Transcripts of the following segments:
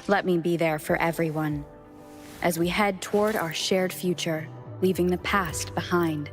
Let me be there for everyone, as we head toward our shared future, leaving the past behind.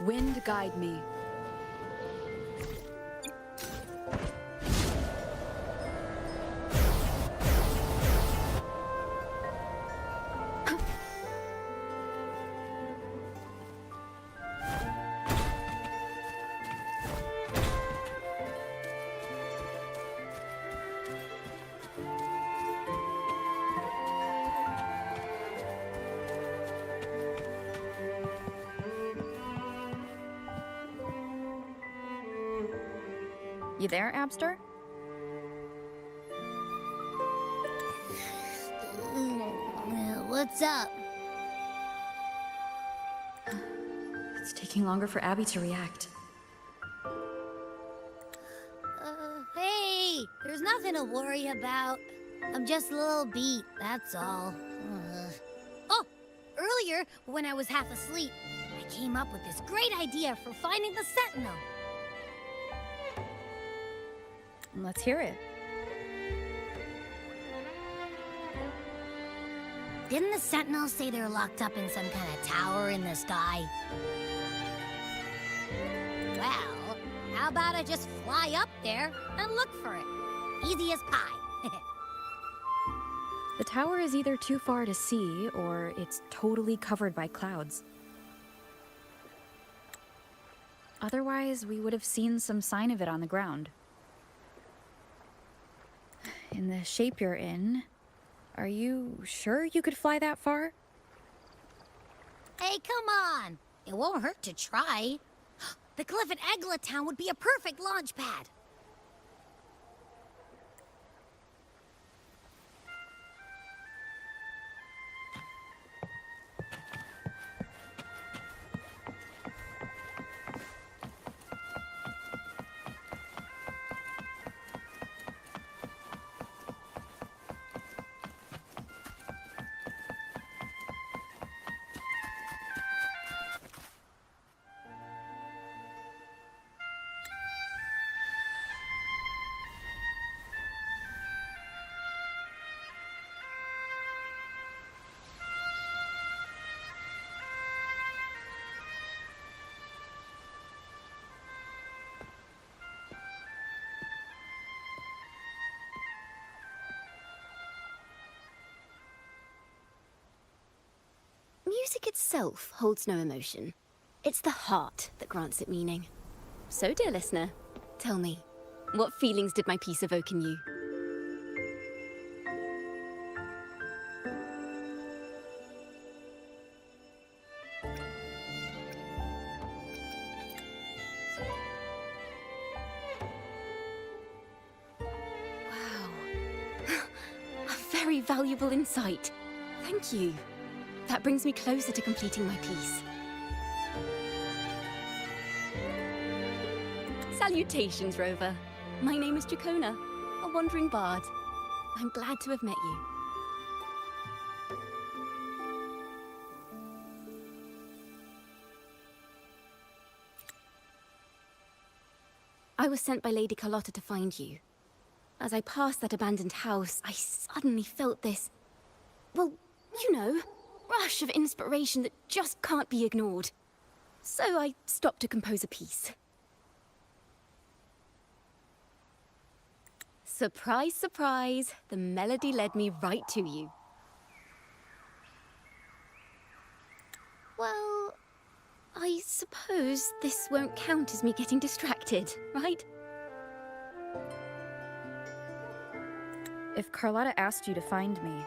Wind guide me. You there, Abster? What's up? It's taking longer for Abby to react. Hey! There's nothing to worry about. I'm just a little beat, that's all. Oh! Earlier, when I was half asleep, I came up with this great idea for finding the Sentinel. Let's hear it. Didn't the Sentinels say they're locked up in some kind of tower in the sky? Well, how about I just fly up there and look for it? Easy as pie. The tower is either too far to see, or it's totally covered by clouds. Otherwise, we would have seen some sign of it on the ground. In the shape you're in, are you sure you could fly that far? Hey, come on! It won't hurt to try. The cliff at Egla Town would be a perfect launch pad. Music itself holds no emotion. It's the heart that grants it meaning. So, dear listener, tell me, what feelings did my piece evoke in you? Wow. A very valuable insight. Thank you. That brings me closer to completing my piece. Salutations, Rover. My name is Dracona, a wandering bard. I'm glad to have met you. I was sent by Lady Carlotta to find you. As I passed that abandoned house, I suddenly felt this... well, you know, rush of inspiration that just can't be ignored. So I stopped to compose a piece. Surprise, surprise, the melody led me right to you. Well, I suppose this won't count as me getting distracted, right? If Carlotta asked you to find me,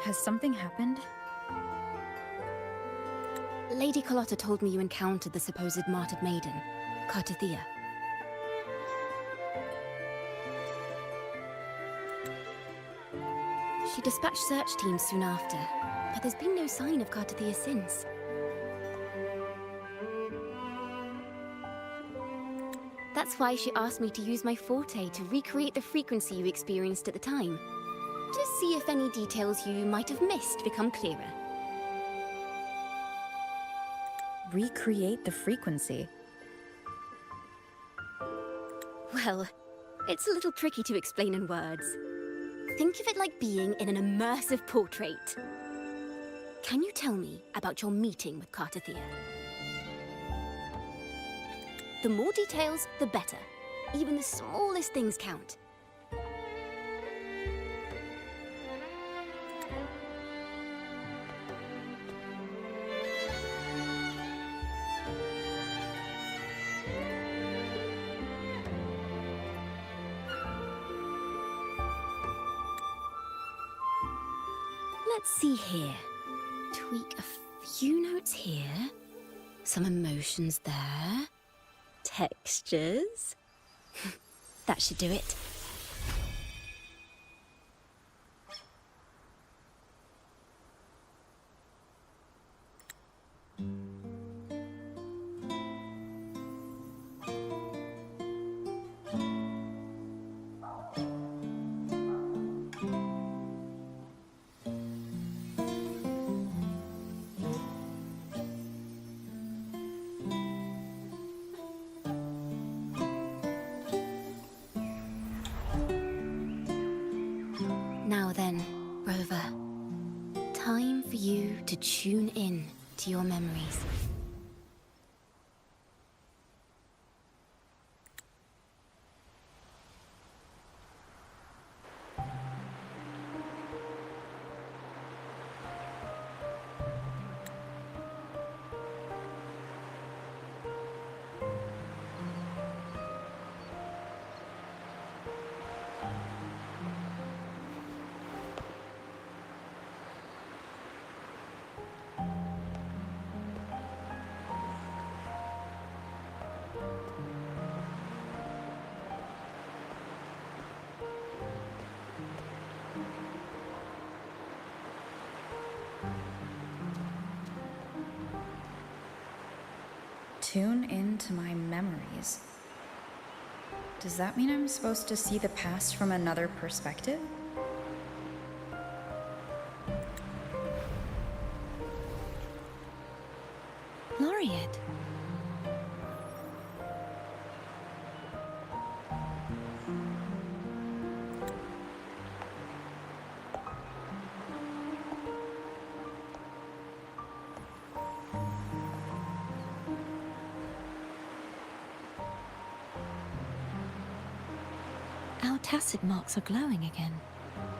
has something happened? Lady Carlotta told me you encountered the supposed martyred maiden, Cartathea. She dispatched search teams soon after, but there's been no sign of Cartathea since. That's why she asked me to use my forte to recreate the frequency you experienced at the time, to see if any details you might have missed become clearer. Recreate the frequency? Well, it's a little tricky to explain in words. Think of it like being in an immersive portrait. Can you tell me about your meeting with Cartathea? The more details, the better. Even the smallest things count. Let's see here. Tweak a few notes here. Some emotions there. Textures. That should do it. Now then, Rover. Time for you to tune in to your memories. Tune into my memories. Does that mean I'm supposed to see the past from another perspective? Laureate. Our tacit marks are glowing again.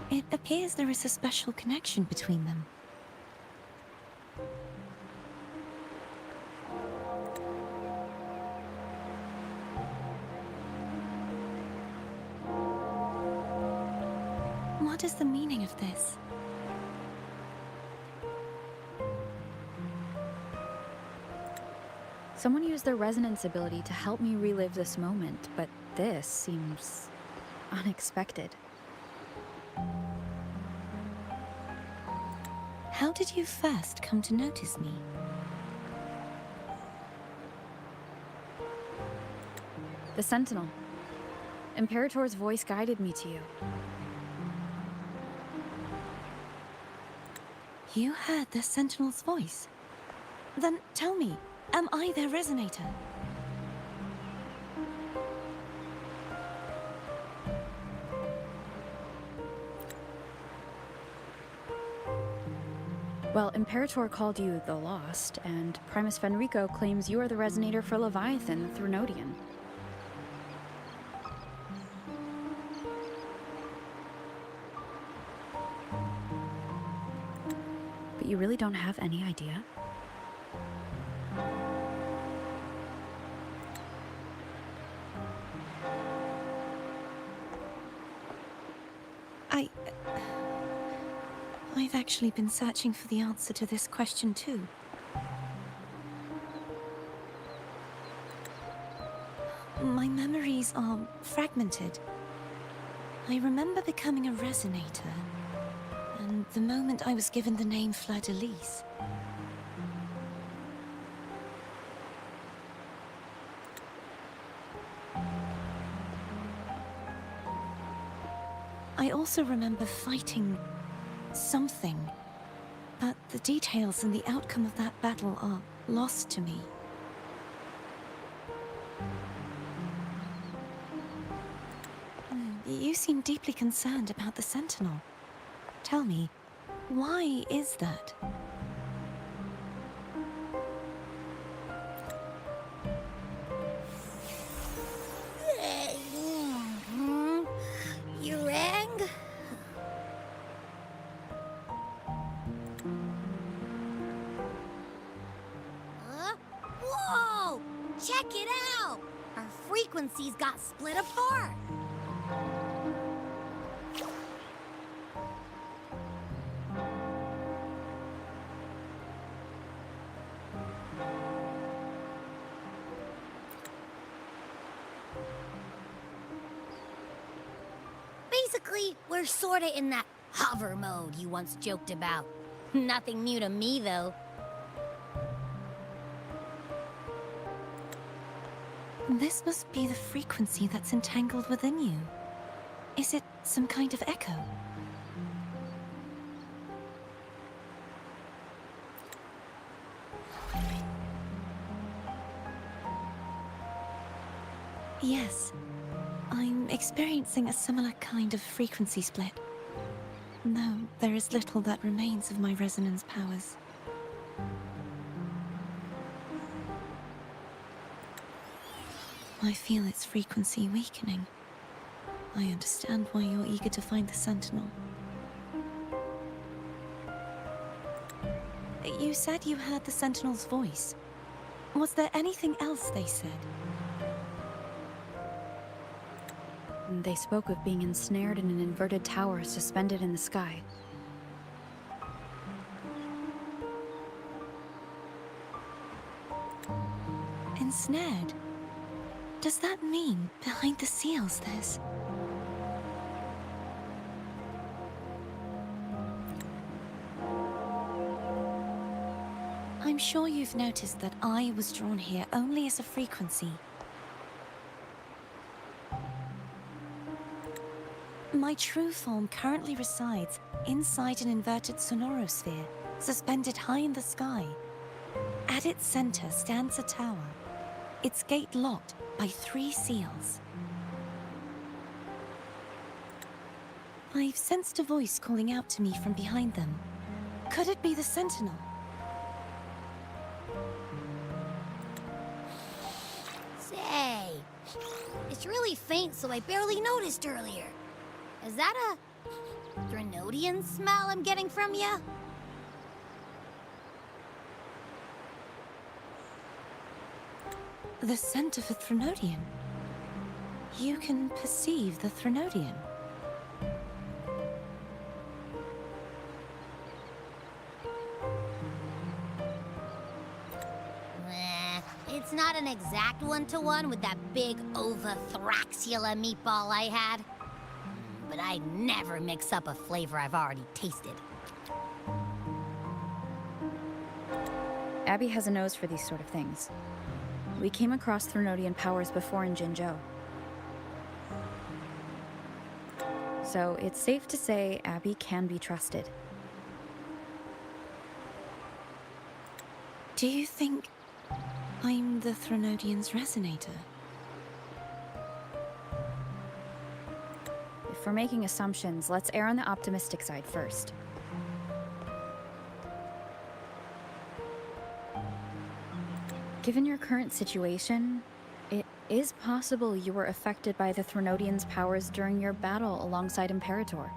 It appears there is a special connection between them. What is the meaning of this? Someone used their resonance ability to help me relive this moment, but this seems unexpected. How did you first come to notice me? The Sentinel. Imperator's voice guided me to you. You heard the Sentinel's voice? Then tell me, am I their resonator? Well, Imperator called you the Lost, and Primus Fenrico claims you are the resonator for Leviathan, the Threnodian. But you really don't have any idea? I've actually been searching for the answer to this question too. My memories are fragmented. I remember becoming a resonator, and the moment I was given the name Fleur-de-Lis. I also remember fighting something, but the details and the outcome of that battle are lost to me. You seem deeply concerned about the Sentinel. Tell me, why is that? You rang? Whoa! Check it out! Our frequencies got split apart. Basically, we're sorta in that hover mode you once joked about. Nothing new to me, though. This must be the frequency that's entangled within you. Is it some kind of echo? Yes. I'm experiencing a similar kind of frequency split. Though there is little that remains of my resonance powers. I feel its frequency weakening. I understand why you're eager to find the Sentinel. You said you heard the Sentinel's voice. Was there anything else they said? They spoke of being ensnared in an inverted tower suspended in the sky. Ensnared? Does that mean behind the seals there's... I'm sure you've noticed that I was drawn here only as a frequency. My true form currently resides inside an inverted sonorosphere, suspended high in the sky. At its center stands a tower, its gate locked by 3 seals. I've sensed a voice calling out to me from behind them. Could it be the Sentinel? Say, it's really faint, so I barely noticed earlier. Is that a Threnodian smell I'm getting from you? The scent of a Threnodian. You can perceive the Threnodian. it's not an exact one-to-one with that big Ovathraxula meatball I had. But I never mix up a flavor I've already tasted. Abby has a nose for these sort of things. We came across Threnodian powers before in Jinzhou. So it's safe to say Abby can be trusted. Do you think I'm the Threnodian's resonator? If we're making assumptions, let's err on the optimistic side first. Given your current situation, it is possible you were affected by the Threnodian's powers during your battle alongside Imperator.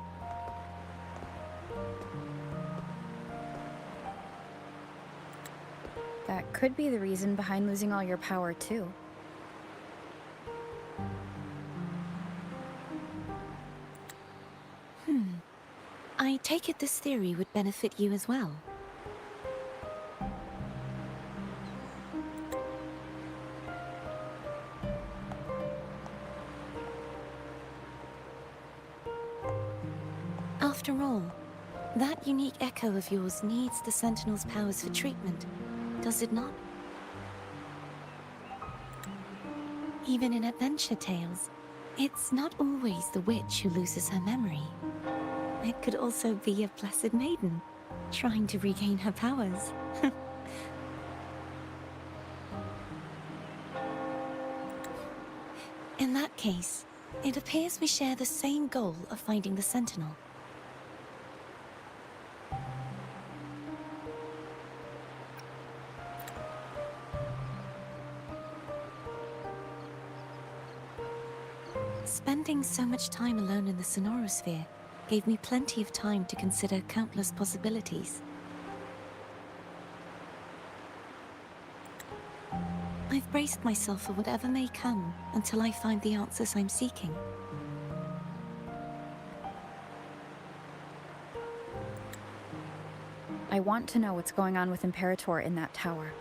That could be the reason behind losing all your power, too. I take it this theory would benefit you as well. After all, that unique echo of yours needs the Sentinel's powers for treatment, does it not? Even in adventure tales, it's not always the witch who loses her memory. It could also be a blessed maiden, trying to regain her powers. In that case, it appears we share the same goal of finding the Sentinel. Spending so much time alone in the Sonorosphere gave me plenty of time to consider countless possibilities. I've braced myself for whatever may come until I find the answers I'm seeking. I want to know what's going on with Imperator in that tower.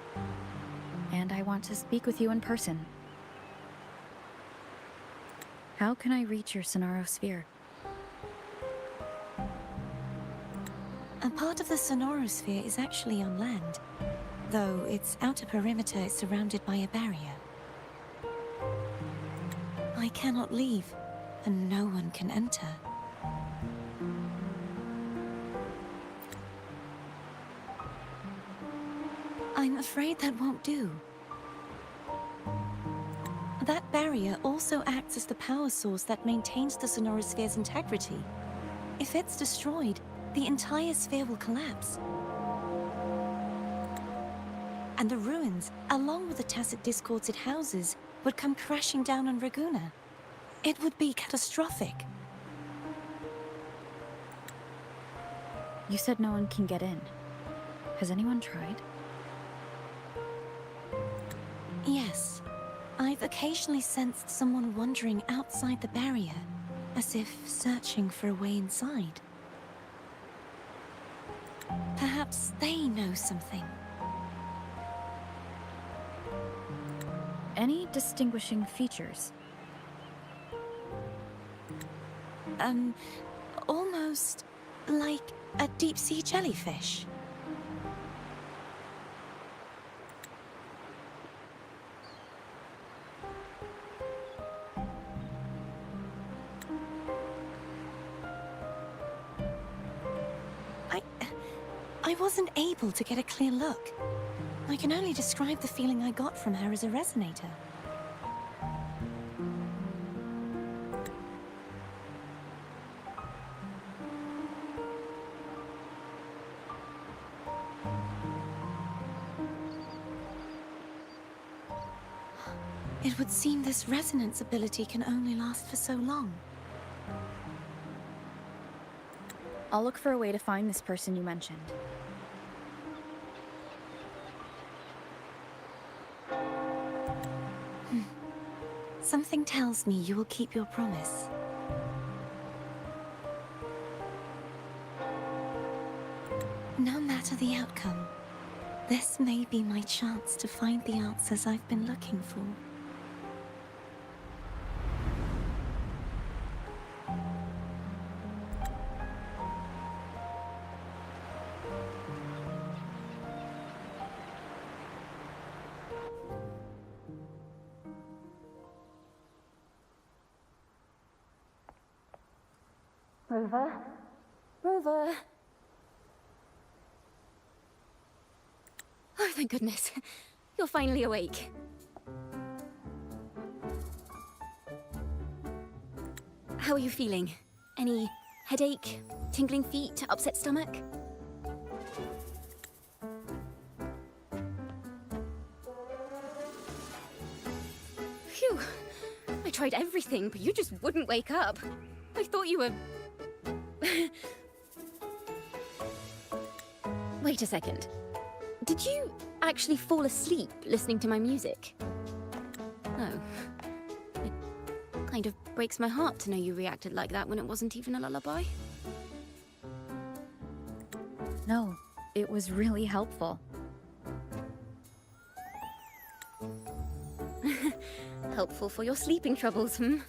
And I want to speak with you in person. How can I reach your Sonorosphere? A part of the Sonorosphere is actually on land, though its outer perimeter is surrounded by a barrier. I cannot leave, and no one can enter. I'm afraid that won't do. That barrier also acts as the power source that maintains the Sonorosphere's integrity. If it's destroyed, the entire sphere will collapse. And the ruins, along with the tacit discords it houses, would come crashing down on Raguna. It would be catastrophic. You said no one can get in. Has anyone tried? Yes. I've occasionally sensed someone wandering outside the barrier, as if searching for a way inside. Perhaps they know something. Any distinguishing features? Almost like a deep-sea jellyfish. I wasn't able to get a clear look. I can only describe the feeling I got from her as a resonator. It would seem this resonance ability can only last for so long. I'll look for a way to find this person you mentioned. Something tells me you will keep your promise. No matter the outcome, This may be my chance to find the answers I've been looking for. Rover? Rover? Oh, thank goodness. You're finally awake. How are you feeling? Any headache, tingling feet, upset stomach? Phew. I tried everything, but you just wouldn't wake up. I thought you were... Wait a second. Did you actually fall asleep listening to my music? Oh. It kind of breaks my heart to know you reacted like that when it wasn't even a lullaby. No, it was really helpful. Helpful for your sleeping troubles, hmm?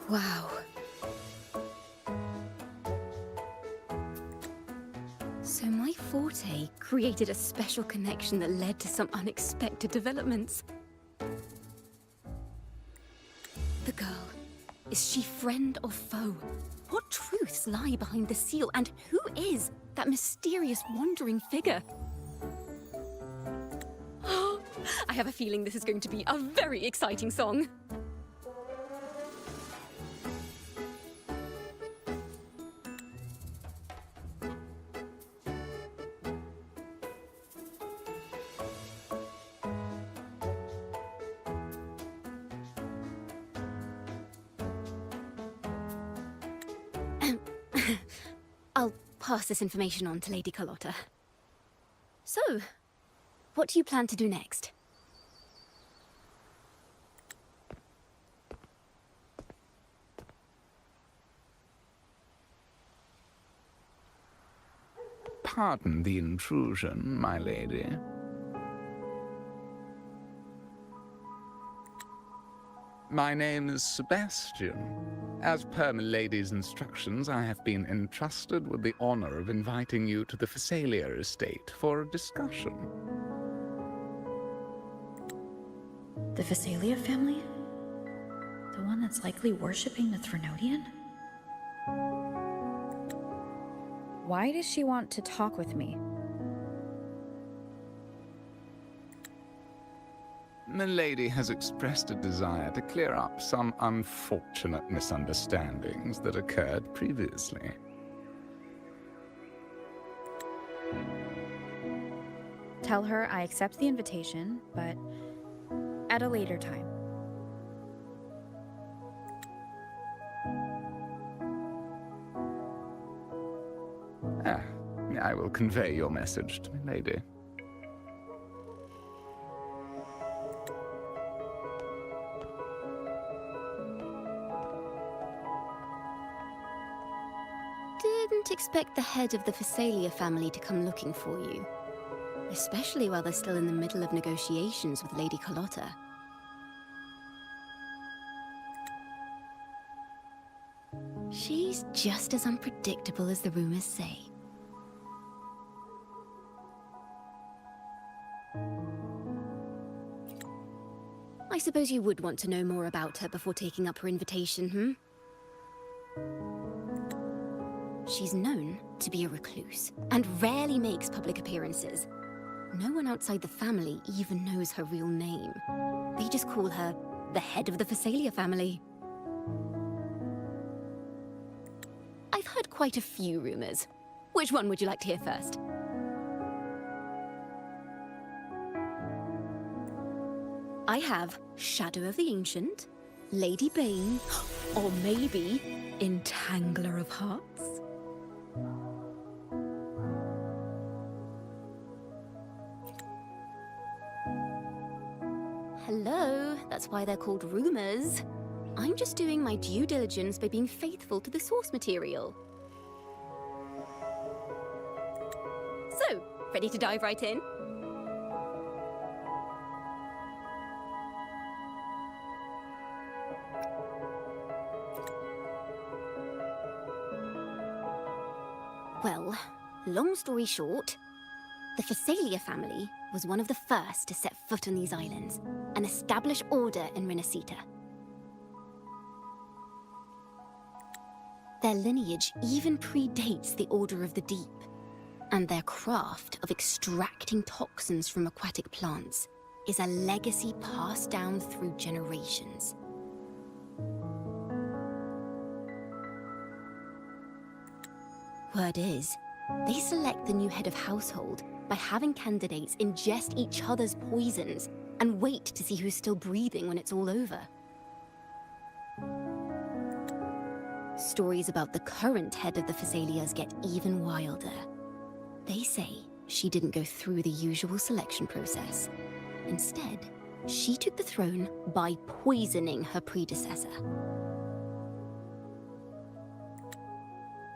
Wow. So my forte created a special connection that led to some unexpected developments. The girl, is she friend or foe? What truths lie behind the seal, and who is that mysterious wandering figure? I have a feeling this is going to be a very exciting song. I'll pass this information on to Lady Carlotta. So, what do you plan to do next? Pardon the intrusion, my lady. My name is Sebastian. As per my lady's instructions, I have been entrusted with the honor of inviting you to the Phasalia estate for a discussion. The Phasalia family? The one that's likely worshipping the Threnodian? Why does she want to talk with me? Milady has expressed a desire to clear up some unfortunate misunderstandings that occurred previously. Tell her I accept the invitation, but at a later time. I will convey your message to Milady. Didn't expect the head of the Phasalia family to come looking for you. Especially while they're still in the middle of negotiations with Lady Carlotta. She's just as unpredictable as the rumors say. I suppose you would want to know more about her before taking up her invitation, She's known to be a recluse, and rarely makes public appearances. No one outside the family even knows her real name. They just call her the head of the Phasalia family. I've heard quite a few rumors. Which one would you like to hear first? I have Shadow of the Ancient, Lady Bane, or maybe Entangler of Hearts. Hello? That's why they're called rumors. I'm just doing my due diligence by being faithful to the source material. So, ready to dive right in? Well, long story short, the Phasalia family was one of the first to set foot on these islands and establish order in Renacita. Their lineage even predates the Order of the Deep, and their craft of extracting toxins from aquatic plants is a legacy passed down through generations. Word is, they select the new head of household by having candidates ingest each other's poisons and wait to see who's still breathing when it's all over. Stories about the current head of the Phasalias get even wilder. They say she didn't go through the usual selection process. Instead, she took the throne by poisoning her predecessor.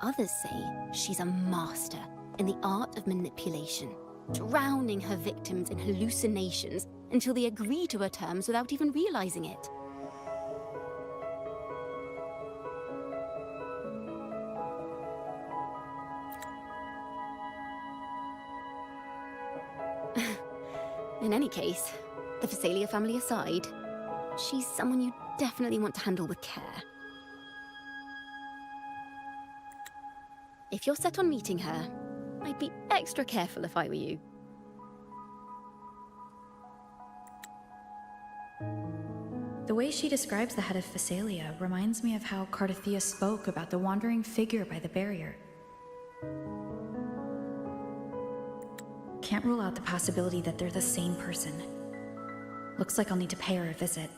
Others say she's a master in the art of manipulation, drowning her victims in hallucinations until they agree to her terms without even realizing it. In any case, the Phasalia family aside, she's someone you definitely want to handle with care. If you're set on meeting her, I'd be extra careful if I were you. The way she describes the head of Phasalia reminds me of how Cardathia spoke about the wandering figure by the barrier. Can't rule out the possibility that they're the same person. Looks like I'll need to pay her a visit.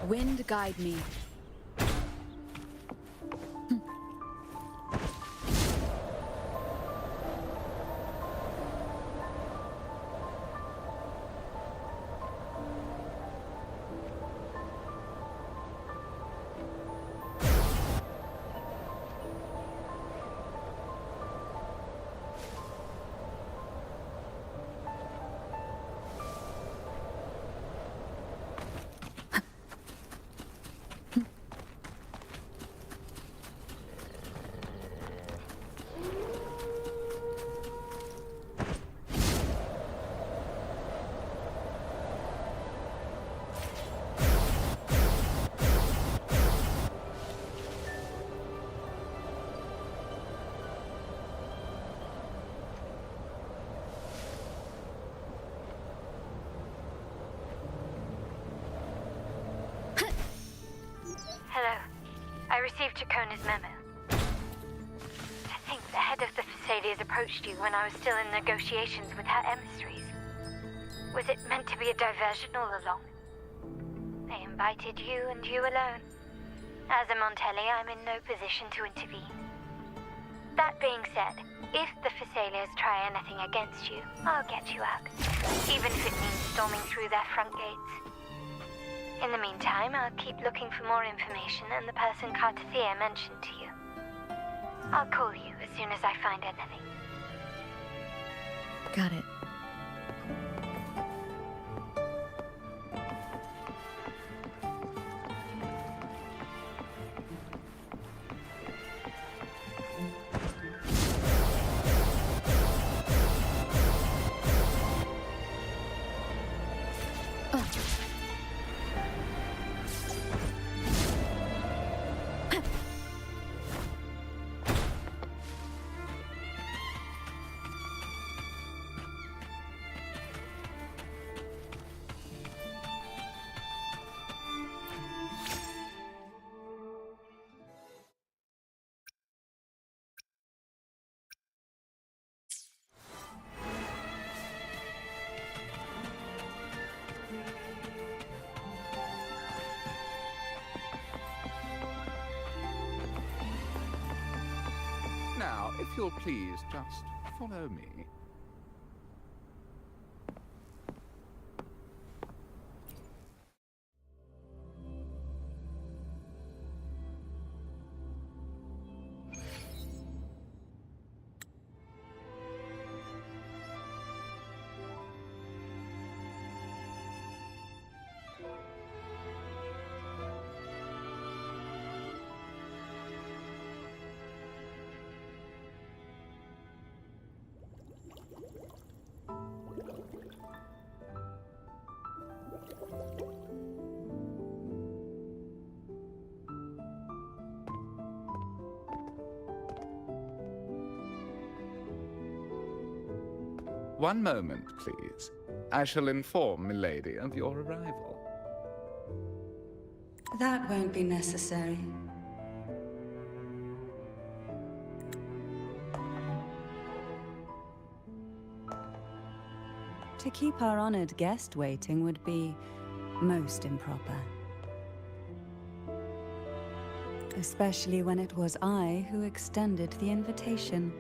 Wind guide me. Hello. I received Chacona's memo. To think the head of the Phasalias approached you when I was still in negotiations with her emissaries. Was it meant to be a diversion all along? They invited you and you alone. As a Montelli, I'm in no position to intervene. That being said, if the Phasalias try anything against you, I'll get you out. Even if it means storming through their front gates. In the meantime, I'll keep looking for more information and the person Cardathia mentioned to you. I'll call you as soon as I find anything. Got it. If you'll please just follow me. One moment, please. I shall inform Milady of your arrival. That won't be necessary. To keep our honored guest waiting would be most improper. Especially when it was I who extended the invitation.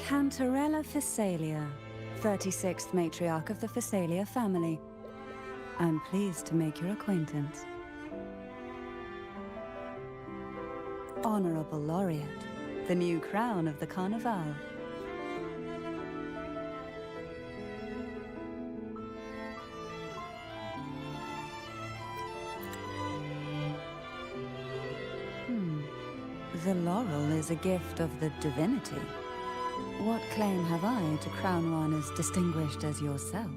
Cantarella Phasalia, 36th matriarch of the Phasalia family. I'm pleased to make your acquaintance. Honorable Laureate, the new crown of the Carnival. The laurel is a gift of the divinity. What claim have I to crown one as distinguished as yourself?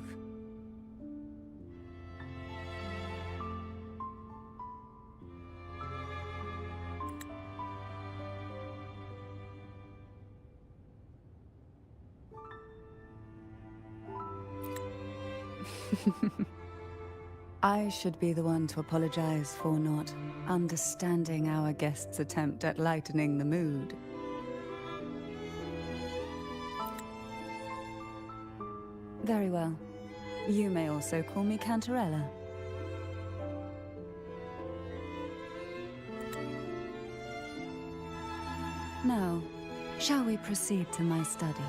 I should be the one to apologize for not understanding our guest's attempt at lightening the mood. Very well. You may also call me Cantarella. Now, shall we proceed to my study?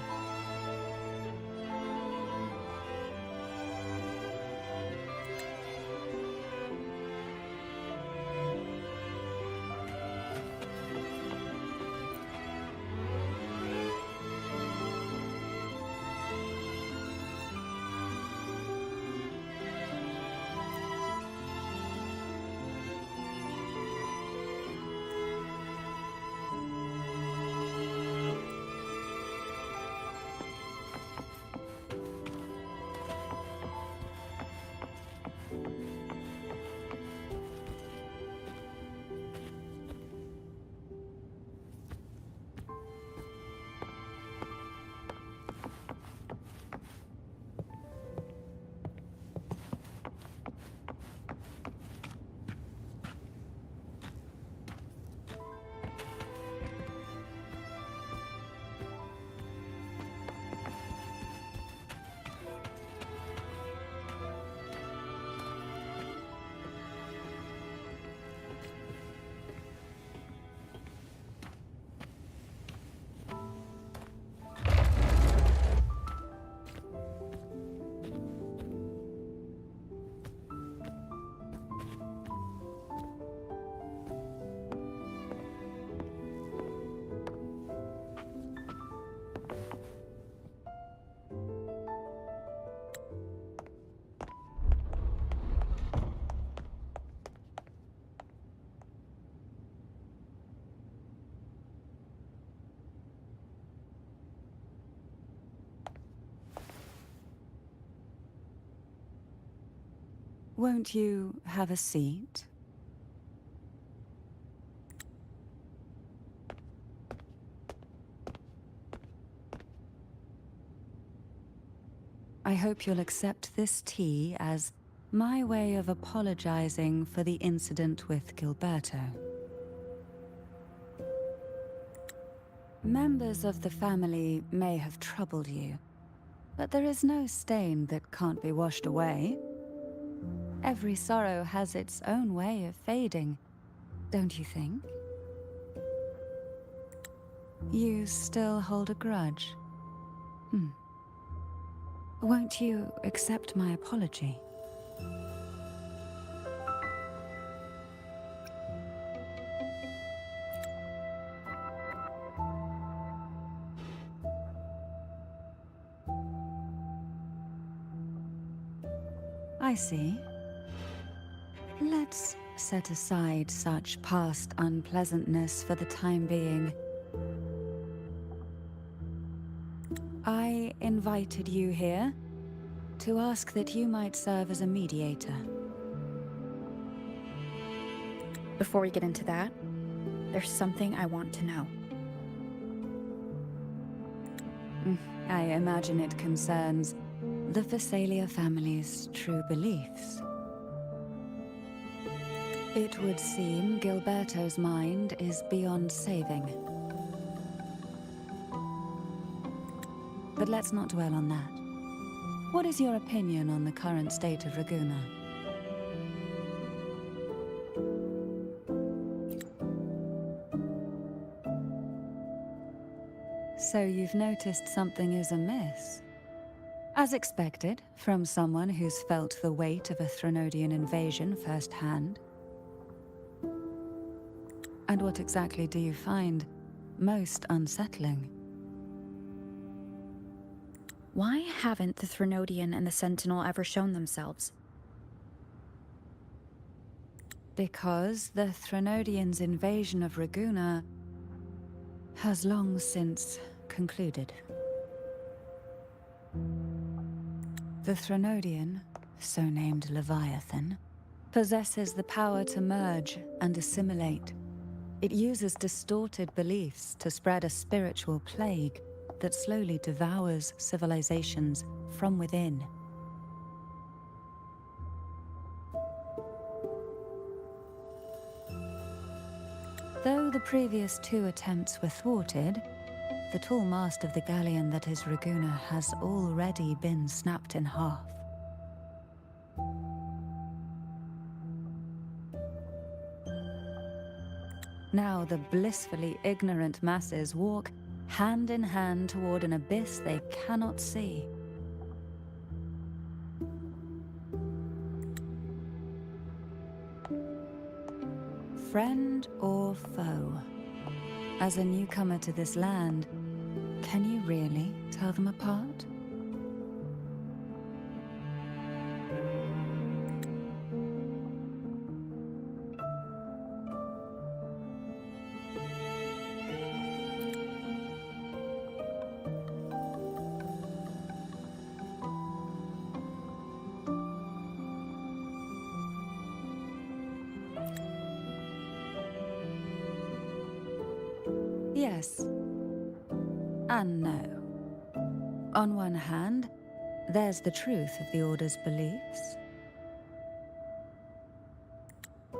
Won't you have a seat? I hope you'll accept this tea as my way of apologizing for the incident with Gilberto. Members of the family may have troubled you, but there is no stain that can't be washed away. Every sorrow has its own way of fading, don't you think? You still hold a grudge? Won't you accept my apology? I see. Let's set aside such past unpleasantness for the time being. I invited you here to ask that you might serve as a mediator. Before we get into that, there's something I want to know. I imagine it concerns the Phasalia family's true beliefs. It would seem Gilberto's mind is beyond saving. But let's not dwell on that. What is your opinion on the current state of Raguna? So you've noticed something is amiss? As expected, from someone who's felt the weight of a Threnodian invasion firsthand. And what exactly do you find most unsettling? Why haven't the Threnodian and the Sentinel ever shown themselves? Because the Threnodians' invasion of Raguna has long since concluded. The Threnodian, so named Leviathan, possesses the power to merge and assimilate. It uses distorted beliefs to spread a spiritual plague that slowly devours civilizations from within. Though the previous two attempts were thwarted, the tall mast of the galleon that is Raguna has already been snapped in half. Now the blissfully ignorant masses walk hand in hand toward an abyss they cannot see. Friend or foe? As a newcomer to this land, can you really tell them apart? Yes. And no. On one hand, there's the truth of the Order's beliefs.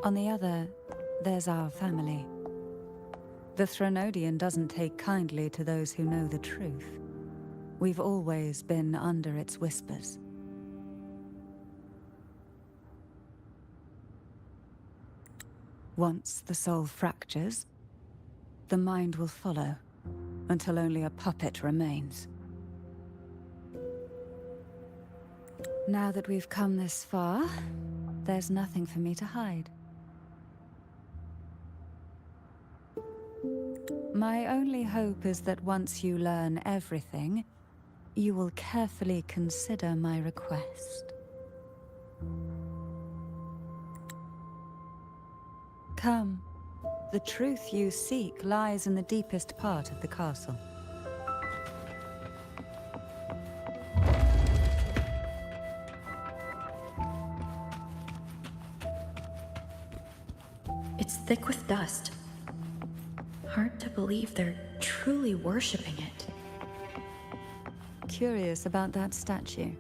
On the other, there's our family. The Threnodian doesn't take kindly to those who know the truth. We've always been under its whispers. Once the soul fractures, the mind will follow, until only a puppet remains. Now that we've come this far, there's nothing for me to hide. My only hope is that once you learn everything, you will carefully consider my request. Come. The truth you seek lies in the deepest part of the castle. It's thick with dust. Hard to believe they're truly worshipping it. Curious about that statue.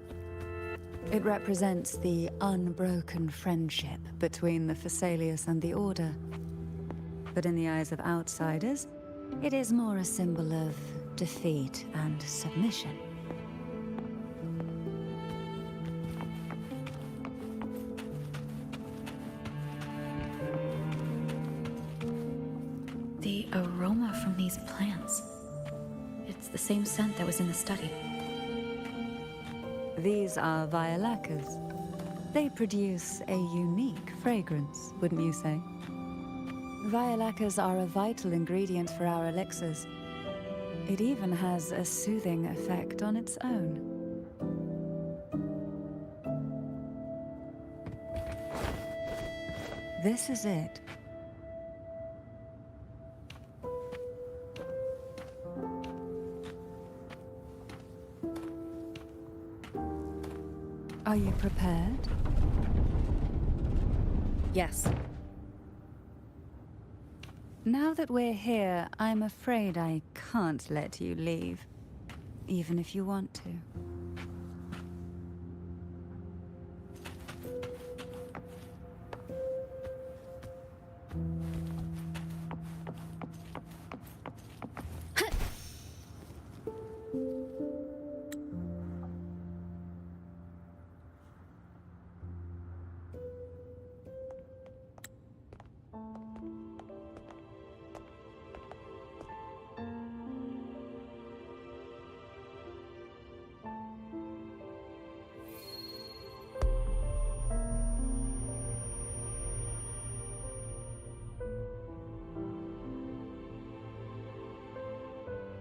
It represents the unbroken friendship between the Phasaelius and the Order. But in the eyes of outsiders, It is more a symbol of defeat and submission. The aroma from these plants. It's the same scent that was in the study. These are violacas. They produce a unique fragrance, wouldn't you say? Violacas are a vital ingredient for our elixirs. It even has a soothing effect on its own. This is it. Are you prepared? Yes. Now that we're here, I'm afraid I can't let you leave, even if you want to.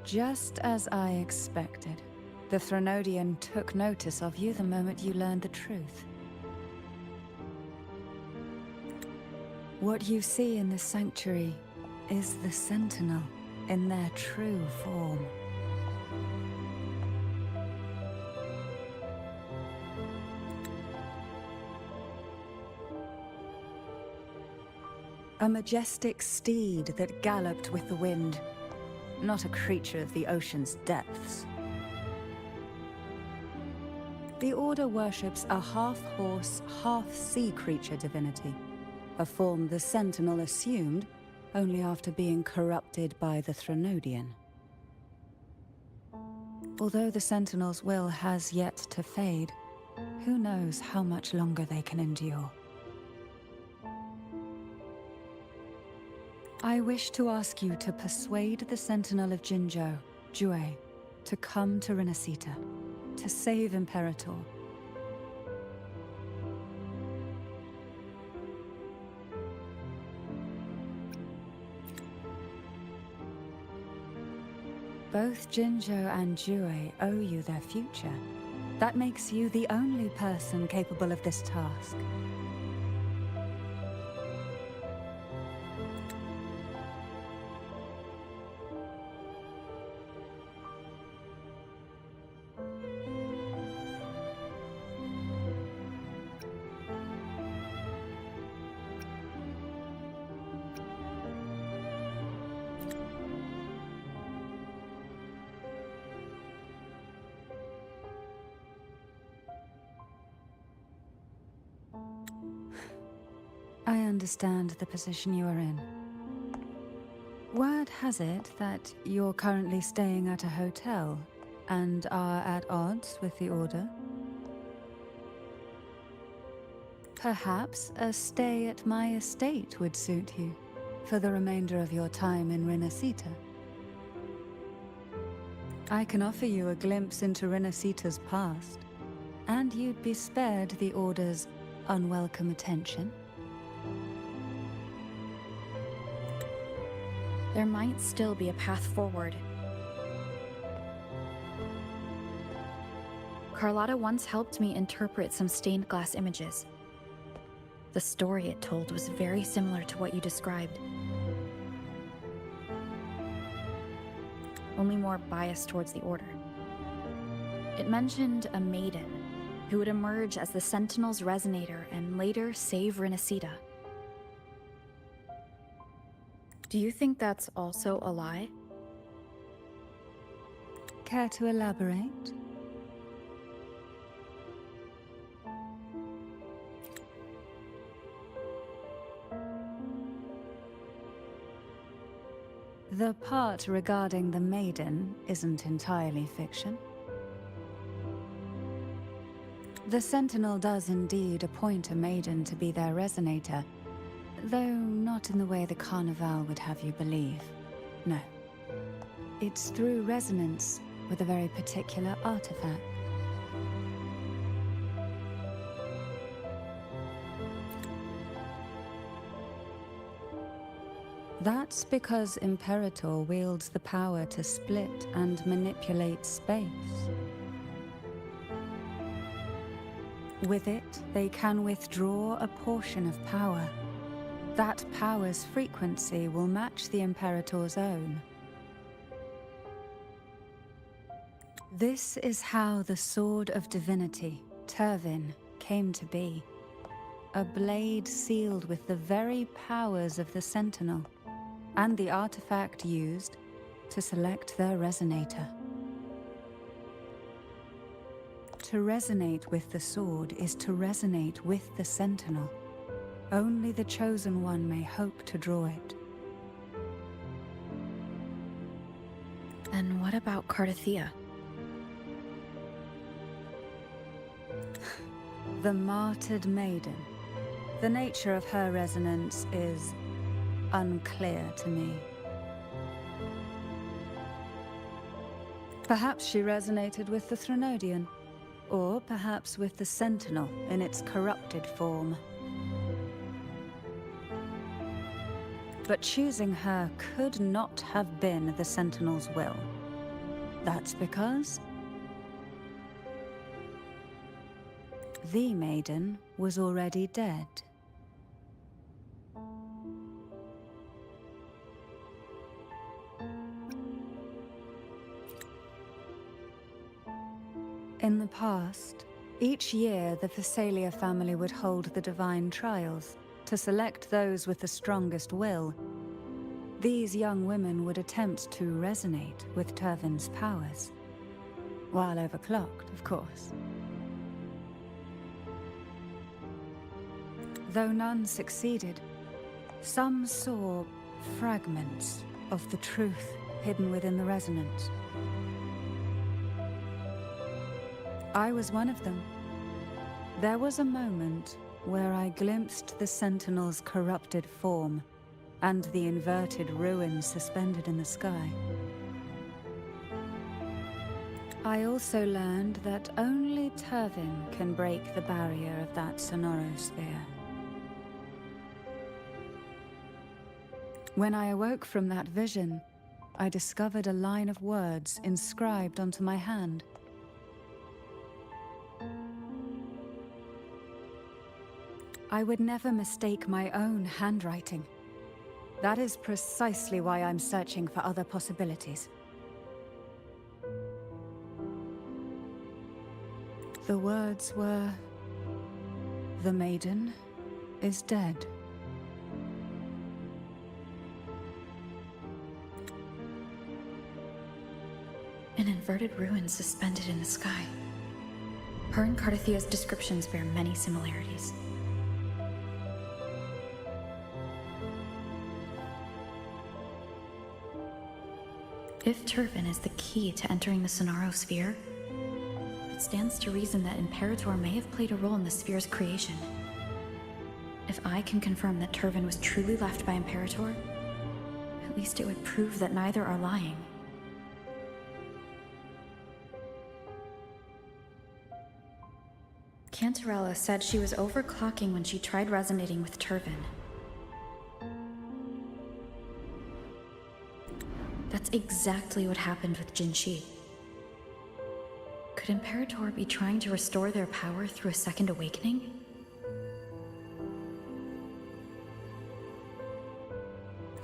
Just as I expected. The Threnodian took notice of you the moment you learned the truth. What you see in the sanctuary is the Sentinel in their true form. A majestic steed that galloped with the wind. Not a creature of the ocean's depths. The Order worships a half-horse, half-sea creature divinity, a form the Sentinel assumed only after being corrupted by the Threnodian. Although the Sentinel's will has yet to fade, who knows how much longer they can endure. I wish to ask you to persuade the Sentinel of Jinzhou, Jue, to come to Renacita, to save Imperator. Both Jinzhou and Jue owe you their future. That makes you the only person capable of this task. I understand the position you are in. Word has it that you're currently staying at a hotel and are at odds with the Order. Perhaps a stay at my estate would suit you for the remainder of your time in Renacita. I can offer you a glimpse into Renacita's past, and you'd be spared the Order's unwelcome attention. There might still be a path forward. Carlotta once helped me interpret some stained glass images. The story it told was very similar to what you described. Only more biased towards the Order. It mentioned a Maiden who would emerge as the Sentinel's resonator and later save Renacita. Do you think that's also a lie? Care to elaborate? The part regarding the Maiden isn't entirely fiction. The Sentinel does indeed appoint a Maiden to be their resonator, though not in the way the Carnival would have you believe. No. It's through resonance with a very particular artifact. That's because Imperator wields the power to split and manipulate space. With it, they can withdraw a portion of power. That power's frequency will match the Imperator's own. This is how the Sword of Divinity, Turvin, came to be. A blade sealed with the very powers of the Sentinel, and the artifact used to select their resonator. To resonate with the sword is to resonate with the Sentinel. Only the Chosen One may hope to draw it. And what about Cardathea? The martyred maiden. The nature of her resonance is unclear to me. Perhaps she resonated with the Threnodian, or perhaps with the Sentinel in its corrupted form. But choosing her could not have been the Sentinel's will. That's because the Maiden was already dead. In the past, each year the Phasalia family would hold the Divine Trials to select those with the strongest will. These young women would attempt to resonate with Turvin's powers. While overclocked, of course. Though none succeeded, some saw fragments of the truth hidden within the resonance. I was one of them. There was a moment where I glimpsed the Sentinel's corrupted form and the inverted ruins suspended in the sky. I also learned that only Turvin can break the barrier of that sonorosphere. When I awoke from that vision, I discovered a line of words inscribed onto my hand. I would never mistake my own handwriting. That is precisely why I'm searching for other possibilities. The words were, "The Maiden is dead." An inverted ruin suspended in the sky. Her and Cardathea's descriptions bear many similarities. If Turvin is the key to entering the sonorosphere, it stands to reason that Imperator may have played a role in the sphere's creation. If I can confirm that Turvin was truly left by Imperator, at least it would prove that neither are lying. Cantarella said she was overclocking when she tried resonating with Turvin. That's exactly what happened with Jinshi. Could Imperator be trying to restore their power through a second awakening?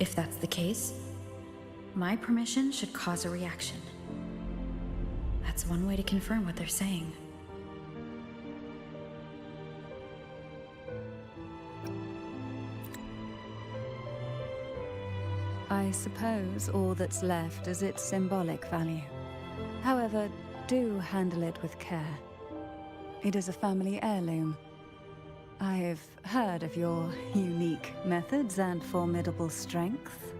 If that's the case, my permission should cause a reaction. That's one way to confirm what they're saying. I suppose all that's left is its symbolic value. However, do handle it with care. It is a family heirloom. I've heard of your unique methods and formidable strength.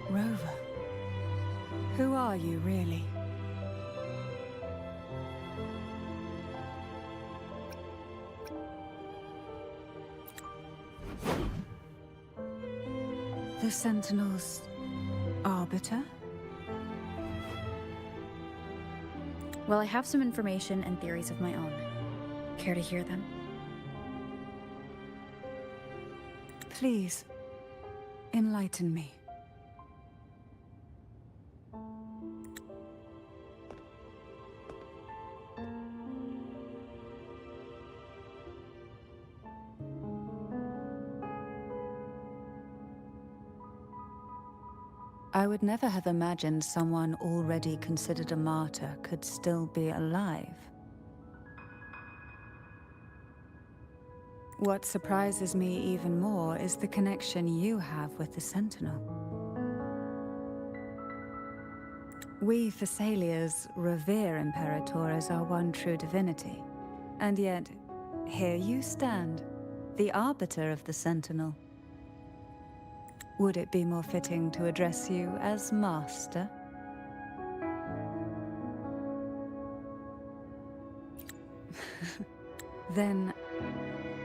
Rover, who are you really? The Sentinel's arbiter? Well, I have some information and theories of my own. Care to hear them? Please, enlighten me. I would never have imagined someone already considered a martyr could still be alive. What surprises me even more is the connection you have with the Sentinel. We Thessalians revere Imperator as our one true divinity. And yet, here you stand, the arbiter of the Sentinel. Would it be more fitting to address you as Master? Then,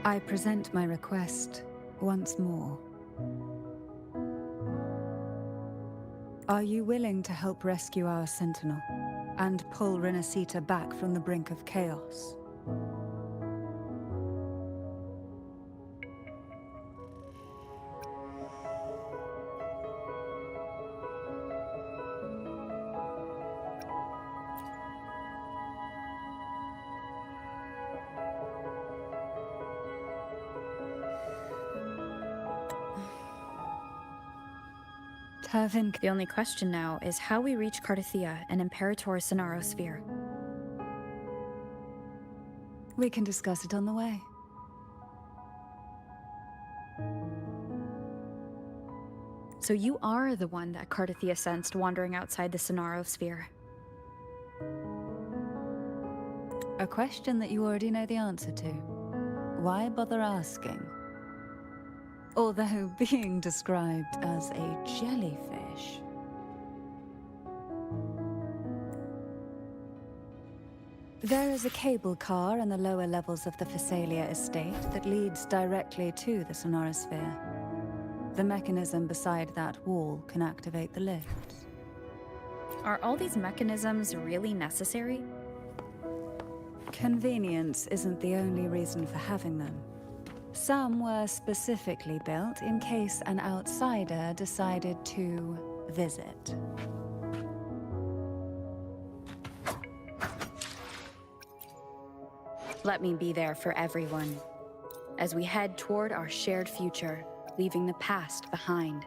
I present my request once more. Are you willing to help rescue our Sentinel and pull Renacita back from the brink of chaos? The only question now is how we reach Cardathia and Imperator Sonaro Sphere. We can discuss it on the way. So you are the one that Cardathia sensed wandering outside the Sonaro Sphere. A question that you already know the answer to. Why bother asking? Although being described as a jellyfish. There is a cable car in the lower levels of the Thessalia estate that leads directly to the Sonorosphere. The mechanism beside that wall can activate the lifts. Are all these mechanisms really necessary? Convenience isn't the only reason for having them. Some were specifically built in case an outsider decided to visit. Let me be there for everyone, as we head toward our shared future, leaving the past behind.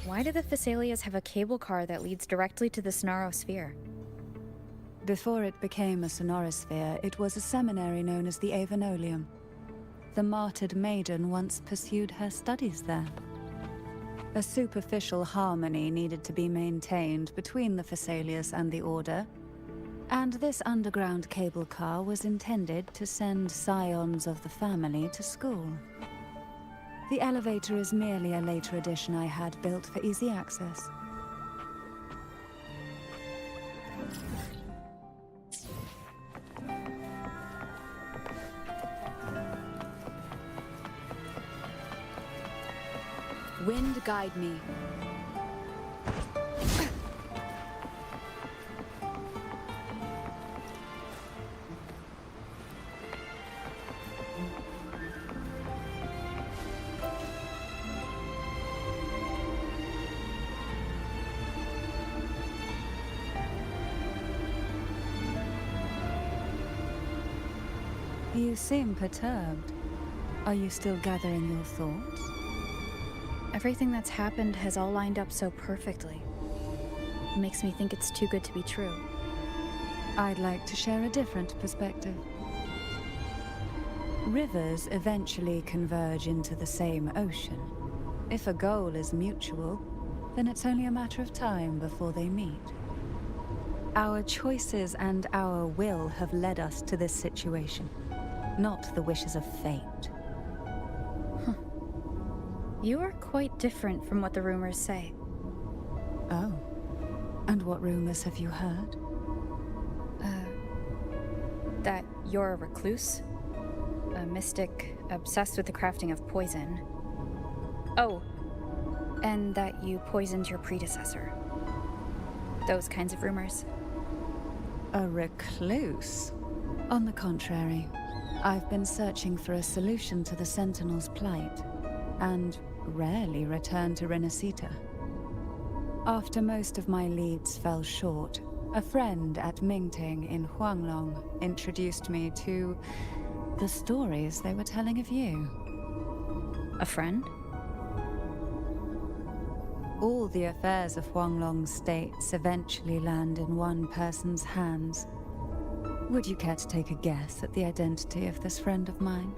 Why do the Thessalias have a cable car that leads directly to the Sonaro Sphere? Before it became a Sonorosphere, it was a seminary known as the Avenolium. The martyred Maiden once pursued her studies there. A superficial harmony needed to be maintained between the Thessalias and the Order, and this underground cable car was intended to send scions of the family to school. The elevator is merely a later addition I had built for easy access. Wind guide me. You seem perturbed. Are you still gathering your thoughts? Everything that's happened has all lined up so perfectly. It makes me think it's too good to be true. I'd like to share a different perspective. Rivers eventually converge into the same ocean. If a goal is mutual, then it's only a matter of time before they meet. Our choices and our will have led us to this situation, not the wishes of fate. You are quite different from what the rumors say. Oh. And what rumors have you heard? That you're a recluse, a mystic obsessed with the crafting of poison. Oh, and that you poisoned your predecessor. Those kinds of rumors. A recluse? On the contrary, I've been searching for a solution to the Sentinel's plight, and rarely return to Renacita. After most of my leads fell short, a friend at Mingting in Huanglong introduced me to the stories they were telling of you. A friend? All the affairs of Huanglong's states eventually land in one person's hands. Would you care to take a guess at the identity of this friend of mine?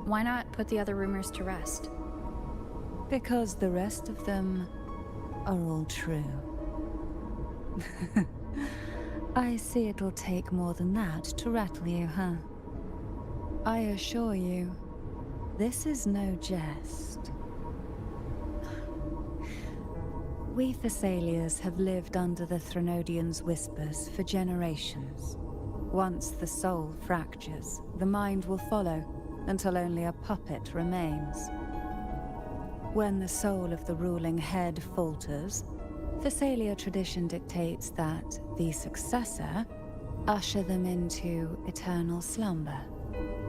Why not put the other rumors to rest? Because the rest of them are all true. I see it'll take more than that to rattle you, huh? I assure you, this is no jest. We Thessalians have lived under the Threnodians' whispers for generations. Once the soul fractures, the mind will follow, until only a puppet remains. When the soul of the ruling head falters, Thessalia tradition dictates that the successor usher them into eternal slumber,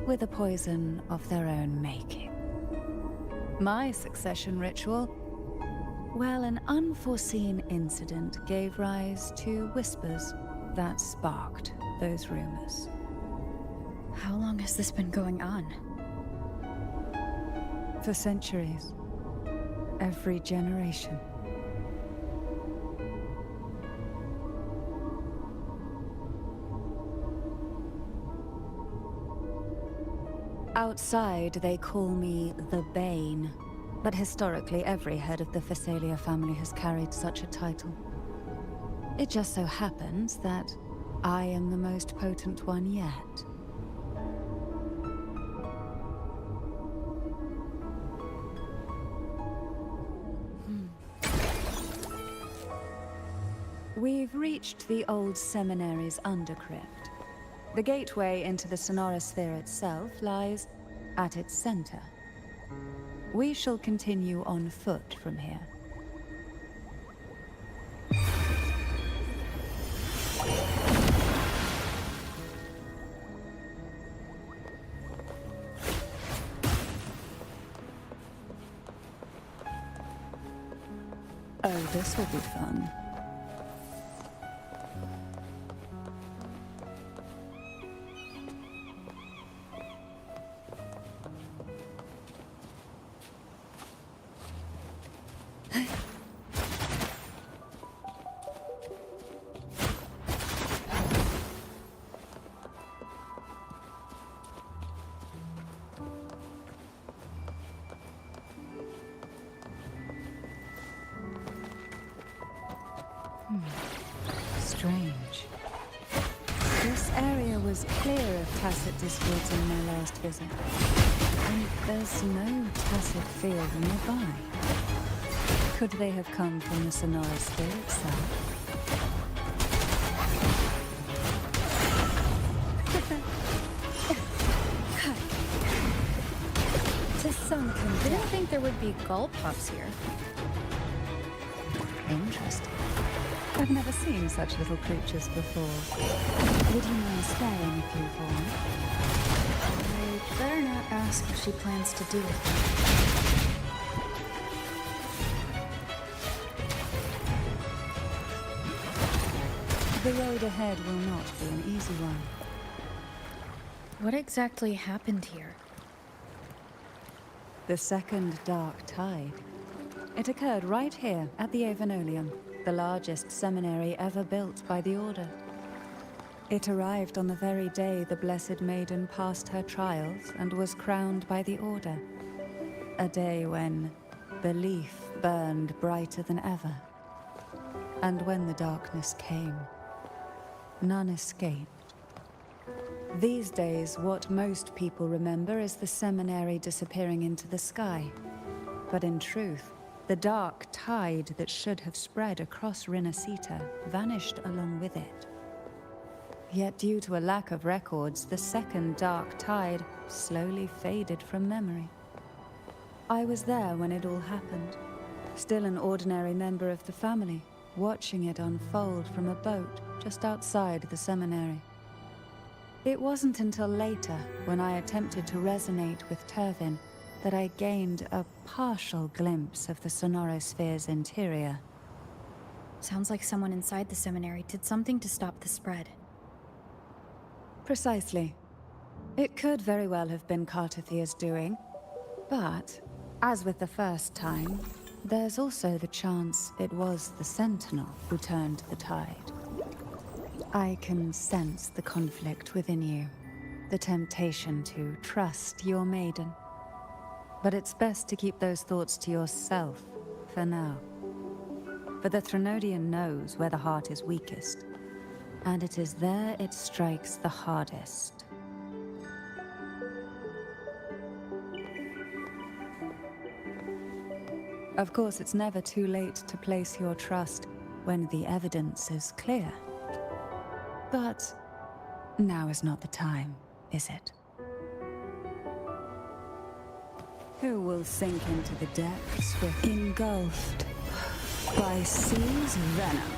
with a poison of their own making. My succession ritual? Well, an unforeseen incident gave rise to whispers that sparked those rumors. How long has this been going on? For centuries. Every generation. Outside, they call me the Bane, but historically every head of the Thessalia family has carried such a title. It just so happens that I am the most potent one yet. We've reached the old seminary's undercrypt. The gateway into the sonorosphere itself lies at its center. We shall continue on foot from here. Oh, this will be fun. Strange. This area was clear of tacit discords in my last visit. And there's no tacit field nearby. Could they have come from the sonorosphere itself? To sunken. Didn't think there would be gull pups here. Interesting. I've never seen such little creatures before. Would you mind sparing a few for me? I better not ask what she plans to do with them. The road ahead will not be an easy one. What exactly happened here? The second dark tide. It occurred right here at the Avenolium, the largest seminary ever built by the Order. It arrived on the very day the Blessed Maiden passed her trials and was crowned by the Order. A day when belief burned brighter than ever. And when the darkness came, none escaped. These days, what most people remember is the seminary disappearing into the sky. But in truth, the dark tide that should have spread across Rinascita vanished along with it. Yet due to a lack of records, the second dark tide slowly faded from memory. I was there when it all happened, still an ordinary member of the family, watching it unfold from a boat just outside the seminary. It wasn't until later, when I attempted to resonate with Turvin, that I gained a partial glimpse of the Sonorosphere's interior. Sounds like someone inside the seminary did something to stop the spread. Precisely. It could very well have been Cartathia's doing, but, as with the first time, there's also the chance it was the Sentinel who turned the tide. I can sense the conflict within you, the temptation to trust your maiden. But it's best to keep those thoughts to yourself, for now. For the Threnodian knows where the heart is weakest, and it is there it strikes the hardest. Of course, it's never too late to place your trust when the evidence is clear. But now is not the time, is it? Who will sink into the depths with engulfed by sea's venom?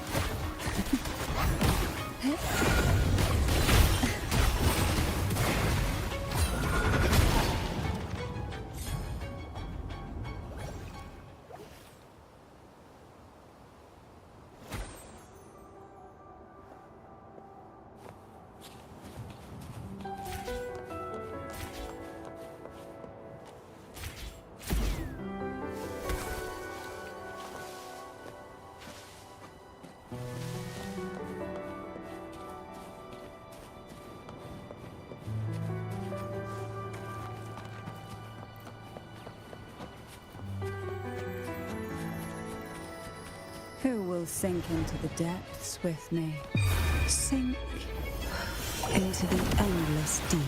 Who will sink into the depths with me? Sink into the endless deep.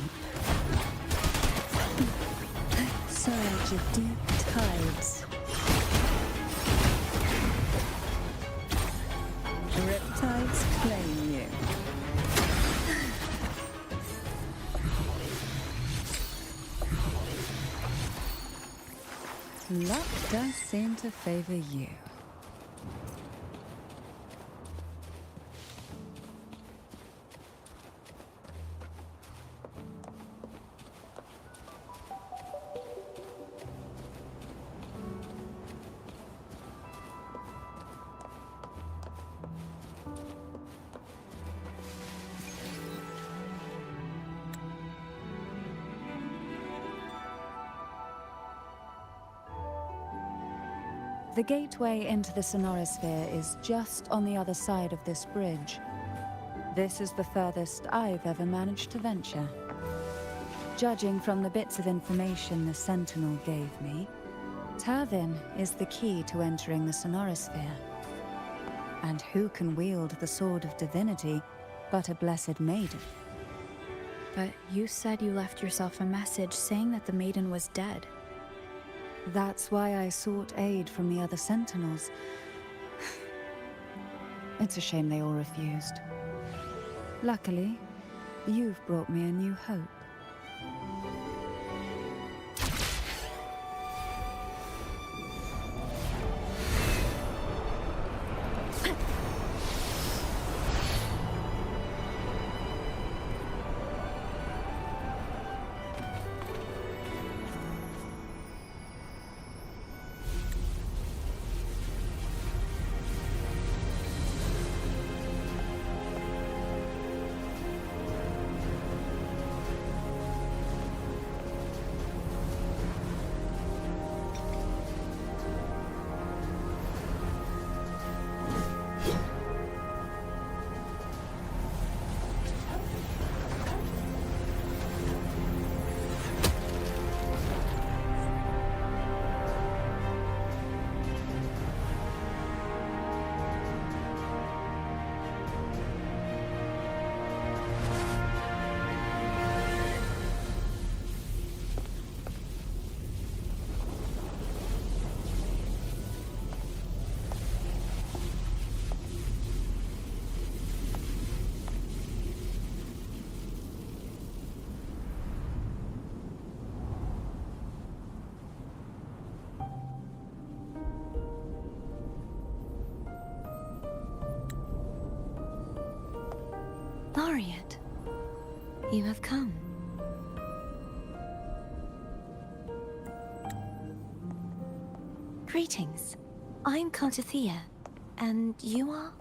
Surge of deep tides. Riptides claim you. Luck does seem to favor you. The gateway into the Sonorosphere is just on the other side of this bridge. This is the furthest I've ever managed to venture. Judging from the bits of information the Sentinel gave me, Turvin is the key to entering the Sonorosphere. And who can wield the Sword of Divinity but a Blessed Maiden? But you said you left yourself a message saying that the Maiden was dead. That's why I sought aid from the other Sentinels. It's a shame they all refused. Luckily, you've brought me a new hope. Laureate, you have come. Greetings. I'm Defier, and you are?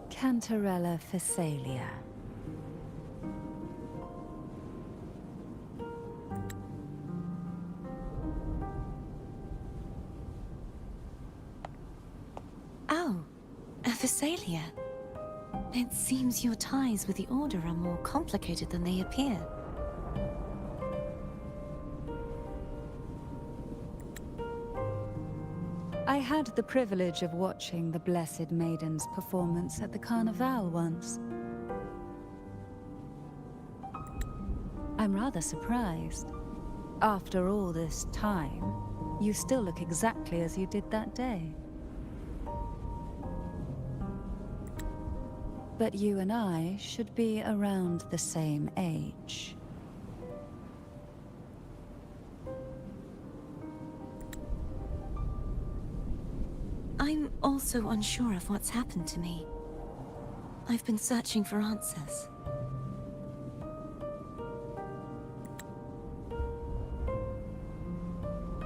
Cantarella Phasalia. Oh, a Phasalia. It seems your ties with the Order are more complicated than they appear. I had the privilege of watching the Blessed Maiden's performance at the Carnival once. I'm rather surprised. After all this time, you still look exactly as you did that day. But you and I should be around the same age. I'm also unsure of what's happened to me. I've been searching for answers.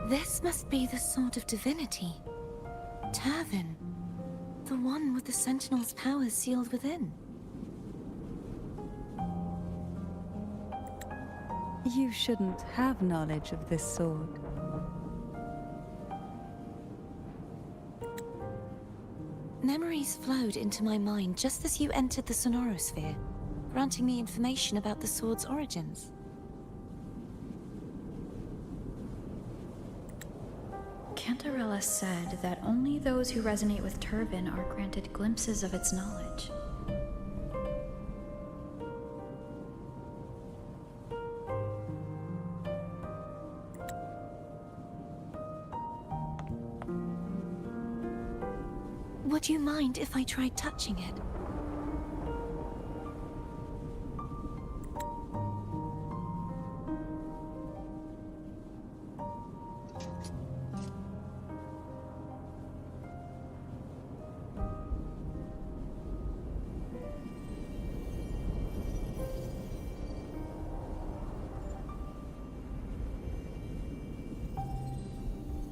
This must be the sword of divinity. Turvin. The one with the Sentinel's powers sealed within. You shouldn't have knowledge of this sword. Memories flowed into my mind just as you entered the Sonorosphere, granting me information about the sword's origins. Cantarella said that only those who resonate with Turvin are granted glimpses of its knowledge. Would you mind if I tried touching it?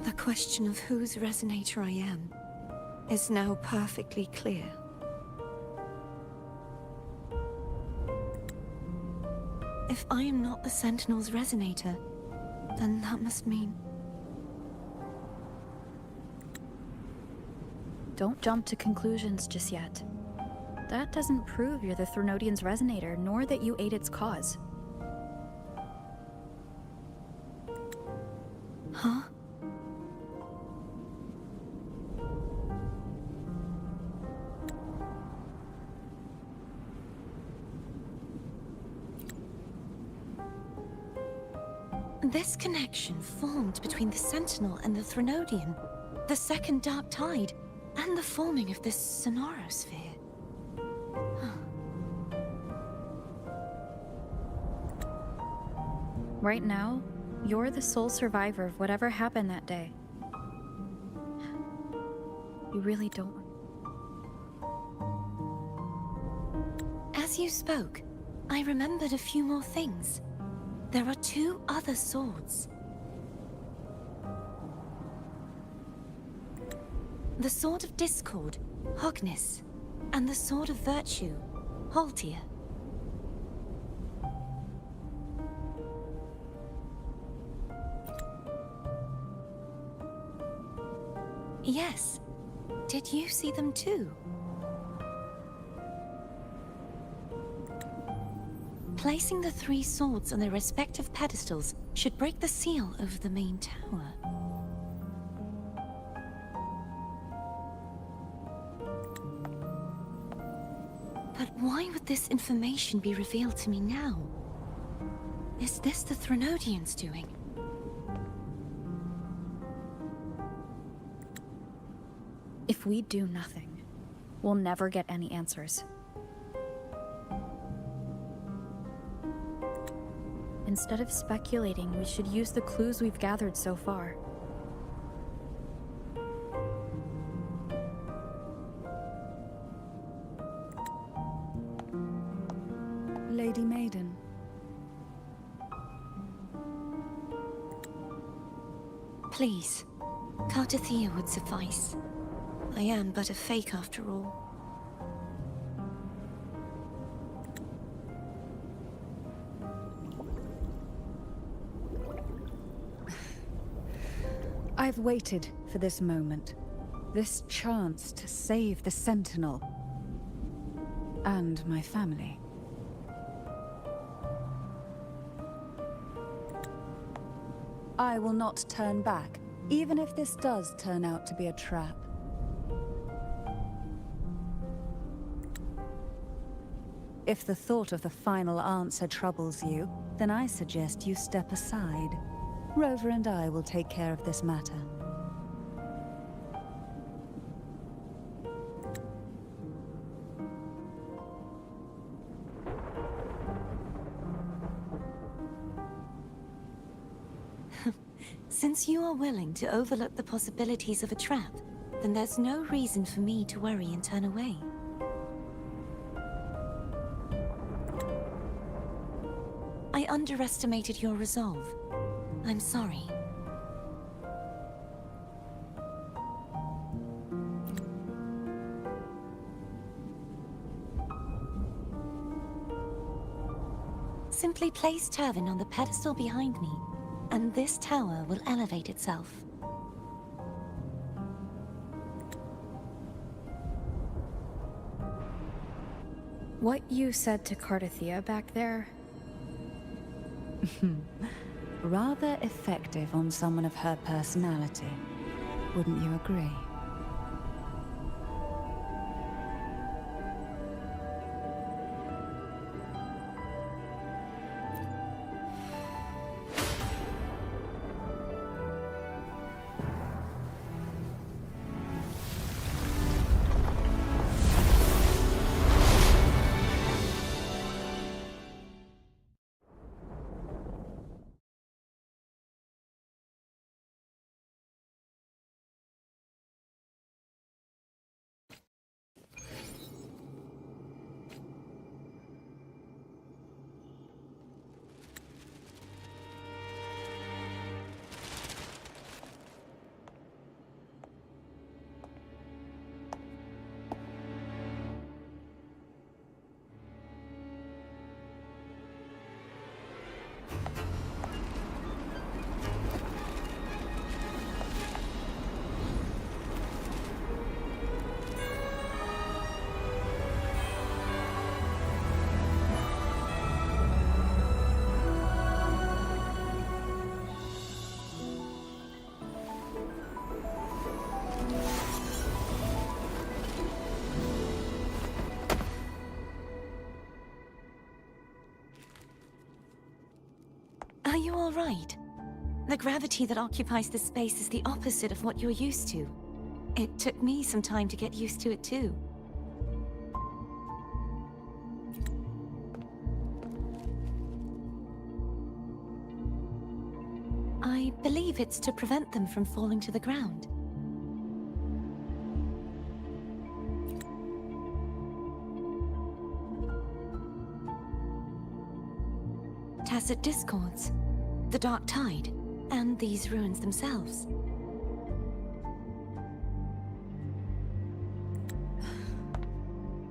The question of whose resonator I am is now perfectly clear. If I am not the Sentinel's resonator, then that must mean... Don't jump to conclusions just yet. That doesn't prove you're the Threnodian's resonator, nor that you aid its cause. Huh? This connection formed between the Sentinel and the Threnodian, the second Dark Tide, and the forming of this Sonorosphere. Right now, you're the sole survivor of whatever happened that day. You really don't. As you spoke, I remembered a few more things. There are two other swords. The Sword of Discord, Hognis, and the Sword of Virtue, Haltia. Yes. Did you see them too? Placing the three swords on their respective pedestals should break the seal over the main tower. But why would this information be revealed to me now? Is this the Threnodians' doing? If we do nothing, we'll never get any answers. Instead of speculating, we should use the clues we've gathered so far. Lady Maiden. Please, Cartathea would suffice. I am but a fake after all. I've waited for this moment. This chance to save the Sentinel. And my family. I will not turn back, even if this does turn out to be a trap. If the thought of the final answer troubles you, then I suggest you step aside. Rover and I will take care of this matter. Since you are willing to overlook the possibilities of a trap, then there's no reason for me to worry and turn away. I underestimated your resolve. I'm sorry. Simply place Turvin on the pedestal behind me, and this tower will elevate itself. What you said to Cartathea back there? Rather effective on someone of her personality. Wouldn't you agree? Are you all right? The gravity that occupies this space is the opposite of what you're used to. It took me some time to get used to it too. I believe it's to prevent them from falling to the ground. Tacit discords, the Dark Tide, and these ruins themselves.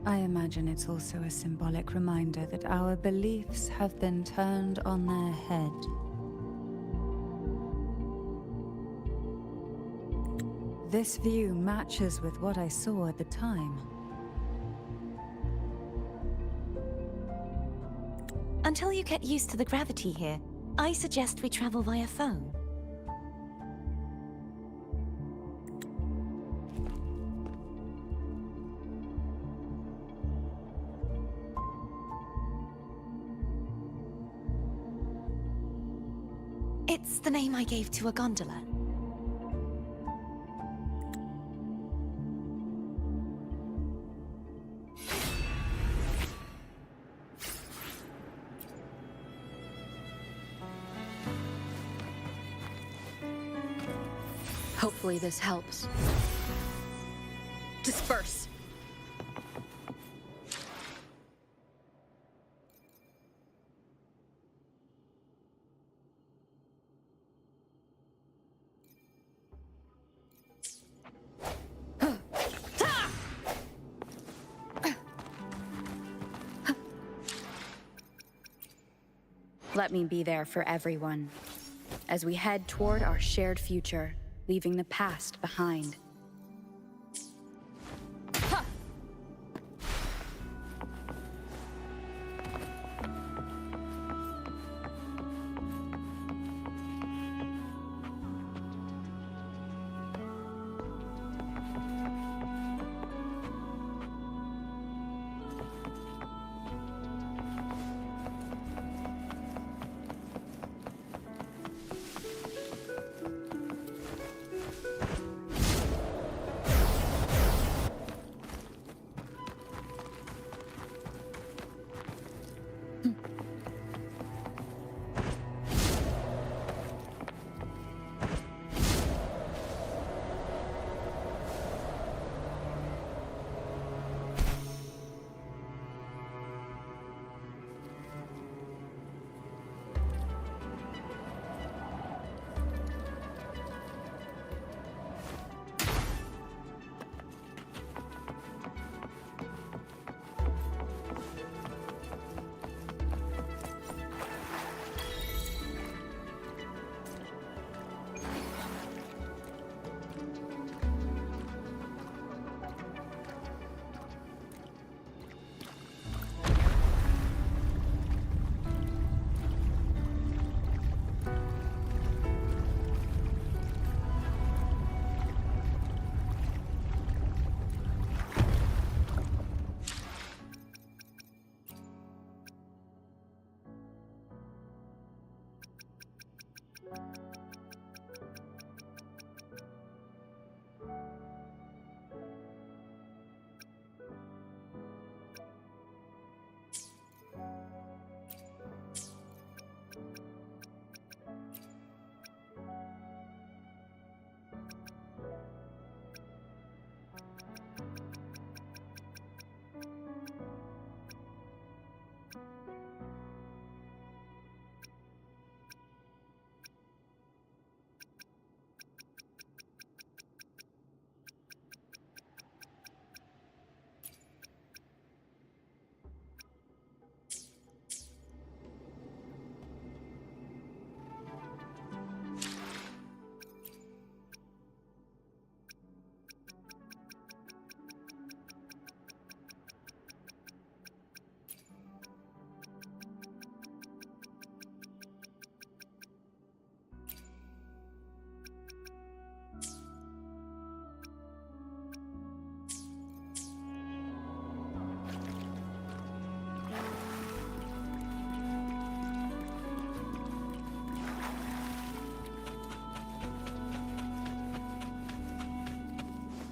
I imagine it's also a symbolic reminder that our beliefs have been turned on their head. This view matches with what I saw at the time. Until you get used to the gravity here, I suggest we travel via phone. It's the name I gave to a gondola. Hopefully this helps. Disperse! Let me be there for everyone, as we head toward our shared future, leaving the past behind.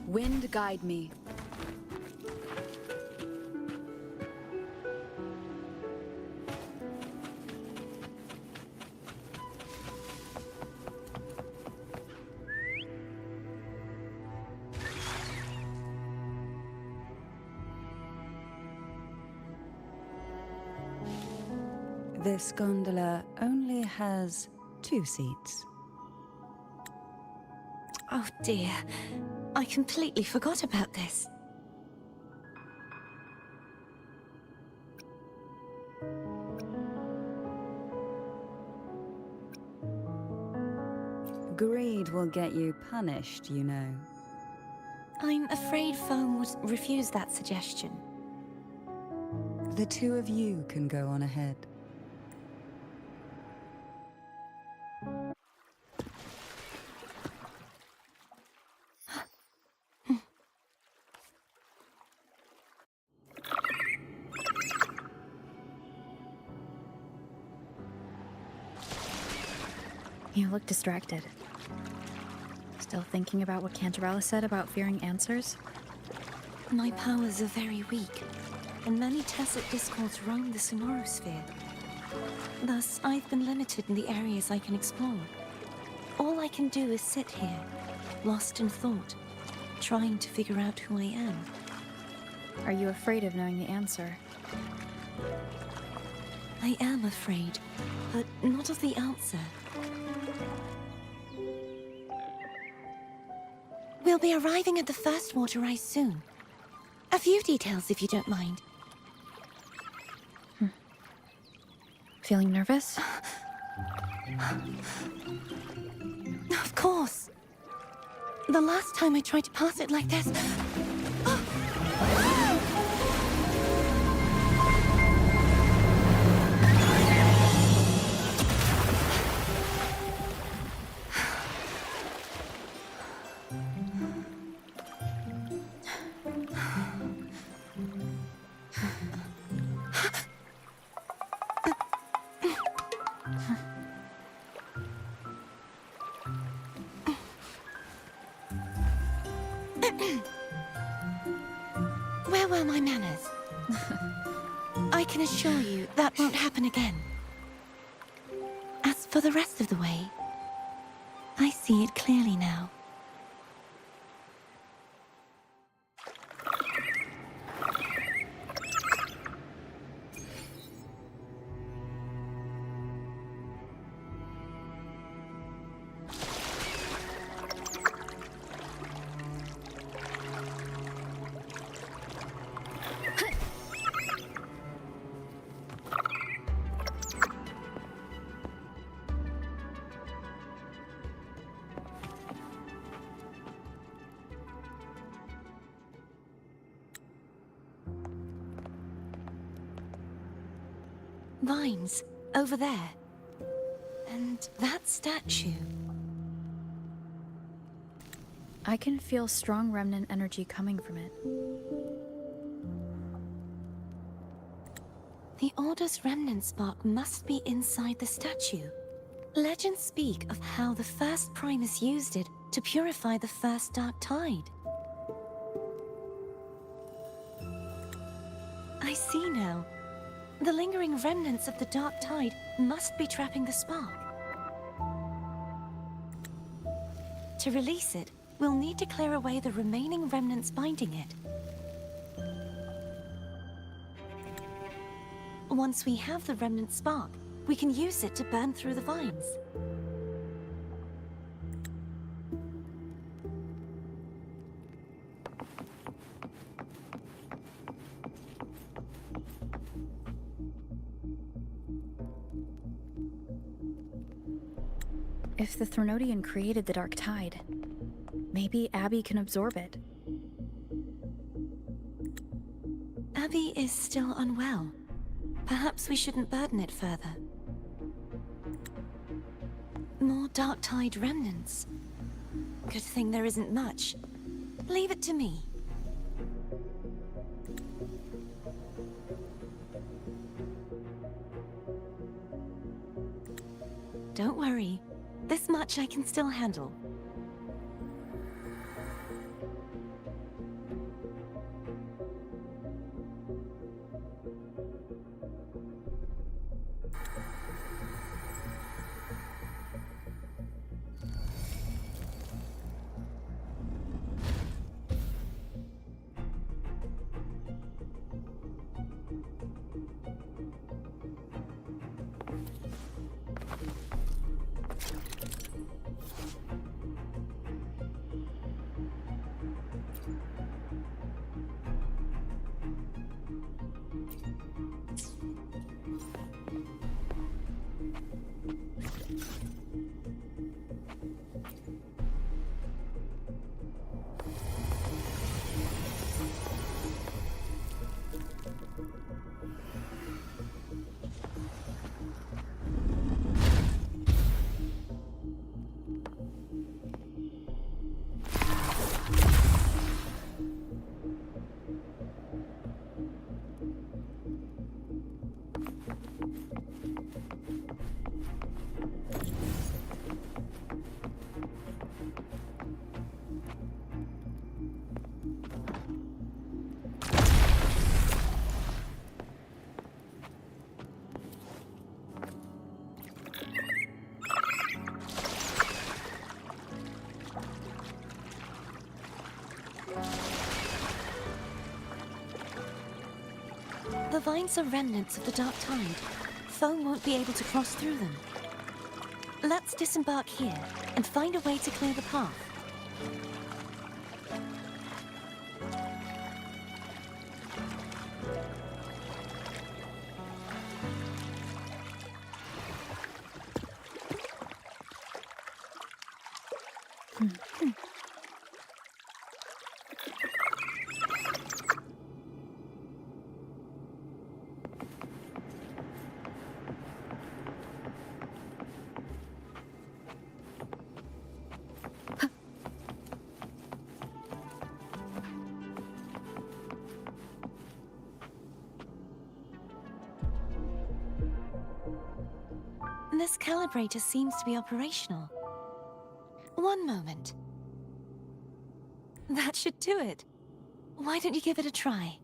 Wind guide me. This gondola only has 2 seats. Oh dear. I completely forgot about this. Greed will get you punished, you know. I'm afraid Foam would refuse that suggestion. The 2 of you can go on ahead. You look distracted. Still thinking about what Cantarella said about fearing answers? My powers are very weak, and many tacit discords roam the Sonorosphere. Thus, I've been limited in the areas I can explore. All I can do is sit here, lost in thought, trying to figure out who I am. Are you afraid of knowing the answer? I am afraid, but not of the answer. We'll be arriving at the first water rise soon. A few details, if you don't mind. Feeling nervous? Of course. The last time I tried to pass it like this... Where were my manners? I can assure you that won't happen again. As for the rest of the way, I see it clearly now. Vines, over there. And that statue. I can feel strong remnant energy coming from it. The Order's remnant spark must be inside the statue. Legends speak of how the first Primus used it to purify the first Dark Tide. I see now. The lingering remnants of the Dark Tide must be trapping the spark. To release it, we'll need to clear away the remaining remnants binding it. Once we have the remnant spark, we can use it to burn through the vines. If the Threnodian created the Dark Tide, maybe Abby can absorb it. Abby is still unwell. Perhaps we shouldn't burden it further. More Dark Tide remnants. Good thing there isn't much. Leave it to me. Don't worry. This much I can still handle. The vines are remnants of the Dark Tide. Foam won't be able to cross through them. Let's disembark here and find a way to clear the path. This calibrator seems to be operational. One moment. That should do it. Why don't you give it a try?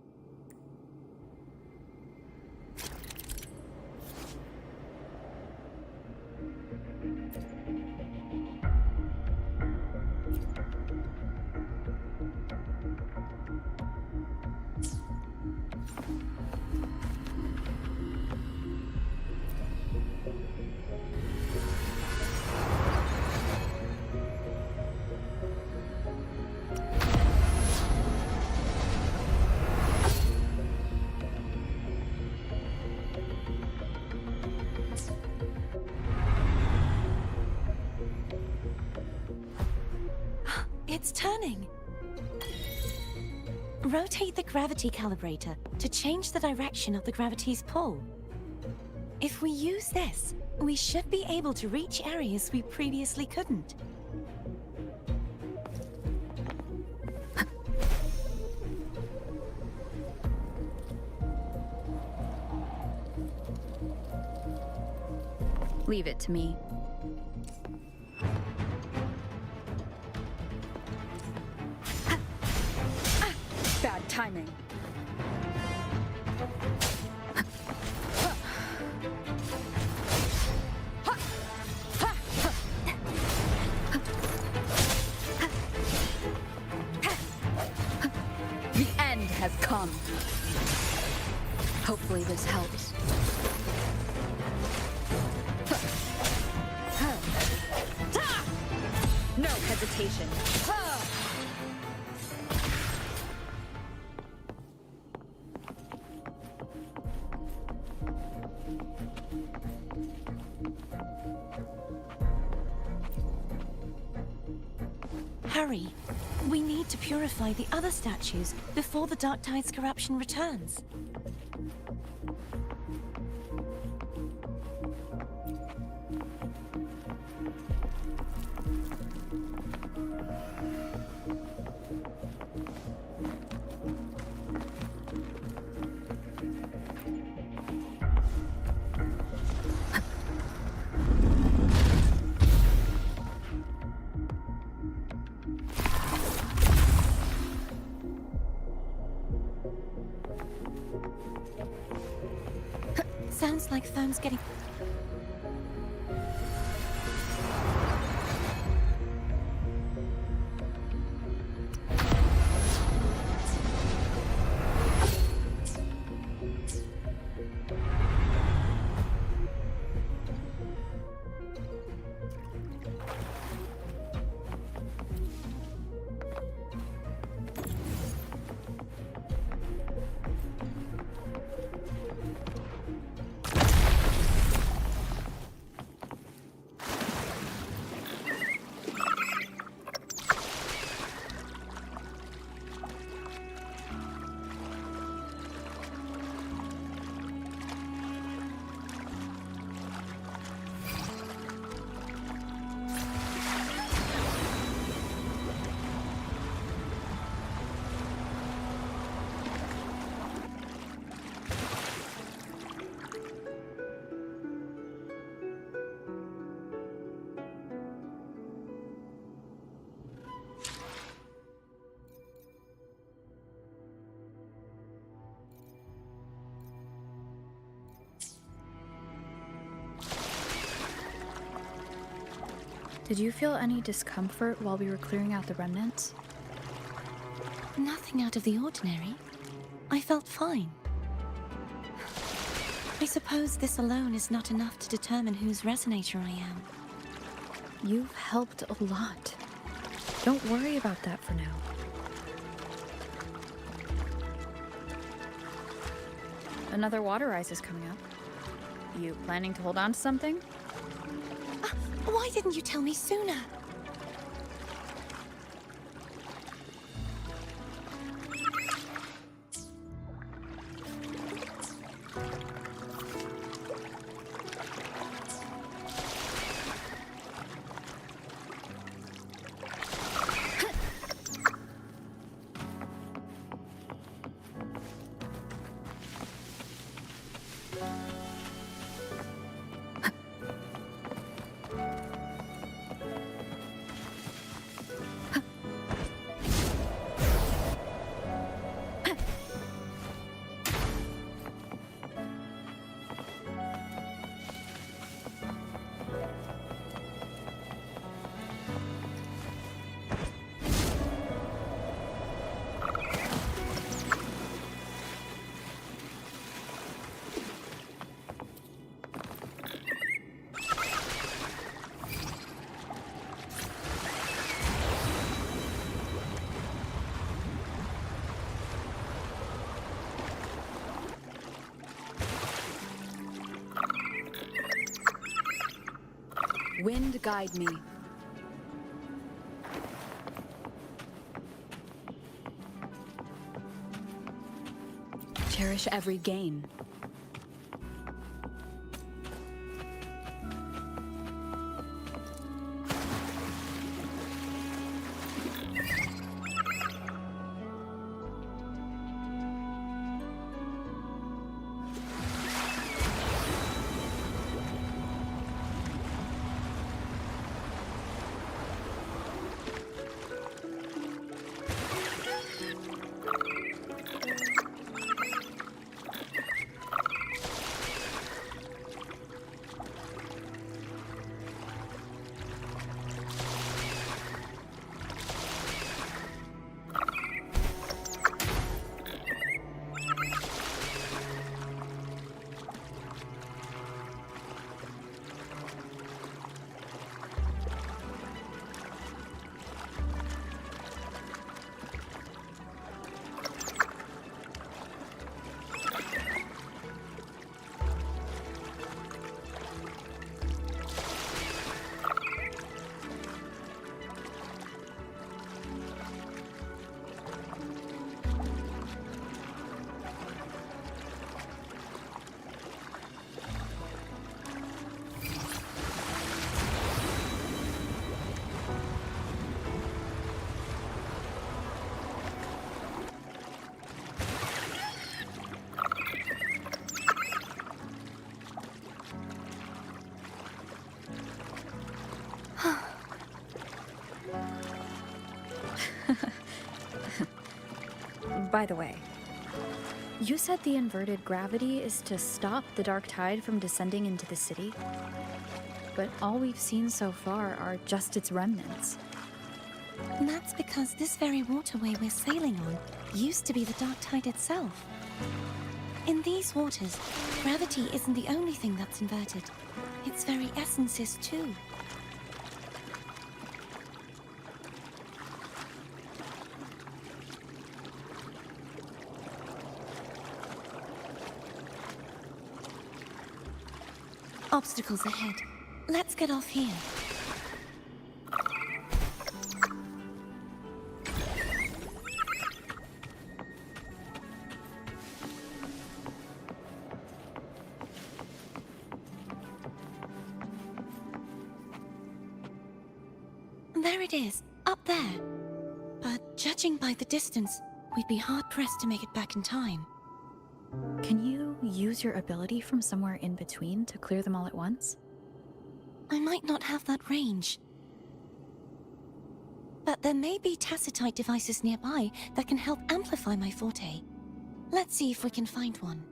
It's turning. Rotate the gravity calibrator to change the direction of the gravity's pull. If we use this, we should be able to reach areas we previously couldn't. Leave it to me. Bad timing. The end has come. Hopefully this helps. No hesitation. Hurry. We need to purify the other statues before the Dark Tide's corruption returns. Sounds like Foam's getting... Did you feel any discomfort while we were clearing out the remnants? Nothing out of the ordinary. I felt fine. I suppose this alone is not enough to determine whose resonator I am. You've helped a lot. Don't worry about that for now. Another water rise is coming up. You planning to hold on to something? Why didn't you tell me sooner? guide me. Cherish every gain. By the way, you said the inverted gravity is to stop the dark tide from descending into the city, but all we've seen so far are just its remnants. And that's because this very waterway we're sailing on used to be the dark tide itself. In these waters, gravity isn't the only thing that's inverted. Its very essence is too. Obstacles ahead. Let's get off here. There it is, up there. But judging by the distance, we'd be hard-pressed to make it back in time. Can you use your ability from somewhere in between to clear them all at once? I might not have that range. But there may be tacitite devices nearby that can help amplify my forte. Let's see if we can find one.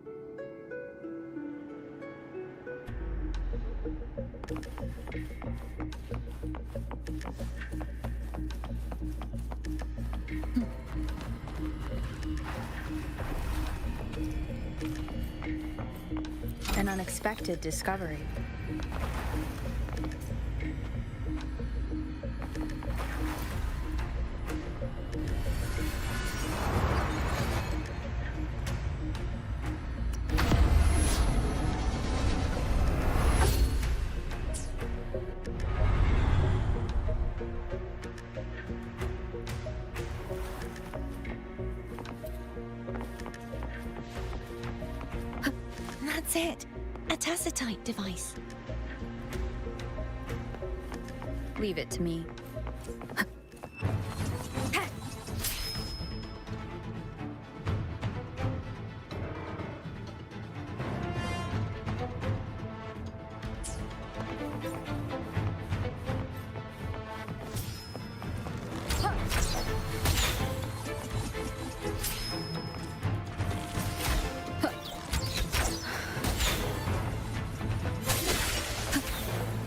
An unexpected discovery. That's it. A tacitite device. Leave it to me.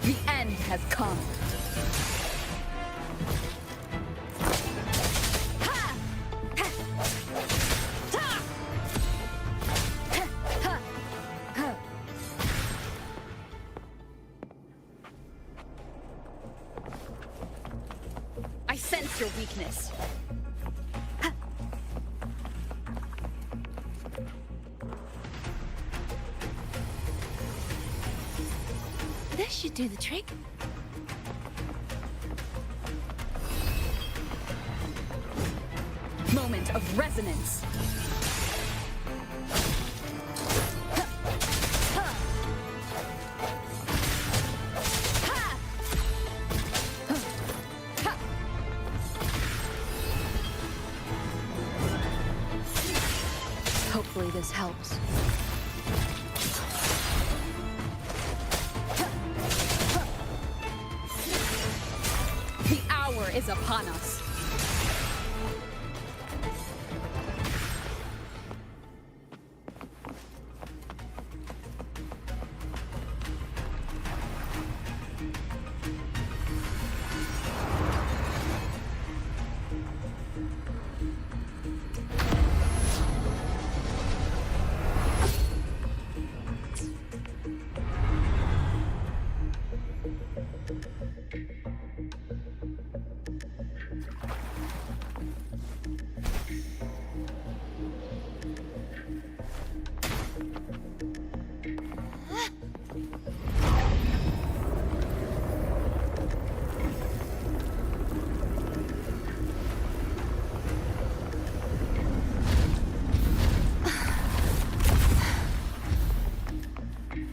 The end has come. I sense your weakness. This should do the trick. Moment of resonance. Hopefully this helps. The hour is upon us.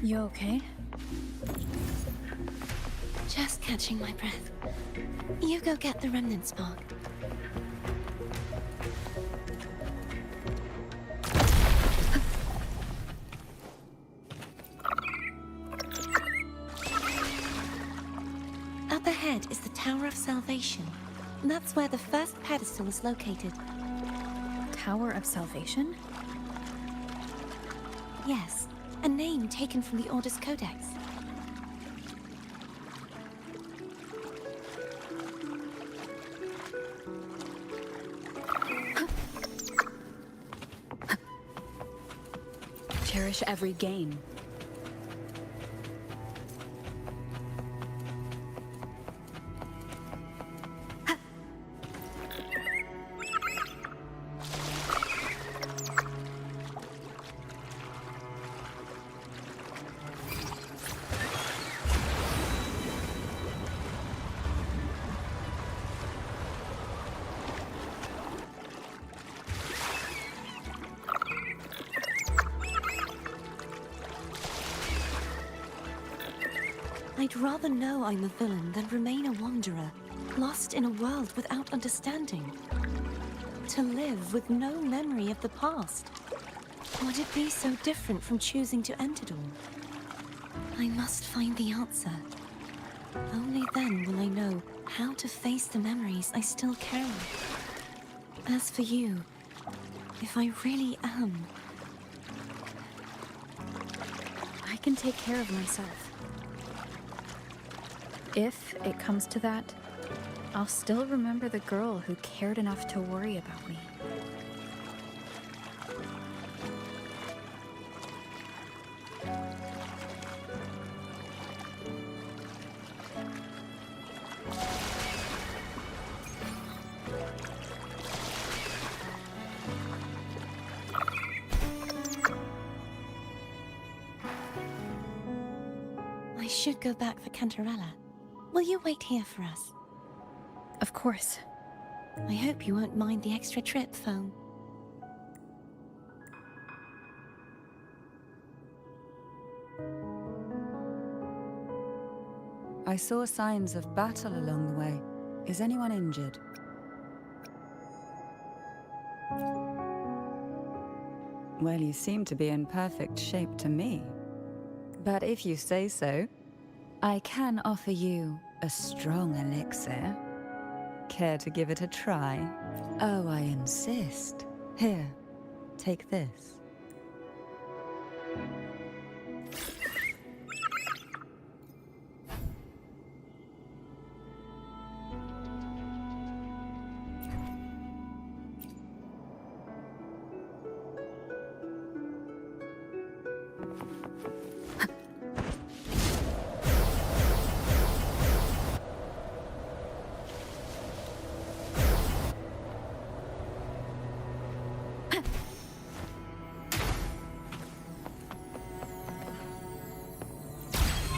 You okay? Just catching my breath. You go get the remnant spark. Up ahead is the Tower of Salvation. That's where the first pedestal is located. Tower of Salvation? Yes, a name taken from the Order's Codex. Cherish every gain. I'd rather know I'm a villain than remain a wanderer, lost in a world without understanding. To live with no memory of the past. Would it be so different from choosing to end it all? I must find the answer. Only then will I know how to face the memories I still carry. As for you, if I really am... I can take care of myself. If it comes to that, I'll still remember the girl who cared enough to worry about me. I should go back for Cantarella. Will you wait here for us? Of course. I hope you won't mind the extra trip, Foam. I saw signs of battle along the way. Is anyone injured? Well, you seem to be in perfect shape to me. But if you say so, I can offer you a strong elixir. Care to give it a try? Oh, I insist. Here, take this.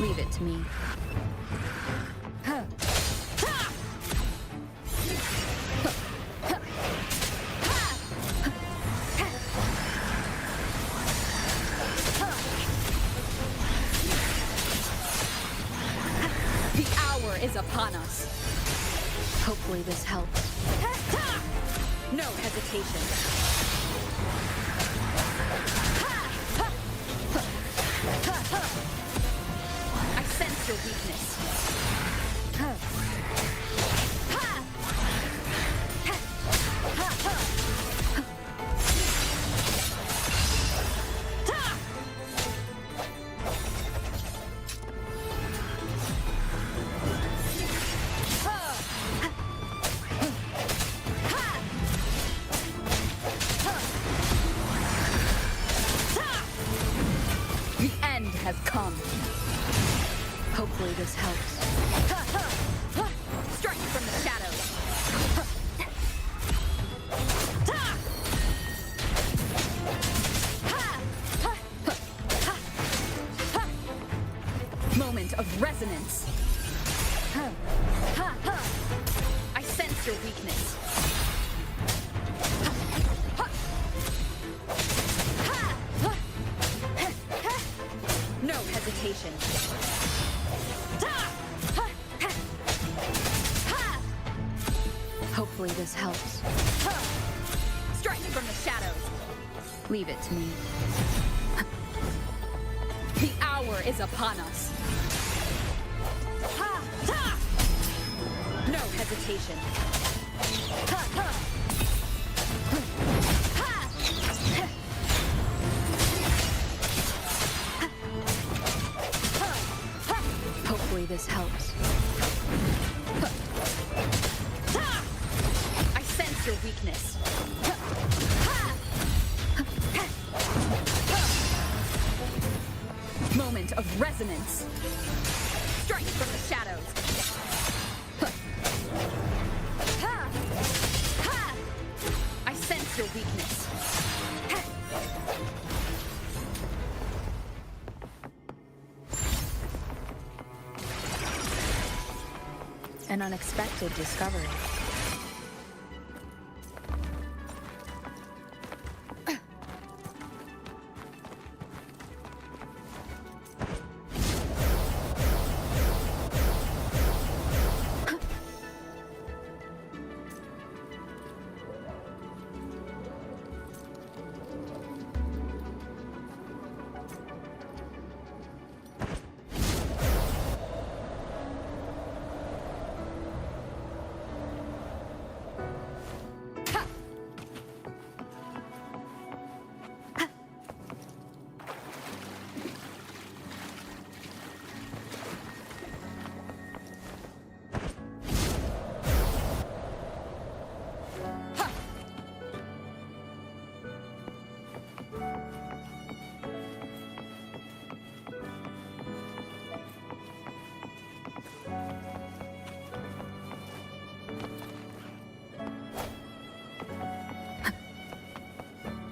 Leave it to me. is upon us. Hopefully this helps. No hesitation. I sense your weakness. The end has come. Hopefully this helps. Strike from the shadows. Moment of resonance. I sense your weakness. No hesitation. Hopefully this helps. Strike from the shadows. Leave it to me. The hour is upon us. No hesitation. Hopefully this helps. I sense your weakness. Moment of resonance. Strike from the shadows. I sense your weakness. An unexpected discovery.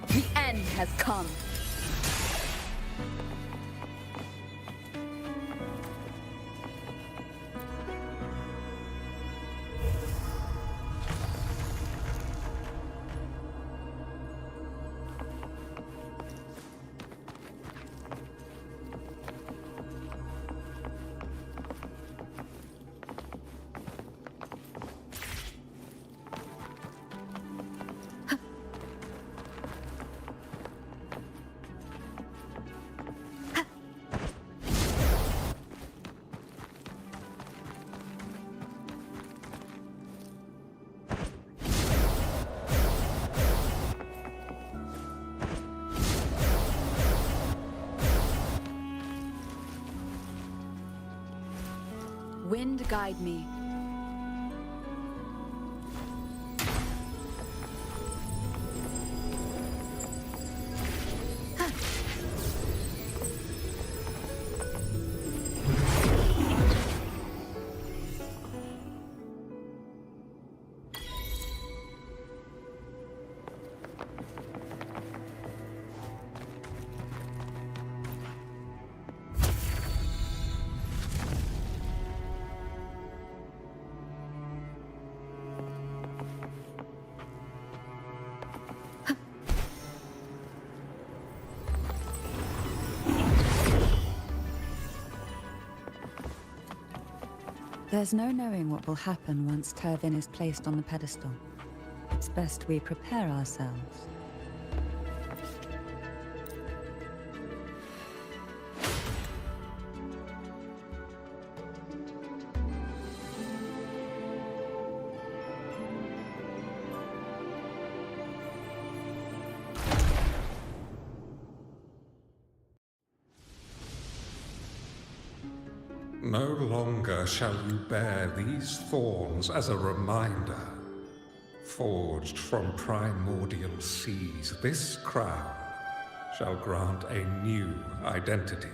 The end has come. Wind guide me. There's no knowing what will happen once Turvin is placed on the pedestal. It's best we prepare ourselves. No longer shall you bear these thorns as a reminder. Forged from primordial seas, this crown shall grant a new identity.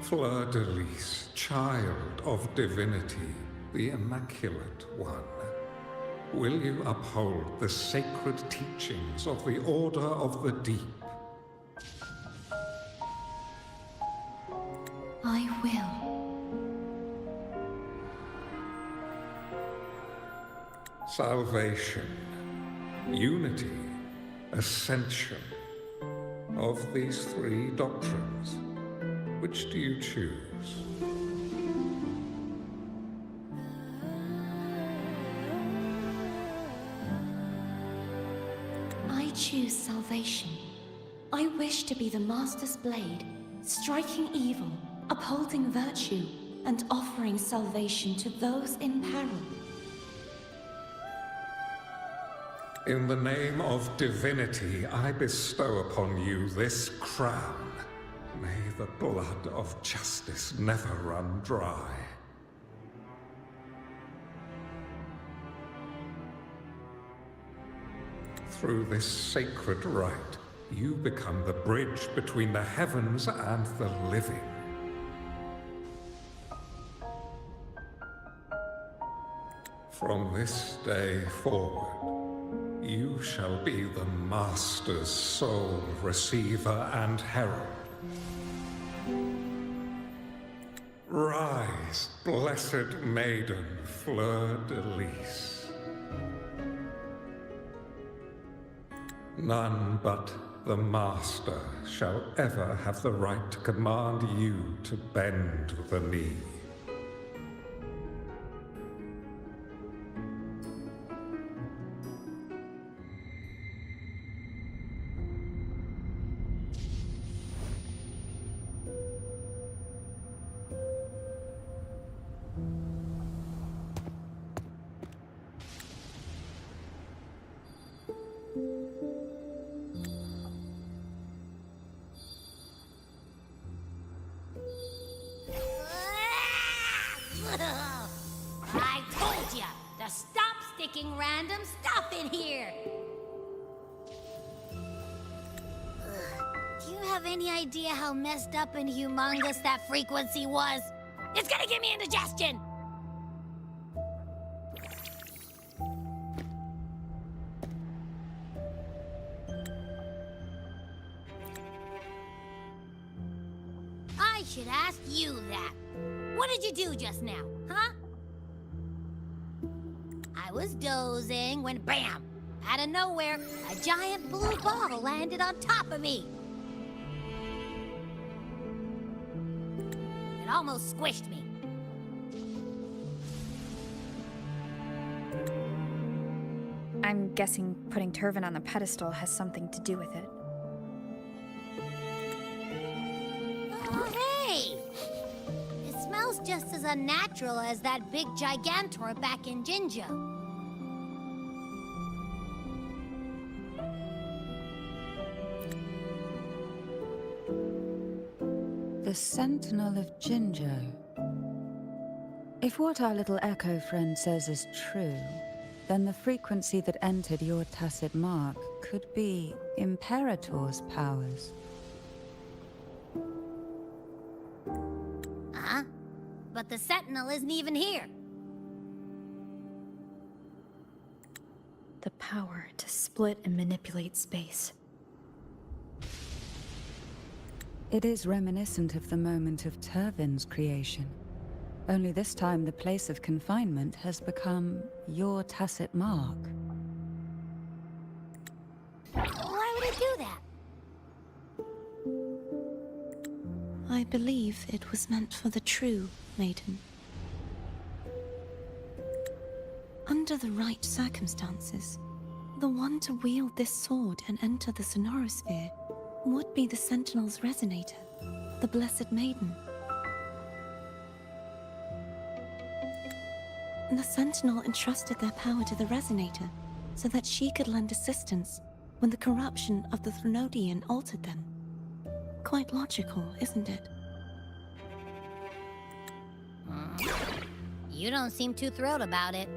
Fleur-de-Lis, child of divinity, the Immaculate One. Will you uphold the sacred teachings of the Order of the Deep? I will. Salvation, unity, ascension. Of these three doctrines, which do you choose? I choose salvation. I wish to be the Master's blade, striking evil, upholding virtue, and offering salvation to those in peril. In the name of divinity, I bestow upon you this crown. May the blood of justice never run dry. Through this sacred rite, you become the bridge between the heavens and the living. From this day forward, you shall be the Master's sole receiver and herald. Rise, blessed maiden, Fleur-de-Lis. None but the Master shall ever have the right to command you to bend the knee. I told ya to stop sticking random stuff in here! Do you have any idea how messed up and humongous that frequency was? It's gonna give me indigestion! I should ask you that. What did you do just now, huh? I was dozing when bam! Out of nowhere, a giant blue ball landed on top of me. It almost squished me. I'm guessing putting Turvin on the pedestal has something to do with it. Oh, hey! It smells just as unnatural as that big Gigantor back in Jinjo. The Sentinel of Jinjo. If what our little echo friend says is true, then the frequency that entered your tacit mark could be Imperator's powers. Huh? But the Sentinel isn't even here. The power to split and manipulate space. It is reminiscent of the moment of Turvin's creation. Only this time the place of confinement has become your tacit mark. I believe it was meant for the true Maiden. Under the right circumstances, the one to wield this sword and enter the Sonorosphere would be the Sentinel's resonator, the Blessed Maiden. The Sentinel entrusted their power to the resonator so that she could lend assistance when the corruption of the Threnodian altered them. Quite logical, isn't it? You don't seem too thrilled about it.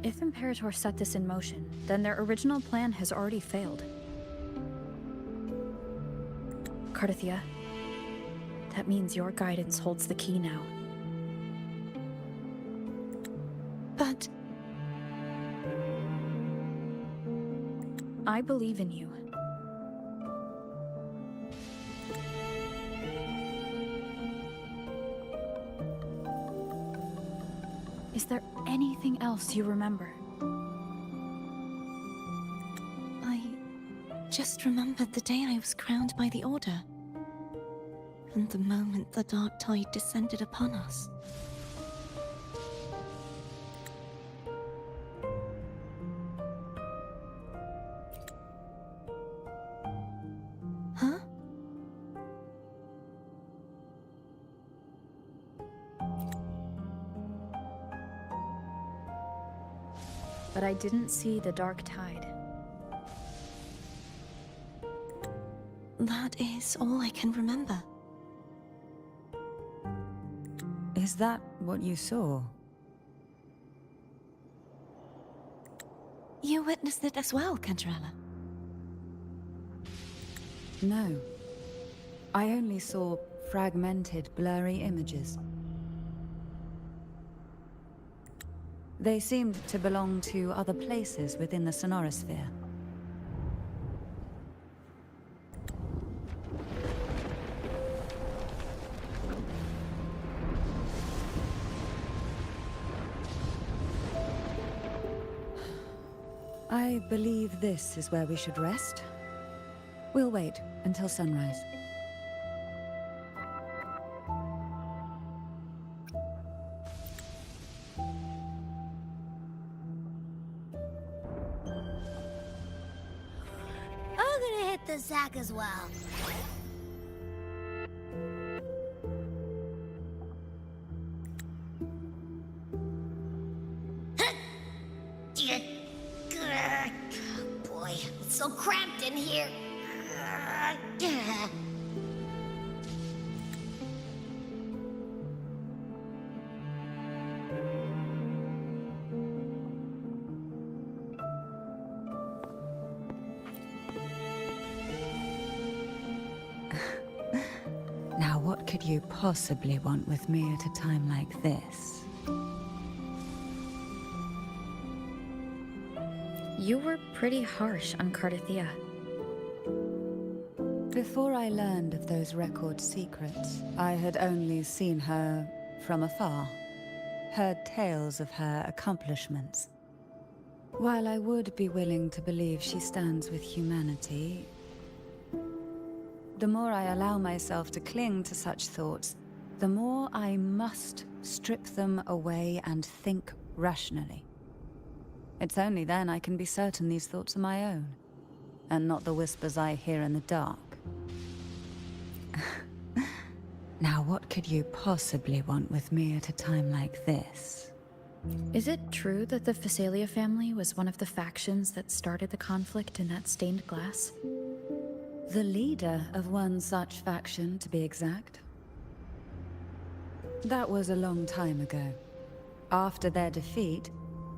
If Imperator set this in motion, then their original plan has already failed. Cardathia, that means your guidance holds the key now. But I believe in you. Is there anything else you remember? I just remembered the day I was crowned by the Order. And the moment the dark tide descended upon us. Huh? But I didn't see the dark tide. That is all I can remember. Is that what you saw? You witnessed it as well, Cantarella. No. I only saw fragmented, blurry images. They seemed to belong to other places within the Sonorosphere. I believe this is where we should rest. We'll wait until sunrise. I'm gonna hit the sack as well. Boy, it's so cramped in here. Now, what could you possibly want with me at a time like this? You were pretty harsh on Cardathia. Before I learned of those record secrets, I had only seen her from afar, heard tales of her accomplishments. While I would be willing to believe she stands with humanity, the more I allow myself to cling to such thoughts, the more I must strip them away and think rationally. It's only then I can be certain these thoughts are my own, and not the whispers I hear in the dark. Now, what could you possibly want with me at a time like this? Is it true that the Phasalia family was one of the factions that started the conflict in that stained glass? The leader of one such faction, to be exact. That was a long time ago. After their defeat,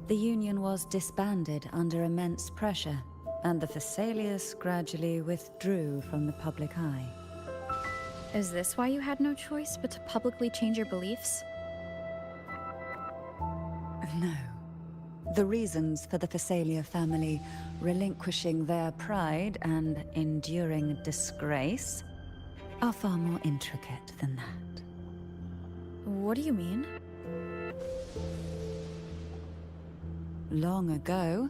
the Union was disbanded under immense pressure, and the Phasalius gradually withdrew from the public eye. Is this why you had no choice but to publicly change your beliefs? No. The reasons for the Phasalia family relinquishing their pride and enduring disgrace are far more intricate than that. What do you mean? Long ago,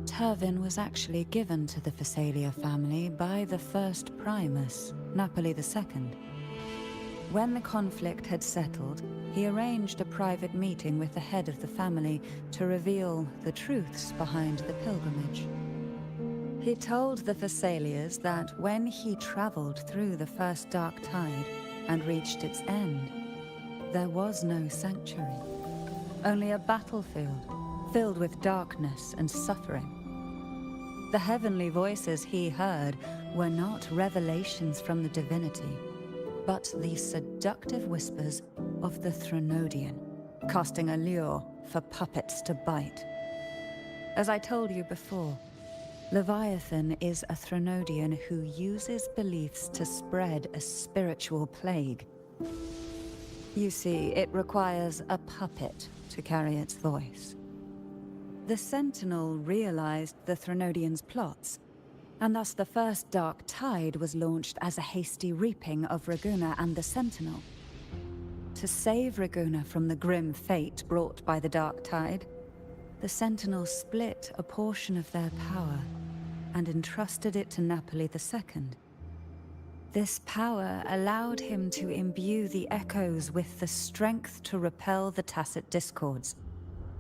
Turvin was actually given to the Phasalia family by the first Primus, Napoli II. When the conflict had settled, he arranged a private meeting with the head of the family to reveal the truths behind the pilgrimage. He told the Phasalias that when he traveled through the first dark tide and reached its end, there was no sanctuary, only a battlefield filled with darkness and suffering. The heavenly voices he heard were not revelations from the divinity, but the seductive whispers of the Threnodian, casting a lure for puppets to bite. As I told you before, Leviathan is a Threnodian who uses beliefs to spread a spiritual plague. You see, it requires a puppet to carry its voice. The Sentinel realized the Threnodian's plots, and thus the first Dark Tide was launched as a hasty reaping of Raguna and the Sentinel. To save Raguna from the grim fate brought by the Dark Tide, the Sentinel split a portion of their power and entrusted it to Napoli II. This power allowed him to imbue the echoes with the strength to repel the tacit discords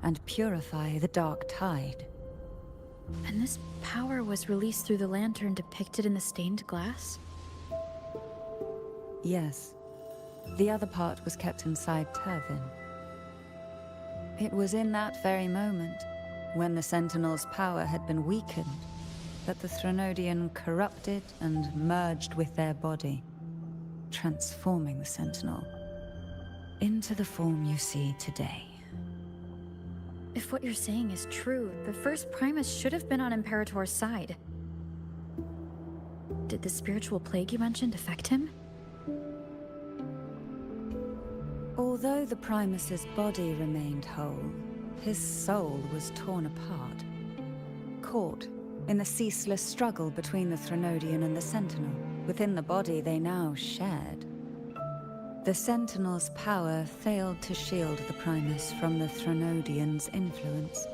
and purify the Dark Tide. And this power was released through the lantern depicted in the stained glass? Yes. The other part was kept inside Turvin. It was in that very moment, when the Sentinel's power had been weakened, that the Threnodian corrupted and merged with their body, transforming the Sentinel into the form you see today. If what you're saying is true, the first Primus should have been on Imperator's side. Did the spiritual plague you mentioned affect him? Although the Primus's body remained whole, his soul was torn apart, caught in the ceaseless struggle between the Threnodian and the Sentinel. Within the body they now shared. The Sentinel's power failed to shield the Primus from the Threnodian's influence.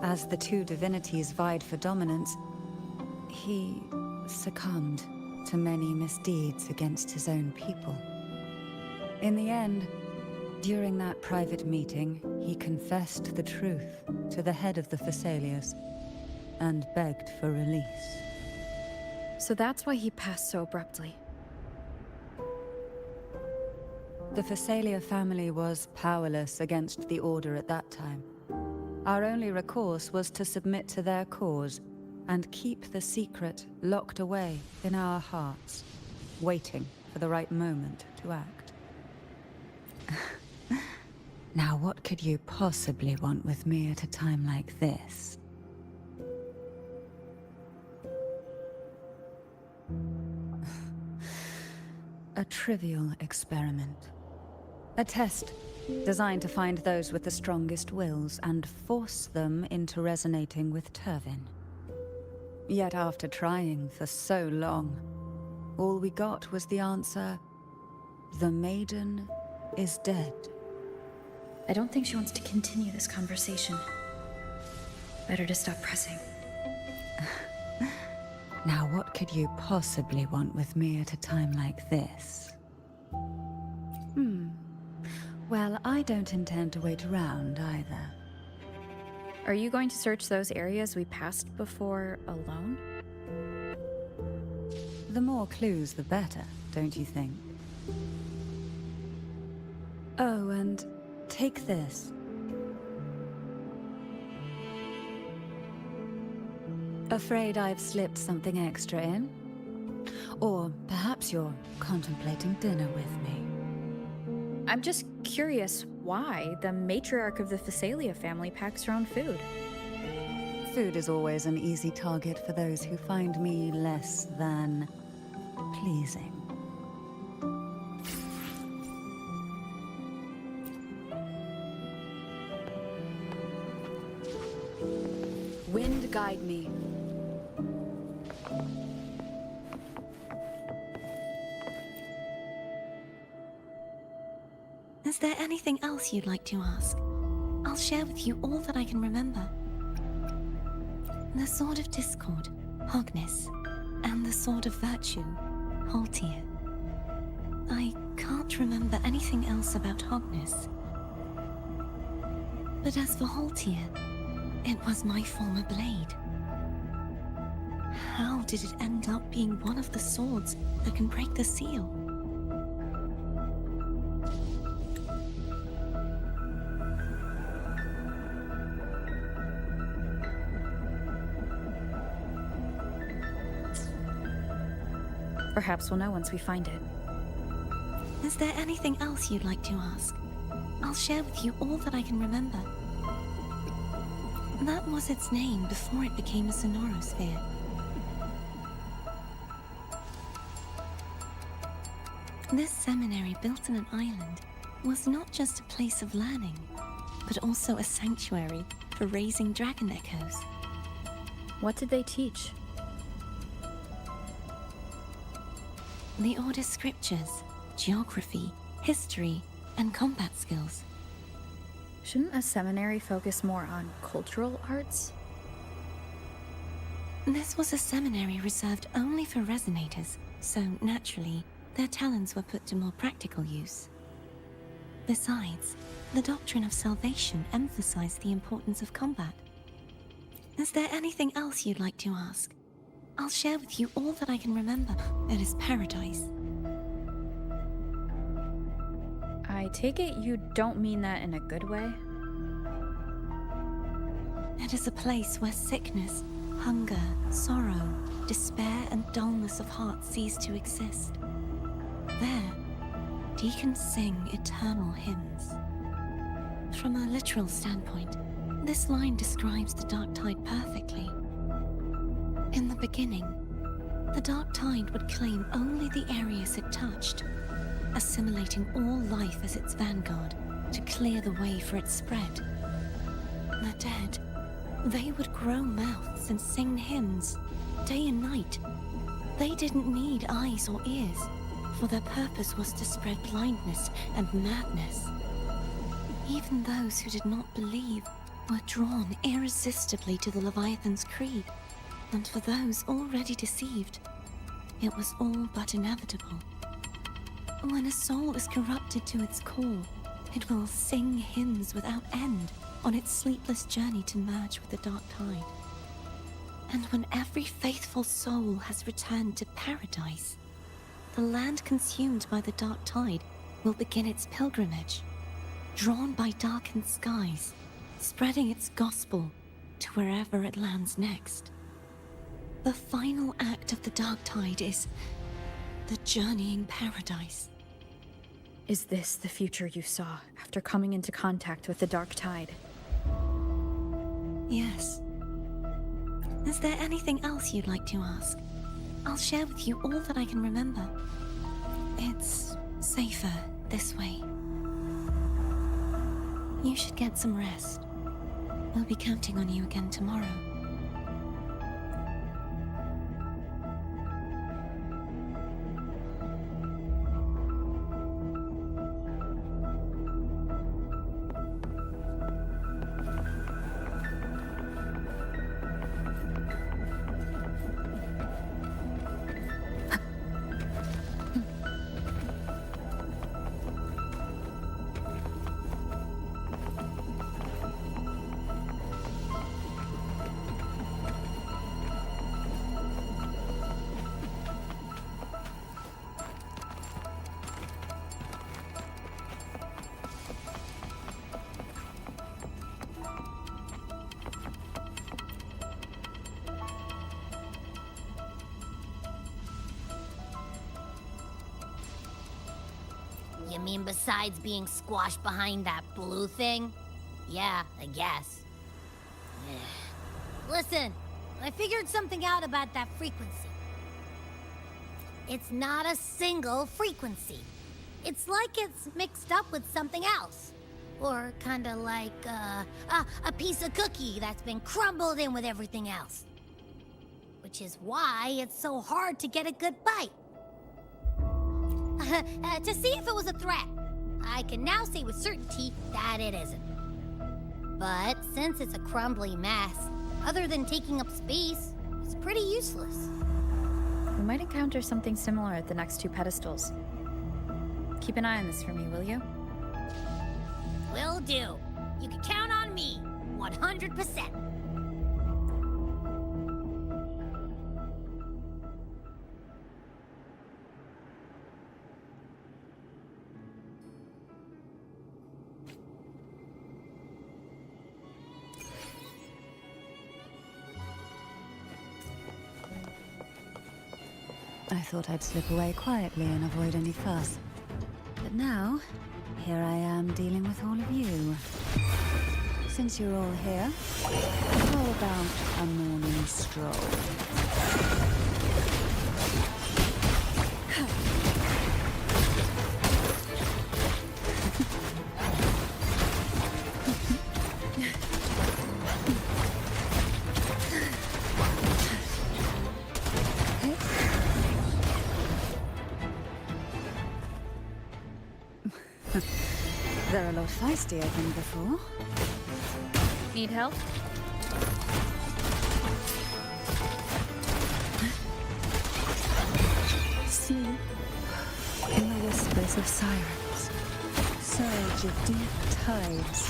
As the two divinities vied for dominance, he succumbed to many misdeeds against his own people. In the end, during that private meeting, he confessed the truth to the head of the Phasalias and begged for release. So that's why he passed so abruptly. The Phasalia family was powerless against the Order at that time. Our only recourse was to submit to their cause and keep the secret locked away in our hearts, waiting for the right moment to act. Now, what could you possibly want with me at a time like this? A trivial experiment. A test designed to find those with the strongest wills and force them into resonating with Turvin. Yet after trying for so long, all we got was the answer, the Maiden is dead. I don't think she wants to continue this conversation. Better to stop pressing. Now, what could you possibly want with me at a time like this? Well, I don't intend to wait around either. Are you going to search those areas we passed before alone? The more clues, the better, don't you think? Oh, and take this. Afraid I've slipped something extra in? Or perhaps you're contemplating dinner with me. I'm just curious why the matriarch of the Phasalia family packs her own food. Food is always an easy target for those who find me less than pleasing. Wind guide me. Is there anything else you'd like to ask? I'll share with you all that I can remember. The Sword of Discord, Hogness, and the Sword of Virtue, Haltier. I can't remember anything else about Hogness. But as for Haltier, it was my former blade. How did it end up being one of the swords that can break the seal? Perhaps we'll know once we find it. Is there anything else you'd like to ask? I'll share with you all that I can remember. That was its name before it became a sonorosphere. This seminary, built in an island, was not just a place of learning, but also a sanctuary for raising dragon echoes. What did they teach? The Order's scriptures, geography, history, and combat skills. Shouldn't a seminary focus more on cultural arts? This was a seminary reserved only for resonators, so naturally, their talents were put to more practical use. Besides, the doctrine of salvation emphasized the importance of combat. Is there anything else you'd like to ask? I'll share with you all that I can remember. It is paradise. I take it you don't mean that in a good way? It is a place where sickness, hunger, sorrow, despair, and dullness of heart cease to exist. There, deacons sing eternal hymns. From a literal standpoint, this line describes the Dark Tide perfectly. In the beginning, the Dark Tide would claim only the areas it touched, assimilating all life as its vanguard to clear the way for its spread. The dead, they would grow mouths and sing hymns, day and night. They didn't need eyes or ears, for their purpose was to spread blindness and madness. Even those who did not believe were drawn irresistibly to the Leviathan's creed, and for those already deceived, it was all but inevitable. When a soul is corrupted to its core, it will sing hymns without end on its sleepless journey to merge with the Dark Tide. And when every faithful soul has returned to paradise, the land consumed by the Dark Tide will begin its pilgrimage, drawn by darkened skies, spreading its gospel to wherever it lands next. The final act of the Dark Tide is the journeying paradise. Is this the future you saw after coming into contact with the Dark Tide? Yes. Is there anything else you'd like to ask? I'll share with you all that I can remember. It's safer this way. You should get some rest. We'll be counting on you again tomorrow. You mean besides being squashed behind that blue thing? Yeah, I guess. Listen, I figured something out about that frequency. It's not a single frequency. It's like it's mixed up with something else. Or kinda like, a piece of cookie that's been crumbled in with everything else. Which is why it's so hard to get a good bite. To see if it was a threat. I can now say with certainty that it isn't. But since it's a crumbly mess, Other than taking up space, it's pretty useless. We might encounter something similar at the next two pedestals. Keep an eye on this for me, will you? Will do. You can count on me, 100%. I thought I'd slip away quietly and avoid any fuss. But now, here I am dealing with all of you. Since you're all here, how about a morning stroll? They're a lot feistier than before. Need help? Sleep in the whispers of sirens, surge of deep tides.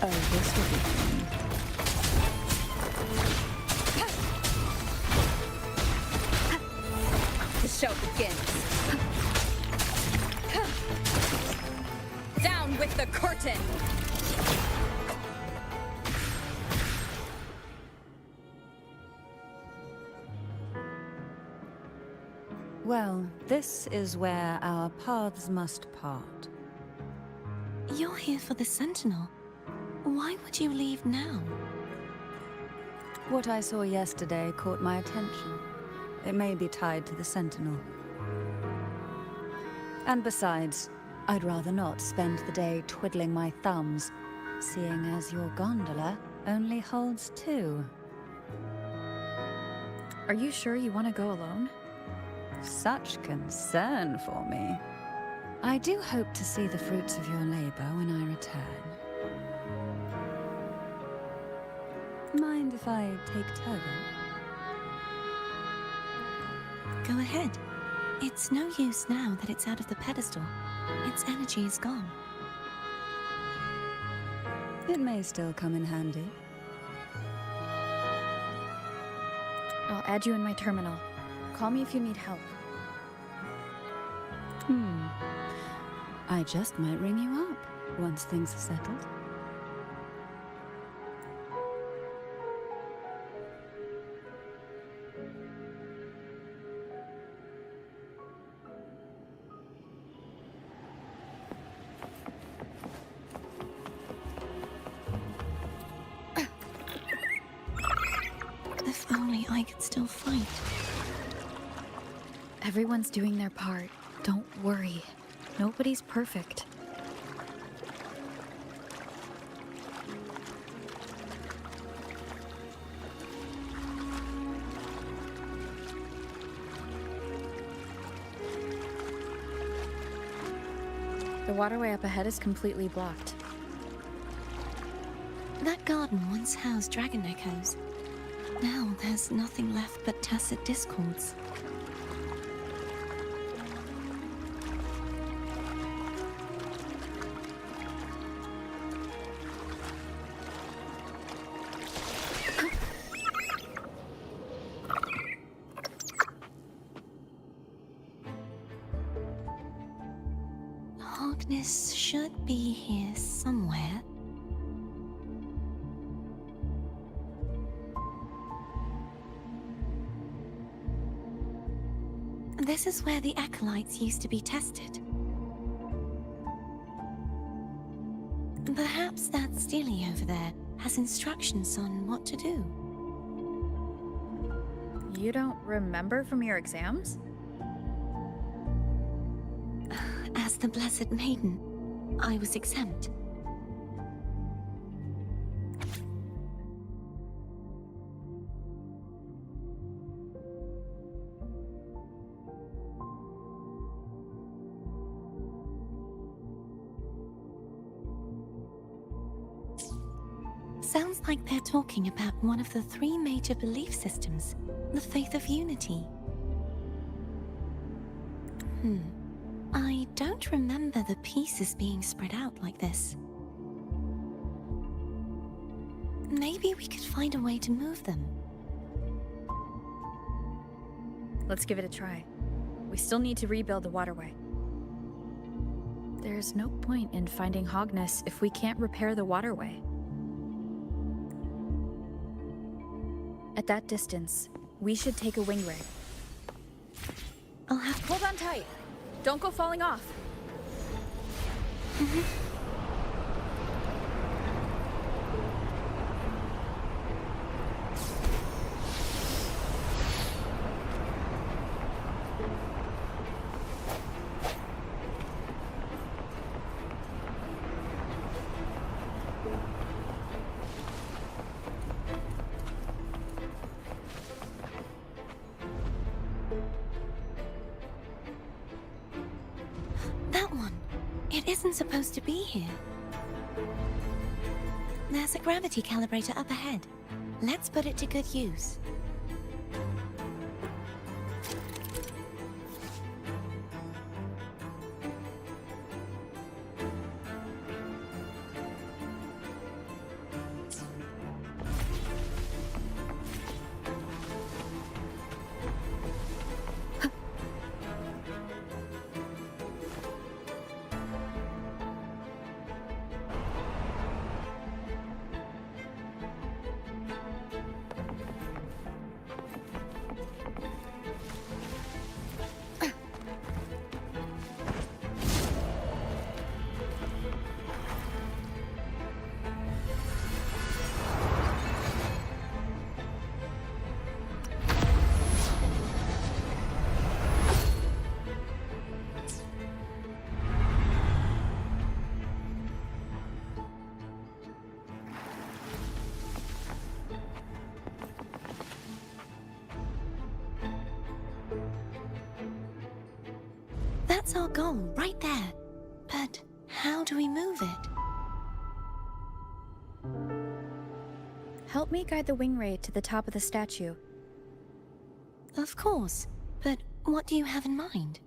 Oh, this will be fun. The show begins. Down with the curtain! Well, this is where our paths must part. You're here for the Sentinel. Why would you leave now? What I saw yesterday caught my attention. It may be tied to the Sentinel. And besides, I'd rather not spend the day twiddling my thumbs, seeing as your gondola only holds two. Are you sure you want to go alone? Such concern for me. I do hope to see the fruits of your labor when I return. Mind if I take Turbo? Go ahead. It's no use now that it's out of the pedestal. Its energy is gone. It may still come in handy. I'll add you in my terminal. Call me if you need help. I just might ring you up once things are settled. If only I could still fight. Everyone's doing their part. Don't worry. Nobody's perfect. The waterway up ahead is completely blocked. That garden once housed dragon echoes. Now there's nothing left but tacit discords. Harkness should be here somewhere. This is where the acolytes used to be tested. Perhaps that Steely over there has instructions on what to do. You don't remember from your exams? As the Blessed Maiden, I was exempt. Sounds like they're talking about one of the three major belief systems, the faith of unity. I don't remember the pieces being spread out like this. Maybe we could find a way to move them. Let's give it a try. We still need to rebuild the waterway. There's no point in finding Hogness if we can't repair the waterway. At that distance, we should take a wing ray. I'll have Hold on tight. Don't go falling off. that one. It isn't supposed to be here. There's a gravity calibrator up ahead. Let's put it to good use. That's our goal, right there. But how do we move it? Help me guide the wing ray to the top of the statue. Of course, but what do you have in mind?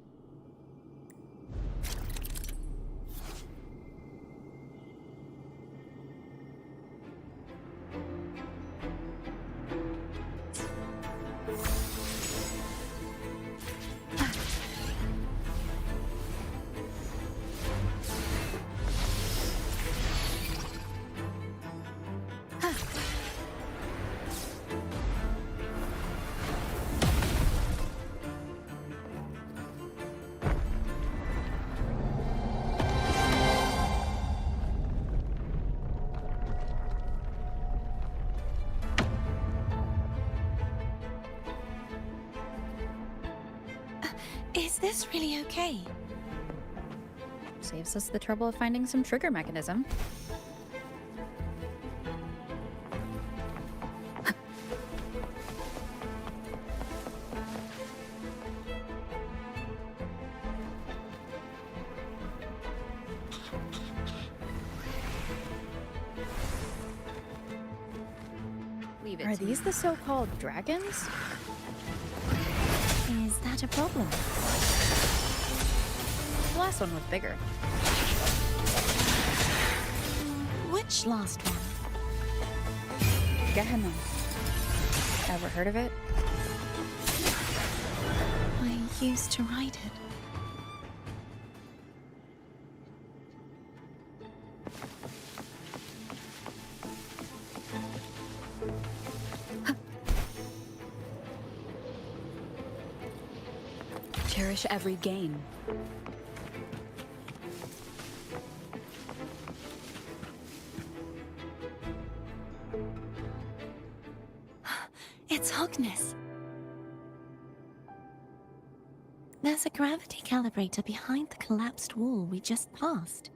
Is this really okay? Saves us the trouble of finding some trigger mechanism. Leave it Are to these the so-called dragons? Is that a problem? The last one was bigger. Which last one? Gehenna. Ever heard of it? I used to ride it. Cherish every gain. It's Hogness. There's a gravity calibrator behind the collapsed wall we just passed.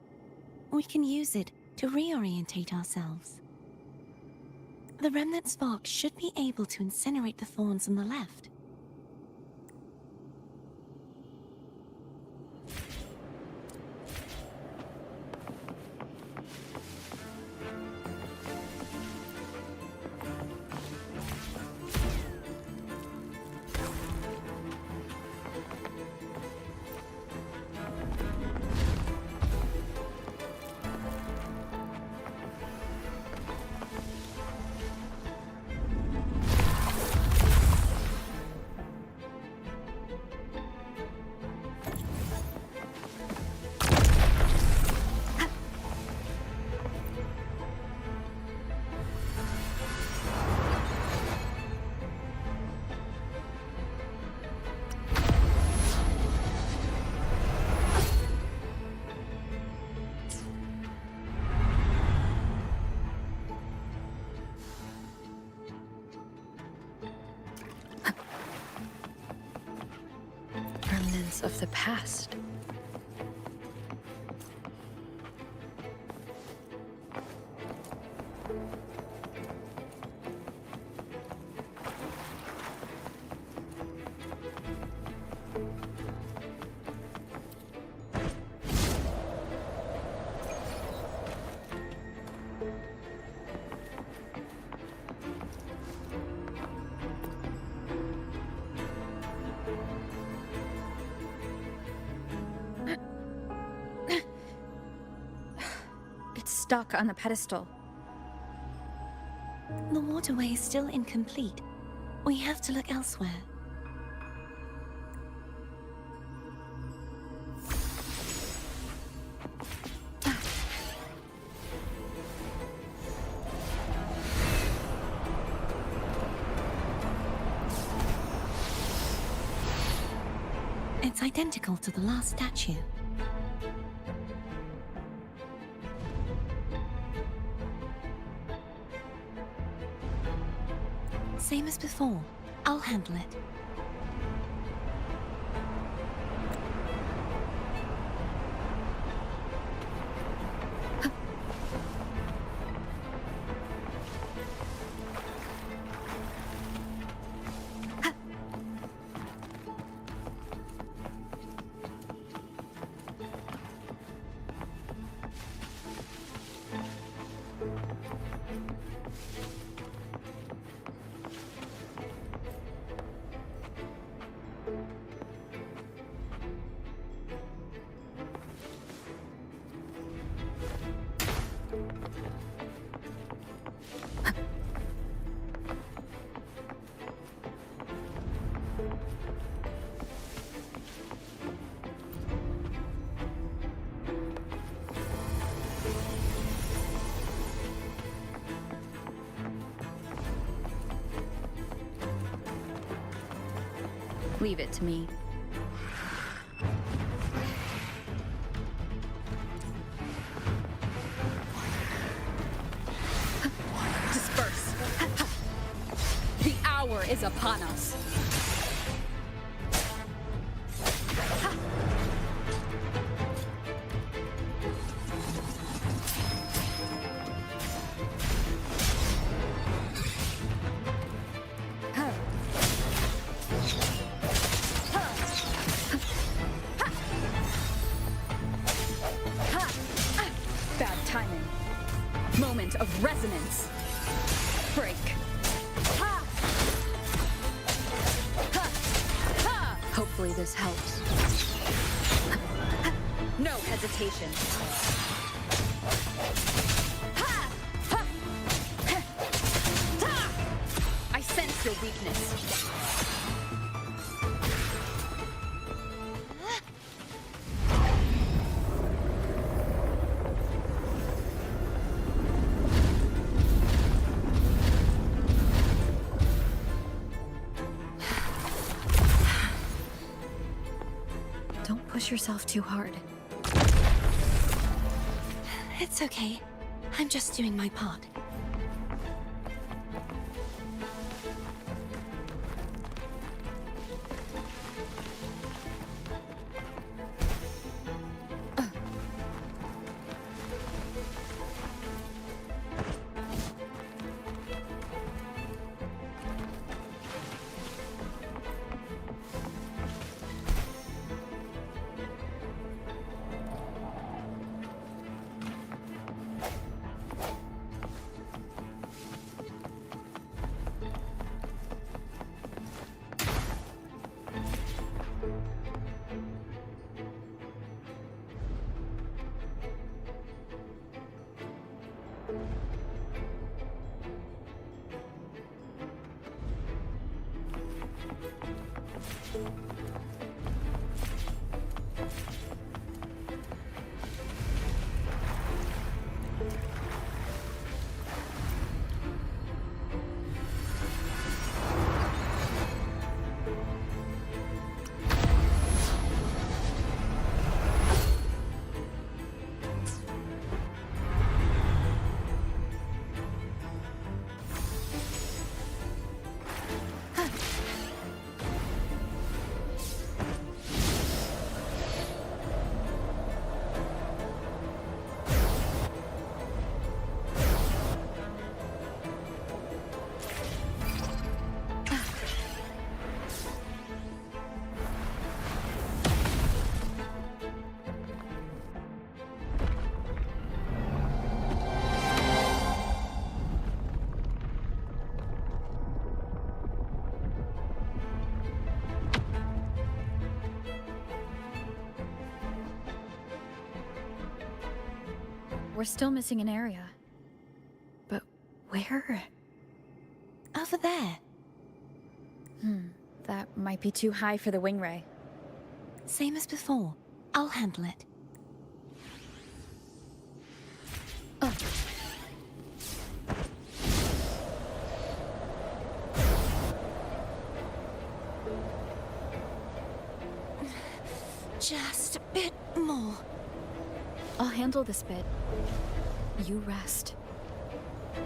We can use it to reorientate ourselves. The remnant spark should be able to incinerate the thorns on the left. of the past. It's stuck on the pedestal. The waterway is still incomplete. We have to look elsewhere. It's identical to the last statue. Same as before. I'll handle it. Leave it to me. Disperse. The hour is upon us. Bad timing. Moment of resonance. Break. Hopefully this helps. No hesitation. I sense your weakness. Don't push yourself too hard. It's okay. I'm just doing my part. we're still missing an area. But where? Over there. That might be too high for the wing ray. Same as before. I'll handle it. Just a bit more. I'll handle this bit. You rest.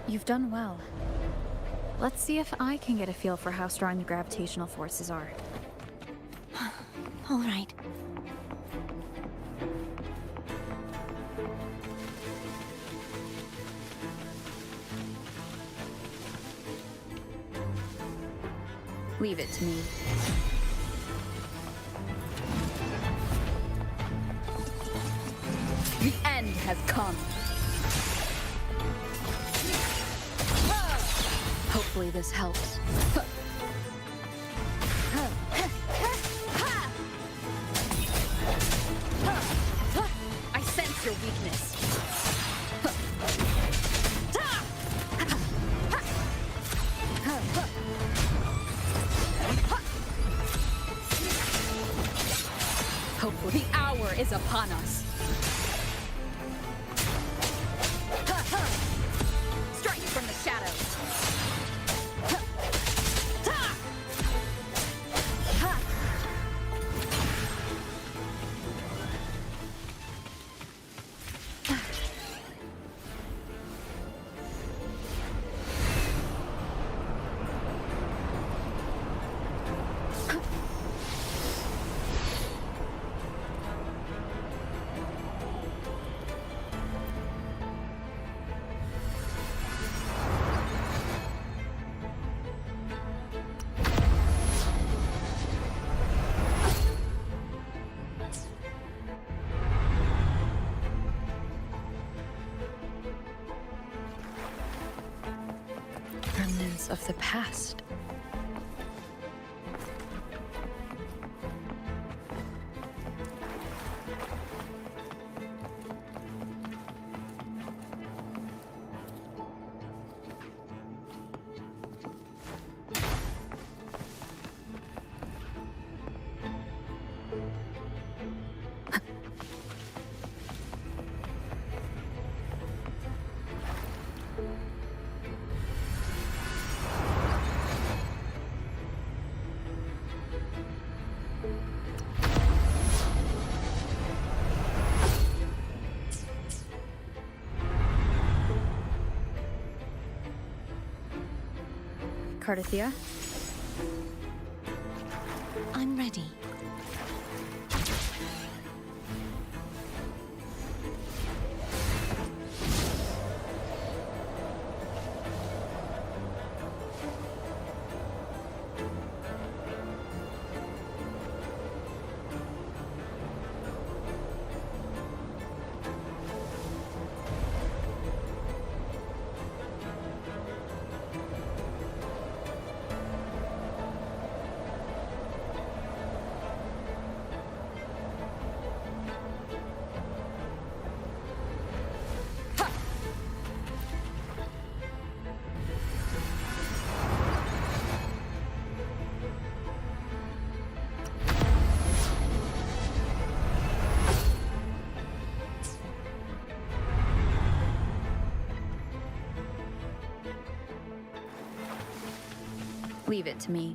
You've done well. Let's see if I can get a feel for how strong the gravitational forces are. All right. Leave it to me. The end has come. Hopefully this helps. I sense your weakness. Hopefully the hour is upon us. Strike from the shadows. Remnants of the past. Cardathia? I'm ready. Leave it to me.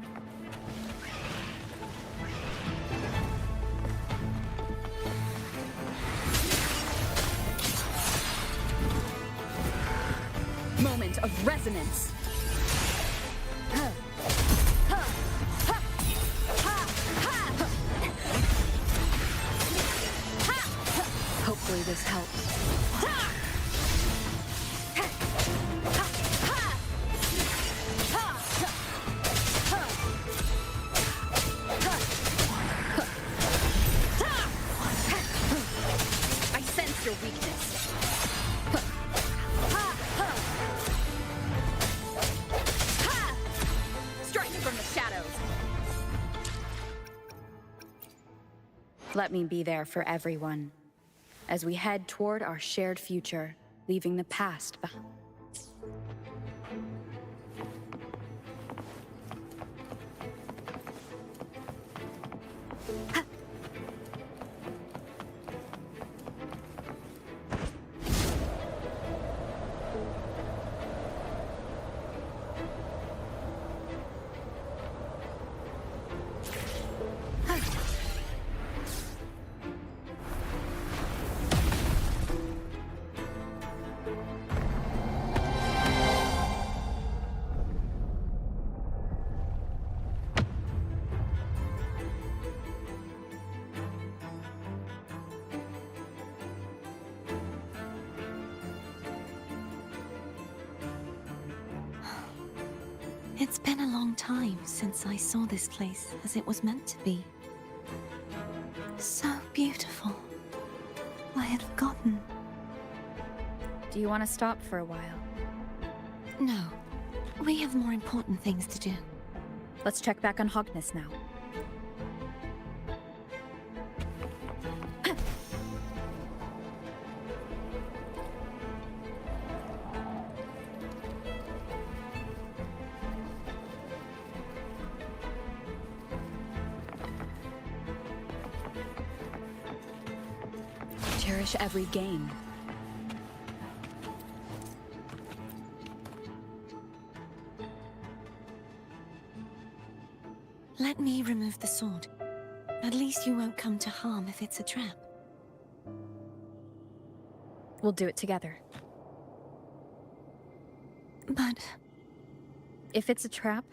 Moment of resonance. Hopefully this helps. I sense your weakness. Strike from the shadows. Let me be there for everyone as we head toward our shared future. leaving the past behind. It's been a long time since I saw this place as it was meant to be. So beautiful. I had forgotten. Do you want to stop for a while? No, we have more important things to do. Let's check back on Hogness now. Cherish every gain. Let me remove the sword. At least you won't come to harm if it's a trap. We'll do it together. But if it's a trap,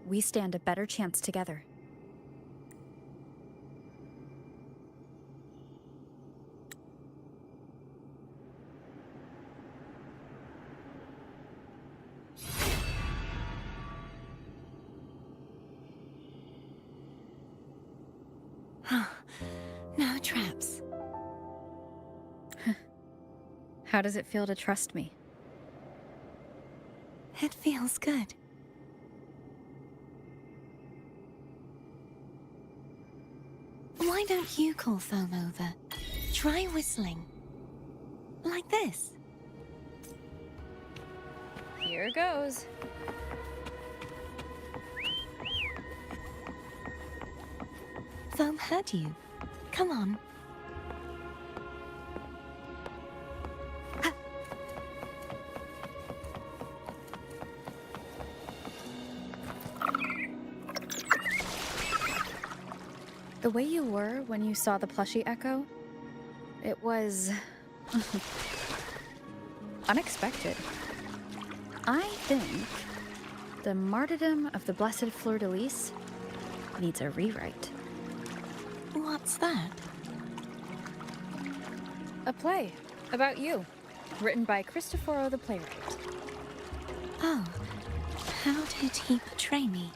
we stand a better chance together. No traps. How does it feel to trust me? It feels good. Why don't you call Foam over? Try whistling. Like this. Here goes. Foam heard you. Come on. The way you were when you saw the plushie echo, it was unexpected. I think the martyrdom of the Blessed Fleur-de-Lis needs a rewrite. What's that? A play about you, written by Cristoforo the playwright. Oh, how did he portray me?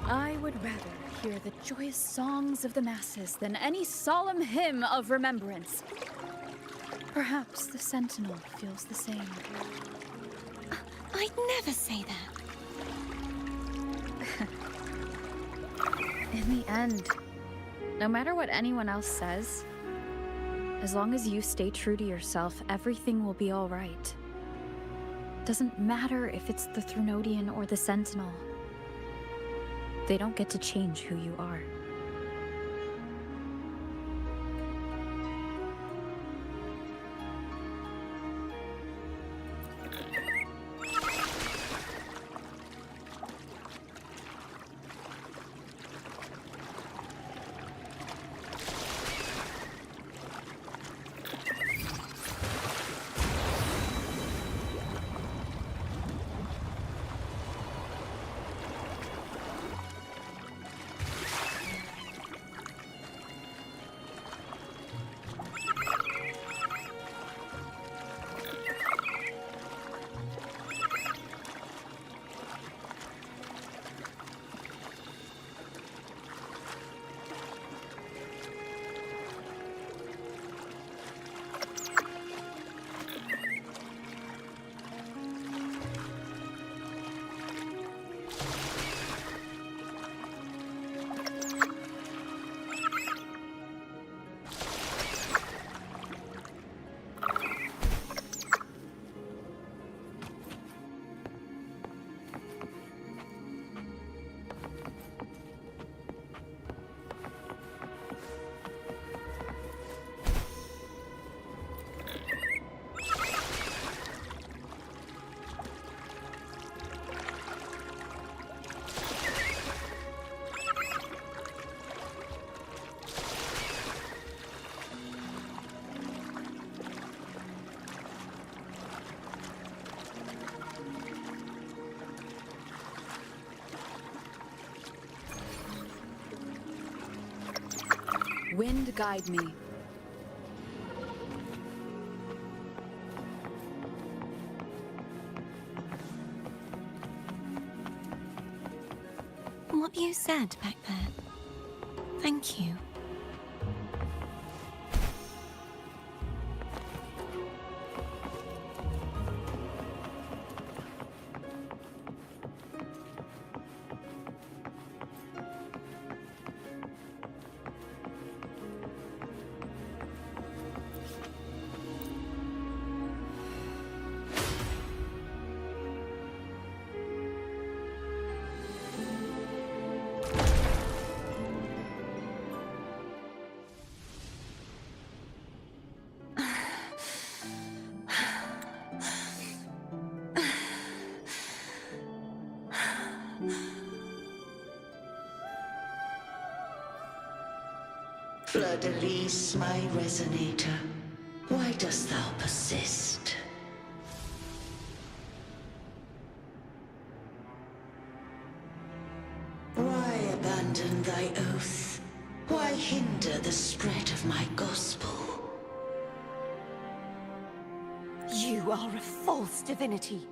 I would rather hear the joyous songs of the masses than any solemn hymn of remembrance. Perhaps the Sentinel feels the same. I'd never say that. In the end, no matter what anyone else says, as long as you stay true to yourself, everything will be all right. Doesn't matter if it's the Threnodian or the Sentinel. They don't get to change who you are. Wind guide me. What you said back there. Thank you. Fleur-de-lis, my resonator, why dost thou persist? Why abandon thy oath? Why hinder the spread of my gospel? You are a false divinity.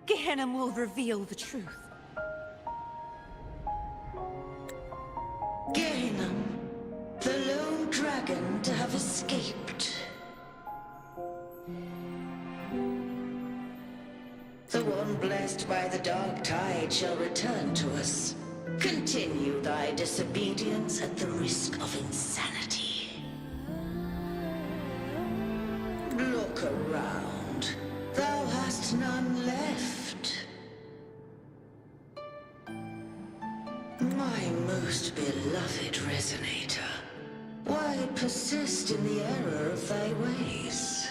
Gehenna will reveal the truth. Gehenna, the lone dragon to have escaped. The one blessed by the dark tide shall return to us. Continue thy disobedience at the risk of insanity. Look around. Thou hast none left. My most beloved resonator, why persist in the error of thy ways?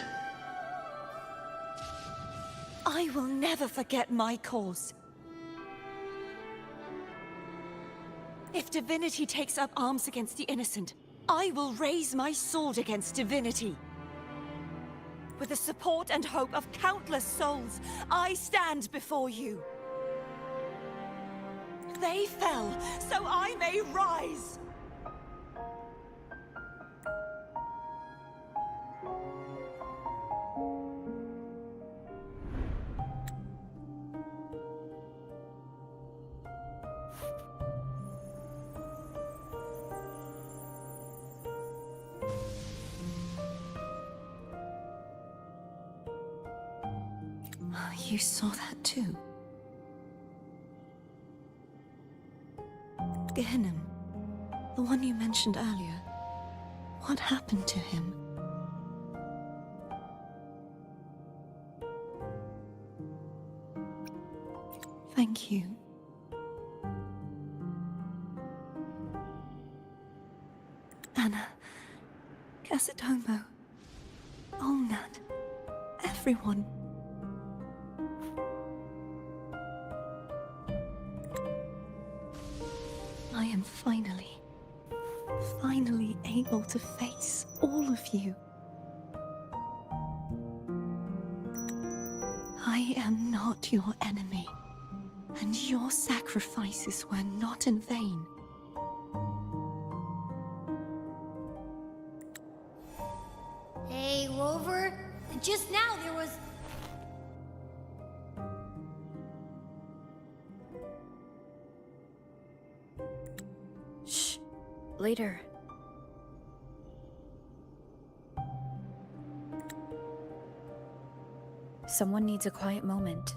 I will never forget my cause. If divinity takes up arms against the innocent, I will raise my sword against divinity. With the support and hope of countless souls, I stand before you. They fell, so I may rise! You saw that too? Gehenna, the one you mentioned earlier. What happened to him? Thank you. Anna, Casatomo, Olnat, everyone. I am finally able to face all of you. I am not your enemy, and your sacrifices were not in vain. Hey, Rover. Just now there was... Shh. Later. Someone needs a quiet moment.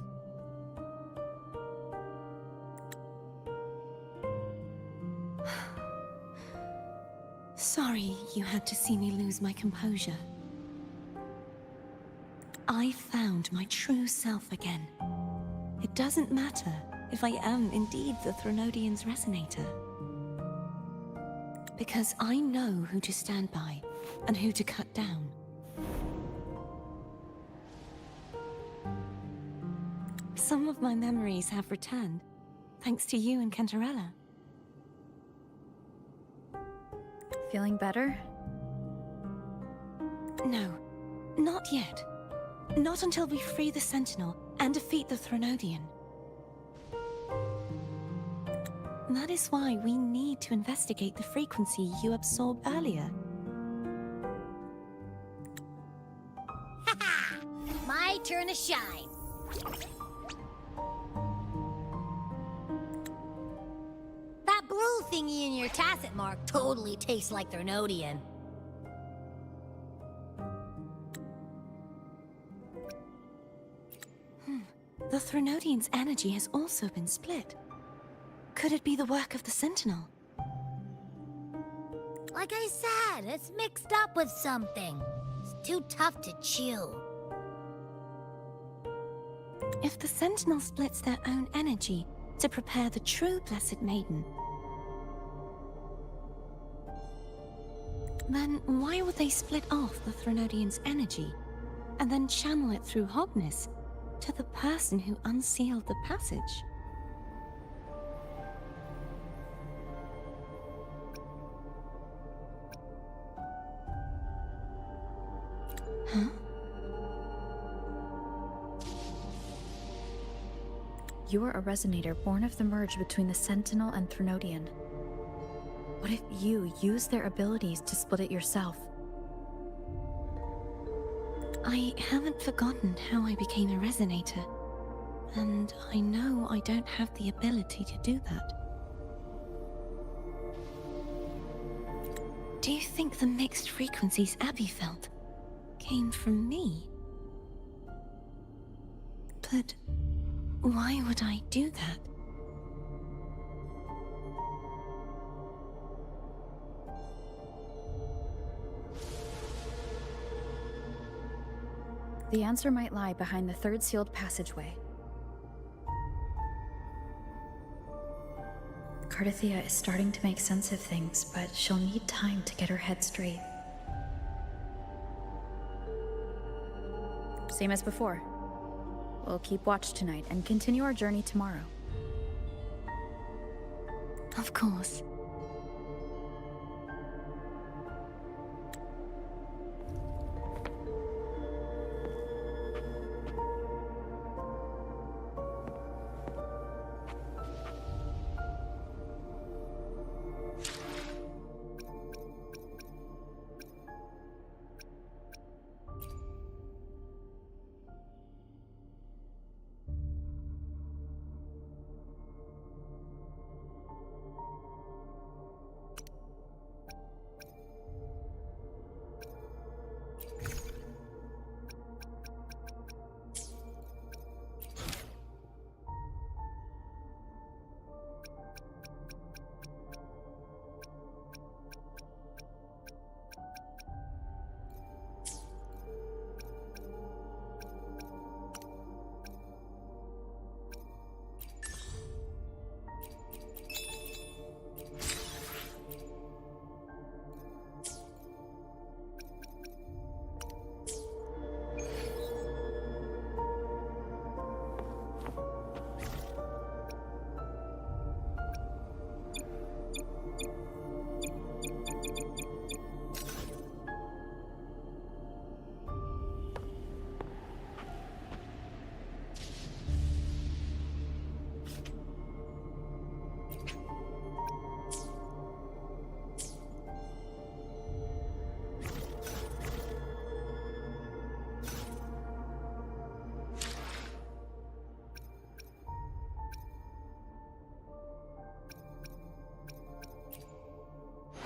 Sorry you had to see me lose my composure. I found my true self again. It doesn't matter if I am indeed the Threnodian's resonator. Because I know who to stand by and who to cut down. Some of my memories have returned, thanks to you and Cantarella. Feeling better? No, not yet. Not until we free the Sentinel and defeat the Threnodian. That is why we need to investigate the frequency you absorbed earlier. My turn to shine. That blue thingy in your tacit mark totally tastes like Threnodian. The Threnodian's energy has also been split. Could it be the work of the Sentinel? Like I said, it's mixed up with something. It's too tough to chew. If the Sentinel splits their own energy to prepare the true Blessed Maiden, then why would they split off the Threnodian's energy and then channel it through Hognis to the person who unsealed the passage? Huh? You are a resonator born of the merge between the Sentinel and Threnodian. What if you use their abilities to split it yourself? I haven't forgotten how I became a resonator, and I know I don't have the ability to do that. Do you think the mixed frequencies Abby felt came from me? But why would I do that? The answer might lie behind the third sealed passageway. Cardathia is starting to make sense of things, but she'll need time to get her head straight. Same as before. We'll keep watch tonight and continue our journey tomorrow. Of course.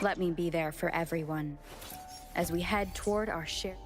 Let me be there for everyone as we head toward our shared...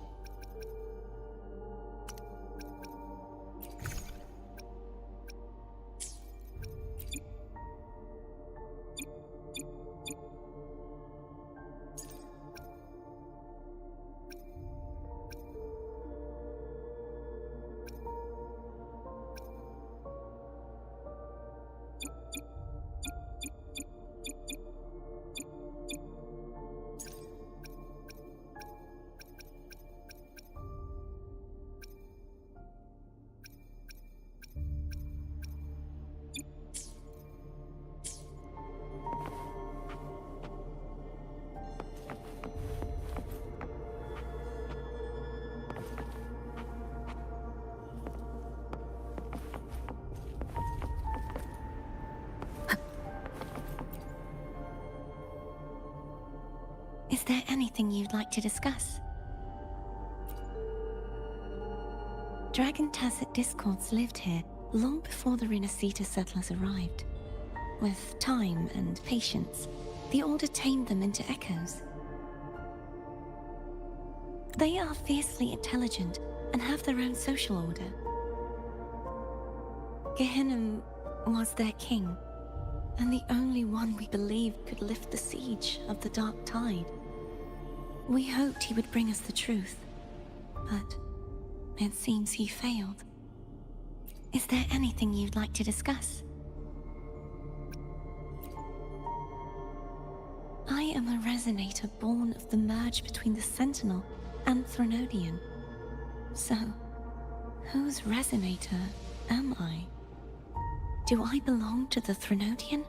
there anything you'd like to discuss? Dragon Tacet discords lived here long before the Renacita settlers arrived. With time and patience, the Order tamed them into echoes. They are fiercely intelligent and have their own social order. Gehinnom was their king, and the only one we believed could lift the siege of the Dark Tide. We hoped he would bring us the truth, but it seems he failed. Is there anything you'd like to discuss? I am a resonator born of the merge between the Sentinel and Threnodian. So, whose resonator am I? Do I belong to the Threnodian?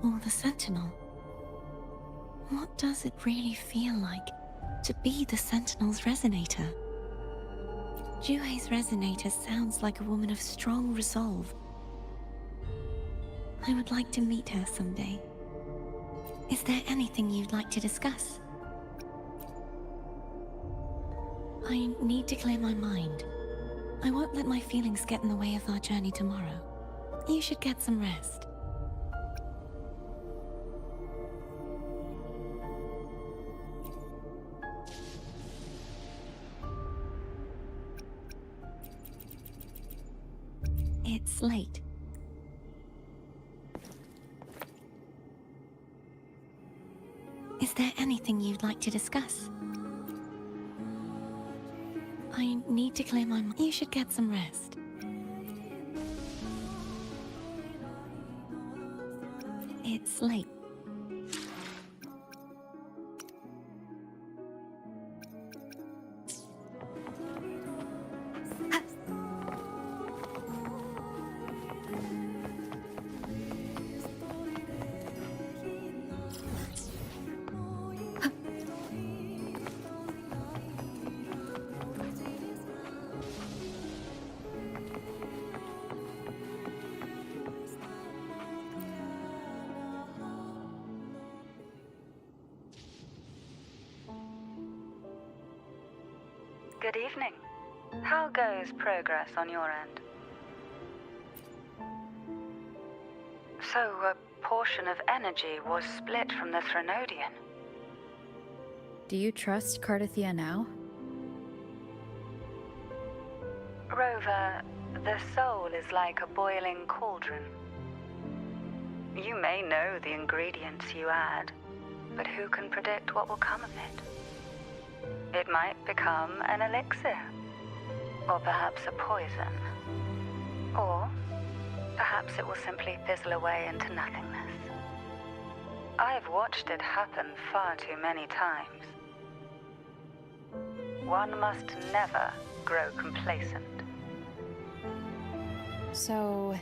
Or the Sentinel? What does it really feel like to be the Sentinel's resonator? Juhe's resonator sounds like a woman of strong resolve. I would like to meet her someday. Is there anything you'd like to discuss? I need to clear my mind. I won't let my feelings get in the way of our journey tomorrow. You should get some rest. It's late. Is there anything you'd like to discuss? I need to clear my mind. You should get some rest. It's late. Good evening. How goes progress on your end? So, a portion of energy was split from the Threnodian. Do you trust Cardathia now? Rover, the soul is like a boiling cauldron. You may know the ingredients you add, but who can predict what will come of it? It might become an elixir, or perhaps a poison, or perhaps it will simply fizzle away into nothingness. I've watched it happen far too many times. One must never grow complacent. So,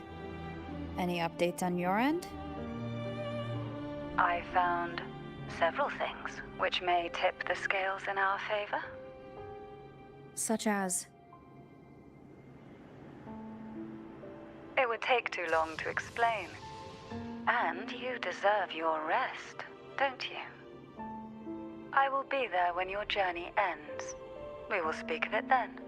any updates on your end? I found several things which may tip the scales in our favor. Such as? It would take too long to explain. And you deserve your rest, don't you? I will be there when your journey ends. We will speak of it then.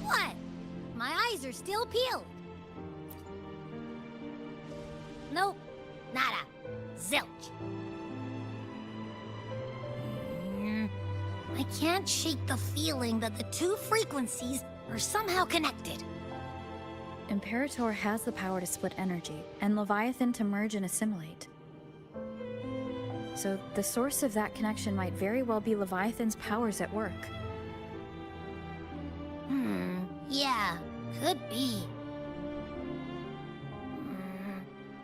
What? My eyes are still peeled. Nope. Nada. Zilch. I can't shake the feeling that the two frequencies are somehow connected. Imperator has the power to split energy, and Leviathan to merge and assimilate. So the source of that connection might very well be Leviathan's powers at work. Yeah, could be.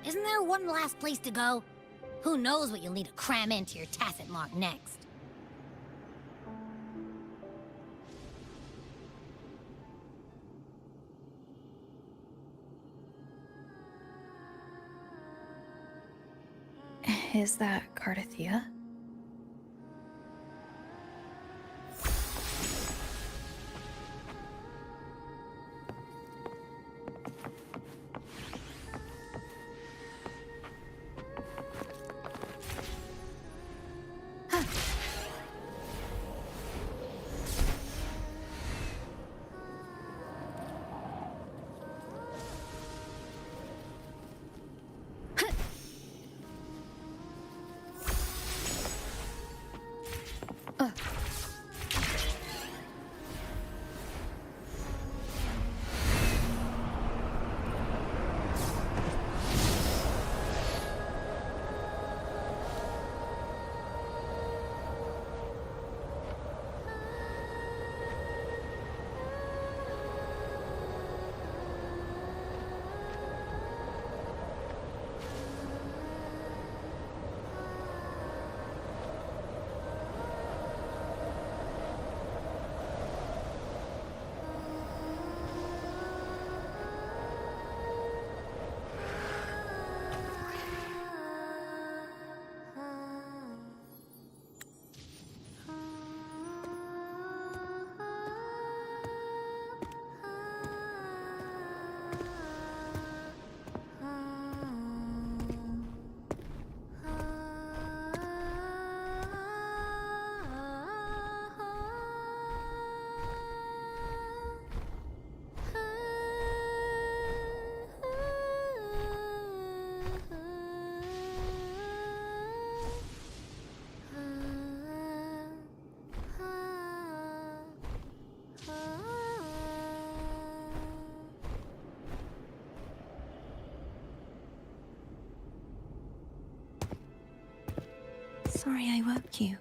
Isn't there one last place to go? Who knows what you'll need to cram into your tacit mark next? Is that Cardathia? Sorry I woke you.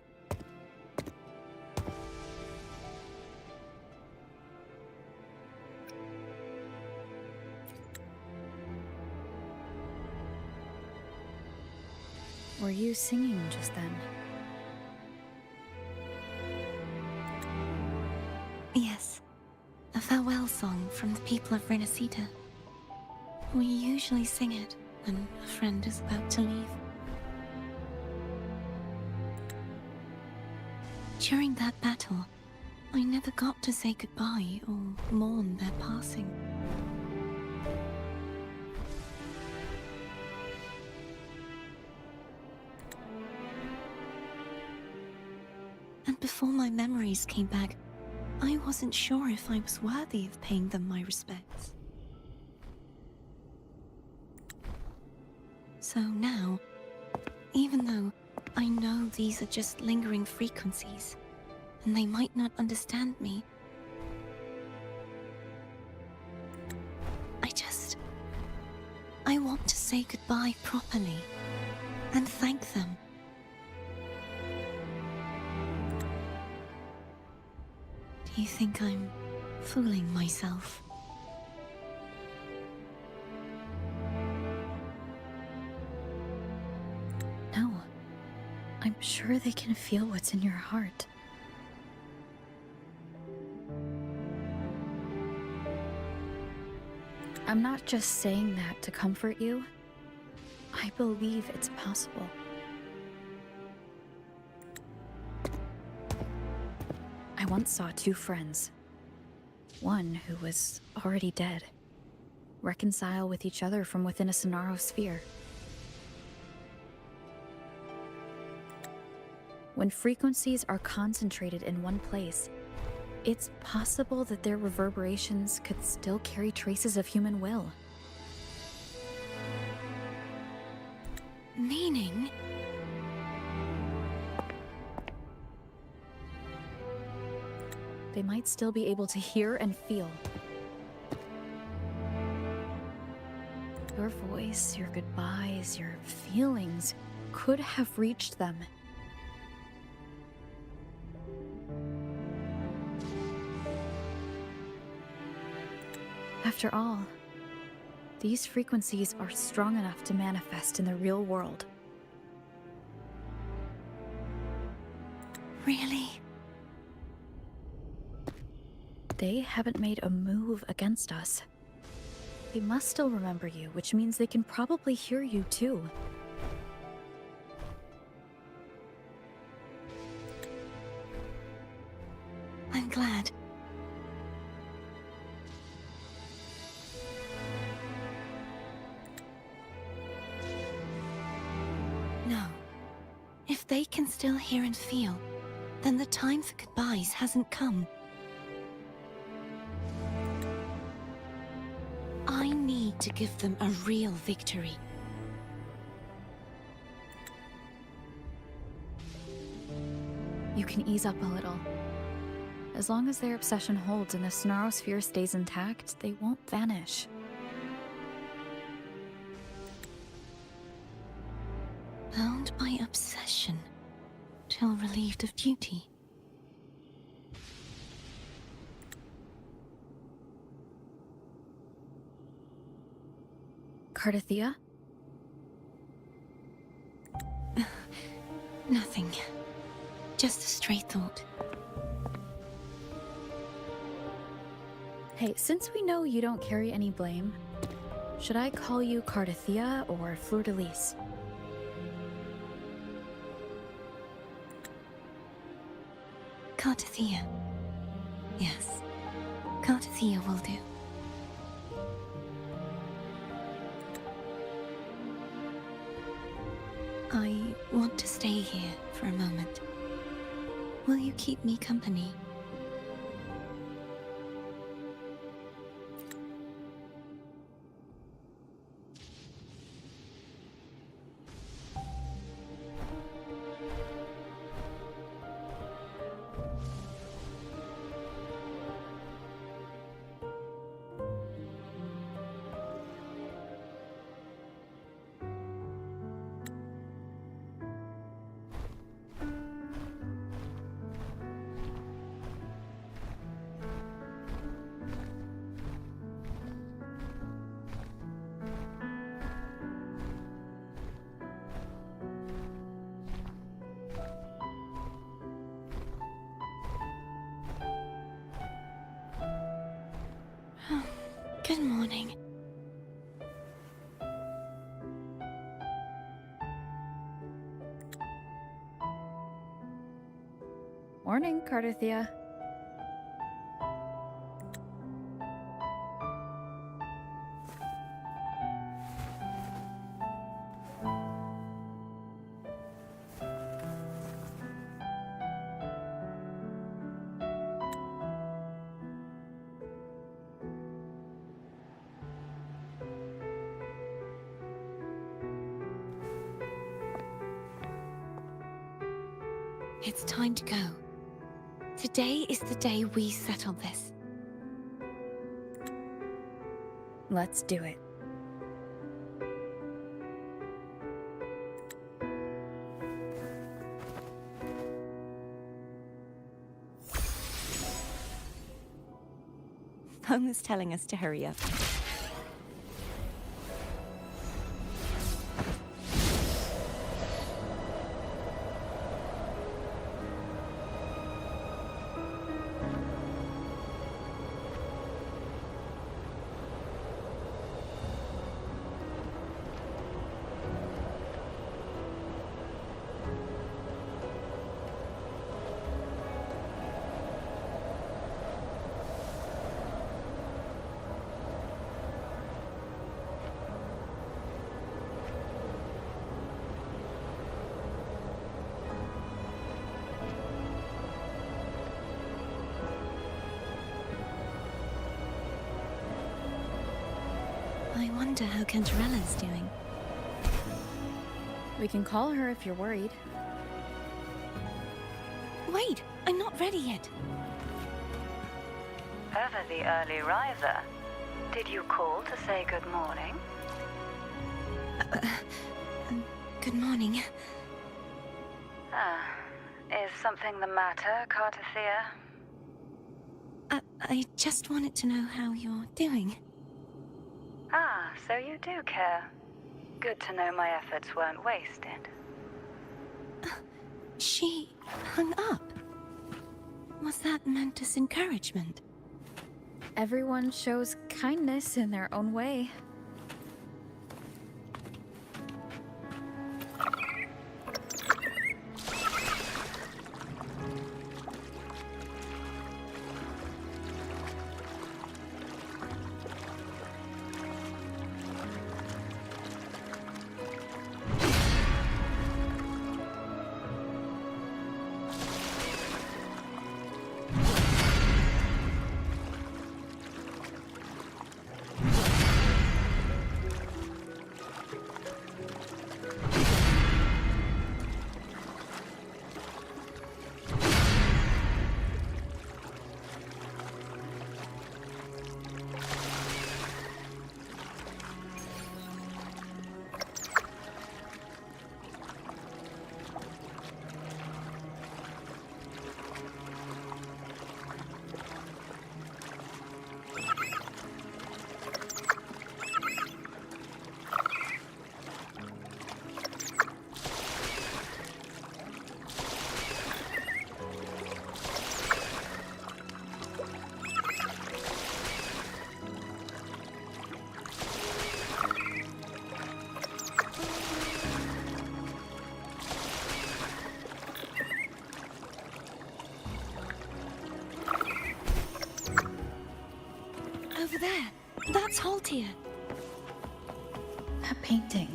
Were you singing just then? Yes. A farewell song from the people of Renacita. We usually sing it when a friend is about to leave. During that battle, I never got to say goodbye or mourn their passing. And before my memories came back, I wasn't sure if I was worthy of paying them my respects. So now, even though I know these are just lingering frequencies, and they might not understand me, I want to say goodbye properly, and thank them. Do you think I'm fooling myself? No. I'm sure they can feel what's in your heart. I'm not just saying that to comfort you. I believe it's possible. I once saw two friends. One who was already dead. Reconcile with each other from within a Sonaro sphere. When frequencies are concentrated in one place, it's possible that their reverberations could still carry traces of human will. Meaning? They might still be able to hear and feel. Your voice, your goodbyes, your feelings could have reached them. After all, these frequencies are strong enough to manifest in the real world. Really? They haven't made a move against us. They must still remember you, which means they can probably hear you too. I'm glad. No. If they can still hear and feel, then the time for goodbyes hasn't come. I need to give them a real victory. You can ease up a little. As long as their obsession holds and the Sonaro sphere stays intact, they won't vanish. Bound by obsession, till relieved of duty. Cardathia? Nothing. Just a stray thought. Hey, since we know you don't carry any blame, should I call you Cardathia or Fleur-de-Lis? Cardathia. Yes. Cardathia will do. I want to stay here for a moment. Will you keep me company? Good morning. Morning, Cardothea. It's time to go. Today is the day we settle this. Let's do it. Home is telling us to hurry up. I wonder how Cantarella's doing. We can call her if you're worried. Wait, I'm not ready yet. Ever the early riser. Did you call to say good morning? Good morning. Is something the matter, Cardothea? I just wanted to know how you're doing. Ah, so you do care. Good to know my efforts weren't wasted. She hung up. Was that meant as encouragement? Everyone shows kindness in their own way. Over there. That's Haltia. That painting.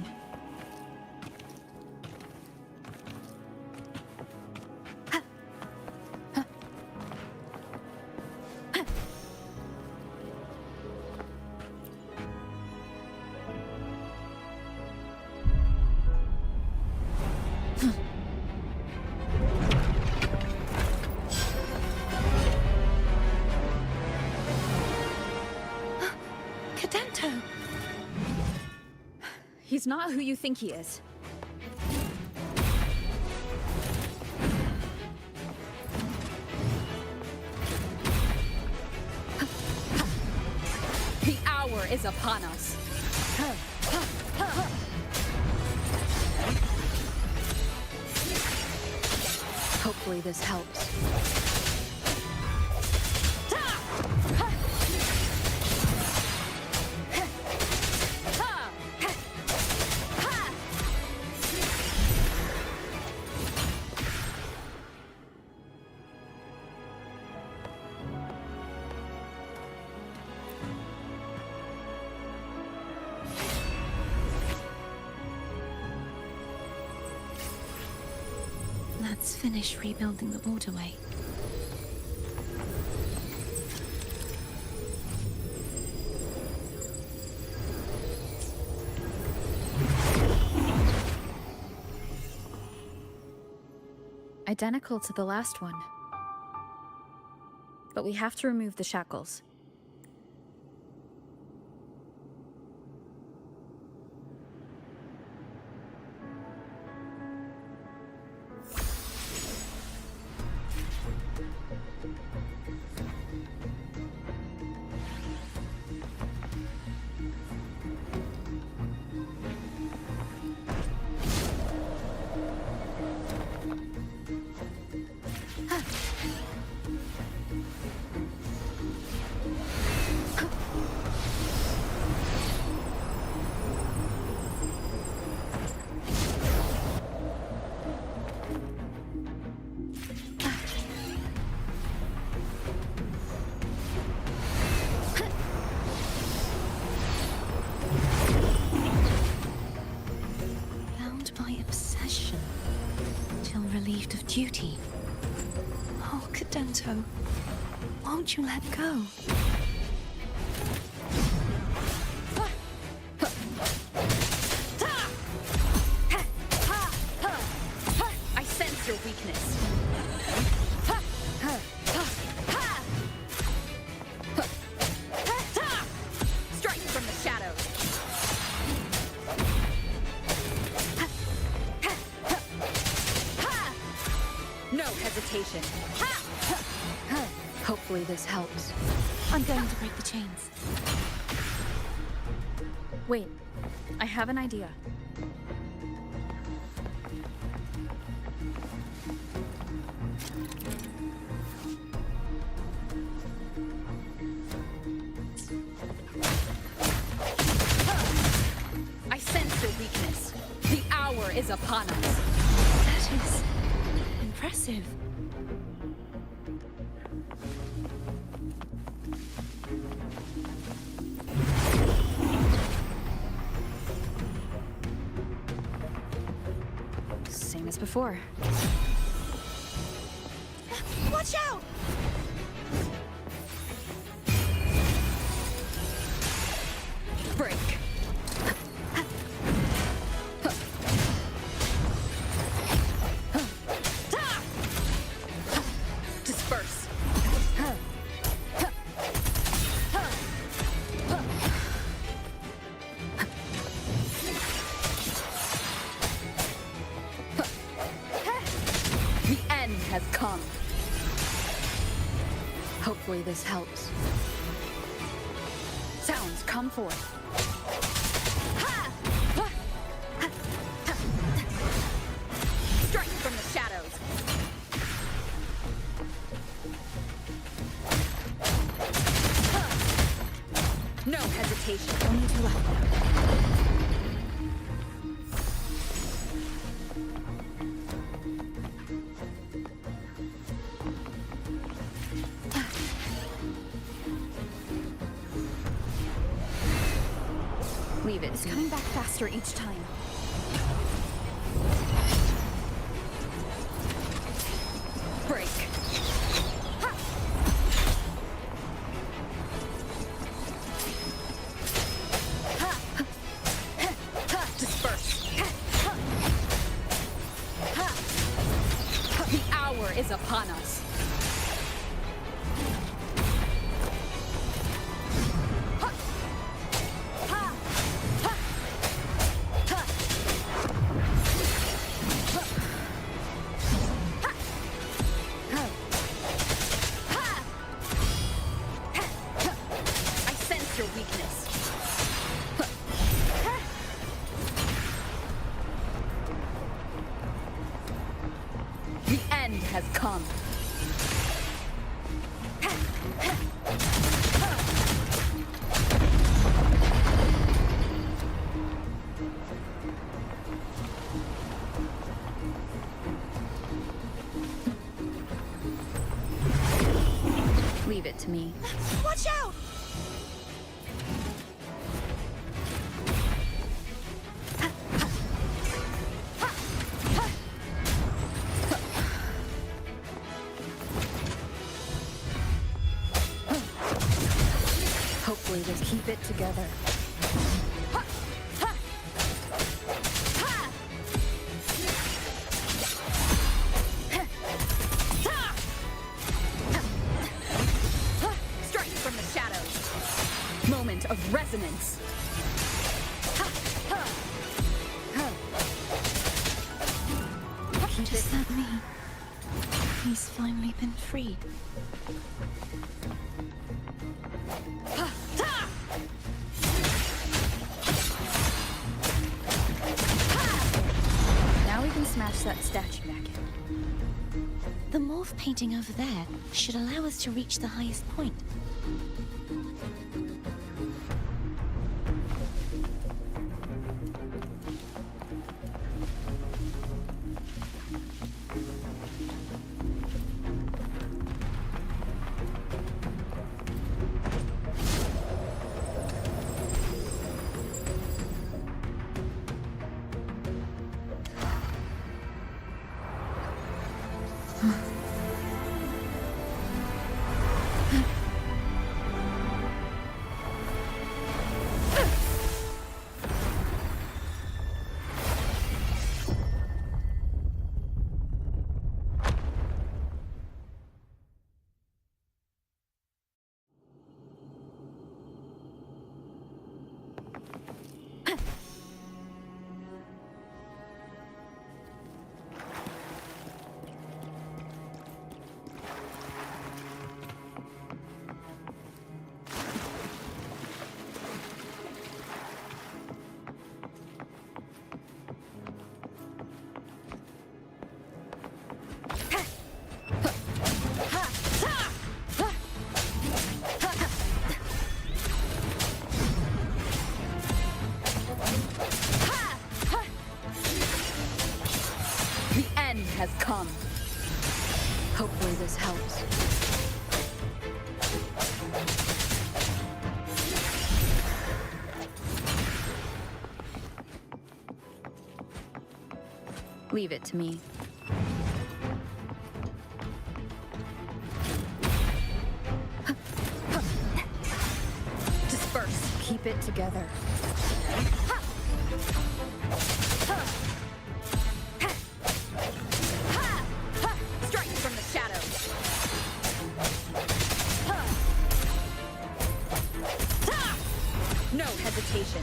He's not who you think he is. The hour is upon us. Hopefully this helps. Let's finish rebuilding the waterway. Identical to the last one. But we have to remove the shackles. Relieved of duty. Oh, Cadento, won't you let go? I sense your weakness. Strike from the shadows. No hesitation. Hopefully this helps. I'm going to break the chains. Wait, I have an idea. I sense your weakness. The hour is upon us. That is impressive. Same as before. Watch out! Break. Disperse. The end has come. Hopefully this helps. Sounds come forth. Strike from the shadows. No hesitation. Only two left now. Leave it. It's coming back faster each time. Break. Disperse. The hour is upon us. I sense your weakness. The end has come. Leave it to me. Watch out! Keep it together. Strike from the shadows. Moment of resonance. What does that mean? He's finally been freed. Now we can smash that statue back in. The morph painting over there should allow us to reach the highest point. Has come. Hopefully this helps. Leave it to me. Disperse. Keep it together. No hesitation.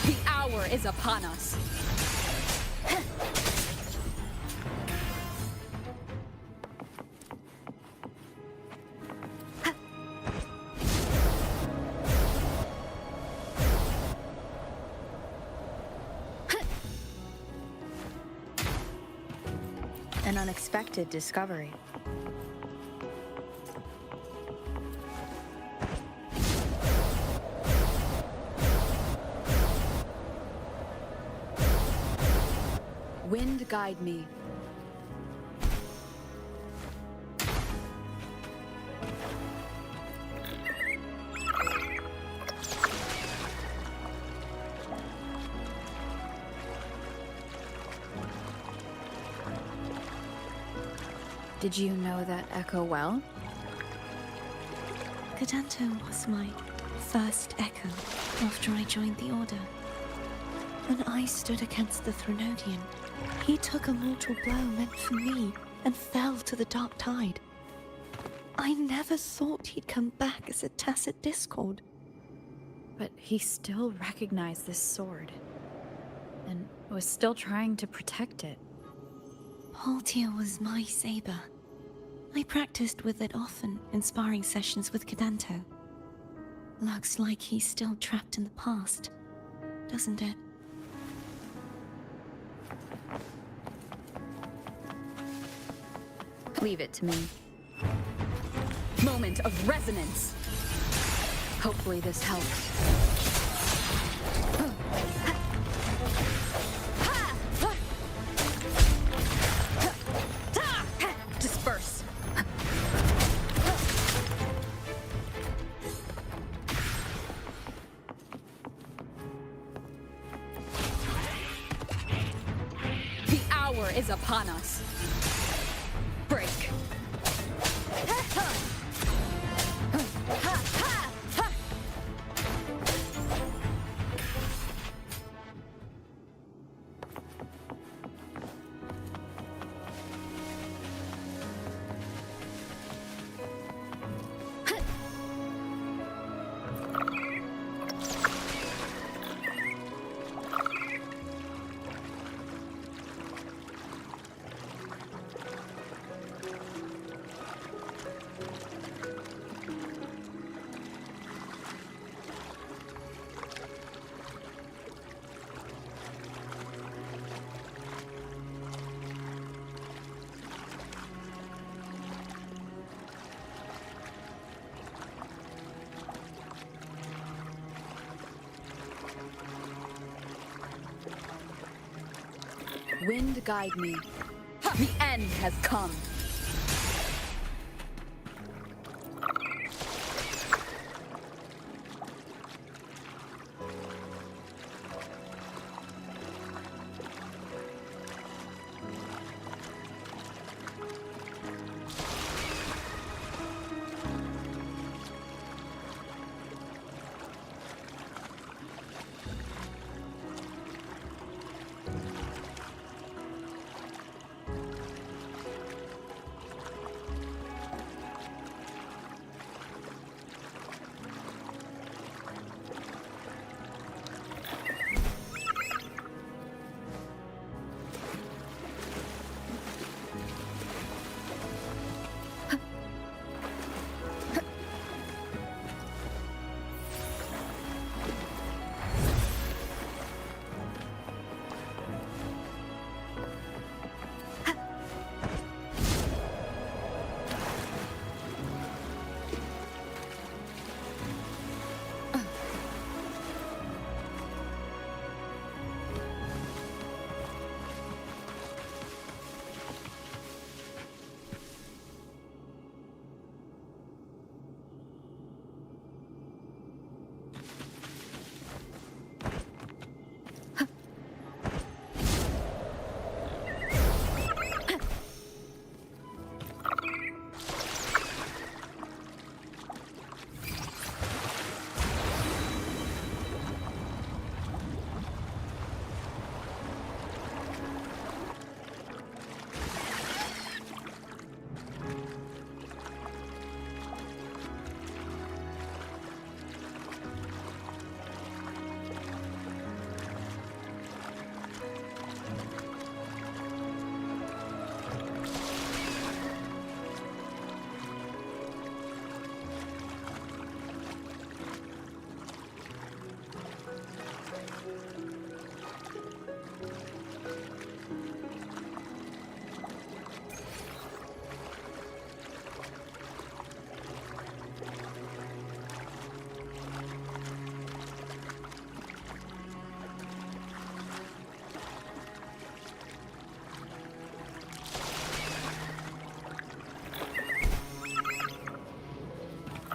The hour is upon us. An unexpected discovery. Wind guide me. Did you know that echo well? Cadanto was my first echo after I joined the Order. When I stood against the Threnodian, he took a mortal blow meant for me and fell to the dark tide. I never thought he'd come back as a tacit discord. But he still recognized this sword, and was still trying to protect it. Haltia was my saber. I practiced with it often in sparring sessions with Cadanto. Looks like he's still trapped in the past, doesn't it? Leave it to me. Moment of resonance. Hopefully this helps. Disperse. upon us. Break. Wind guide me. The end has come.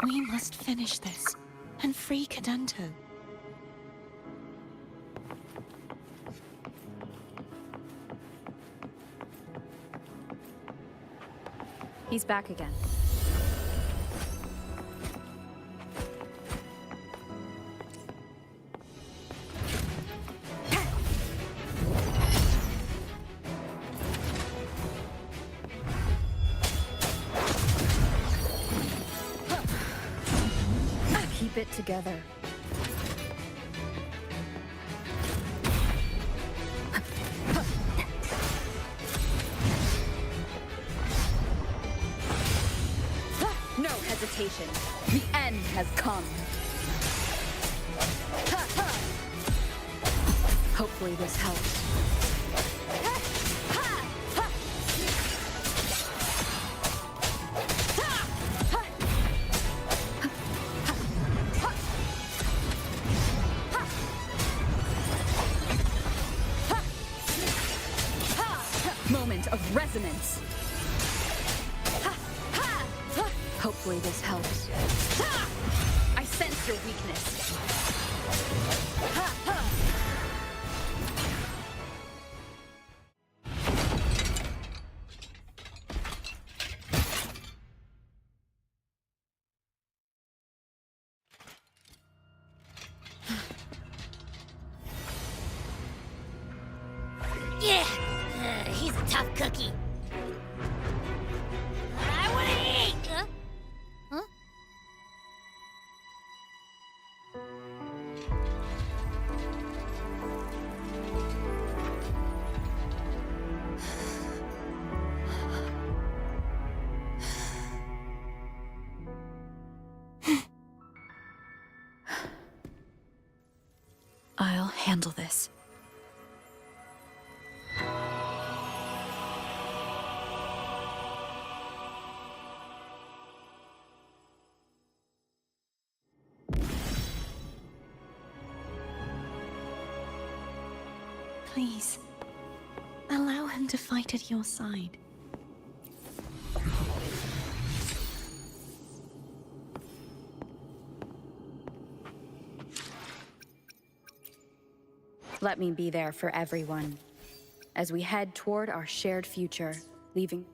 We must finish this and free Cadanto. He's back again. Keep it together. No hesitation. The end has come. Hopefully this helps. Moment of resonance. Hopefully this helps. I sense your weakness. Yeah, he's a tough cookie. I wanna eat! Huh? I'll handle this. Please, allow him to fight at your side. Let me be there for everyone as we head toward our shared future, leaving.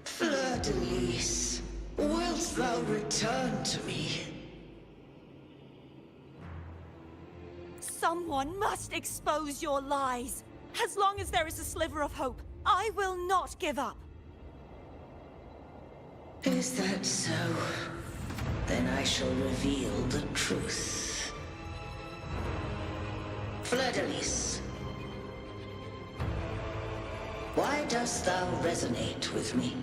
Fleur-de-Lis, wilt thou return to me? Someone must expose your lies. As long as there is a sliver of hope, I will not give up. Is that so? Then I shall reveal the truth. Fleur-de-Lis, why dost thou resonate with me?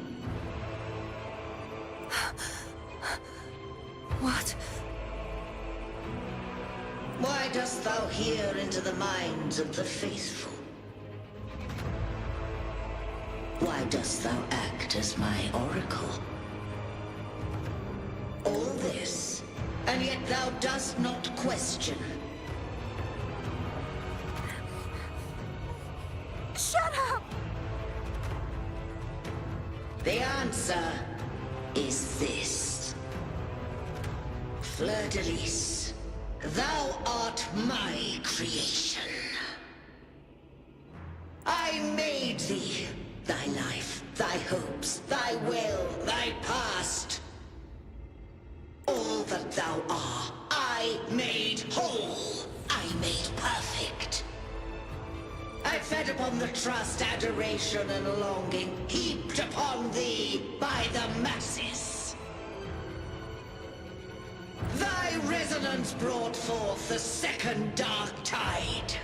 What? Why dost thou hear into the minds of the faithful? Why dost thou act as my oracle? All this, and yet thou dost not question. Shut up! The answer is this. Fleur-de-Lis, thou art my creation. I made thee, thy life, thy hopes, thy will, thy past. All that thou art, I made whole. I made perfect. I fed upon the trust, adoration, and longing heaped upon thee by the masses. Thy resonance brought forth the second dark tide.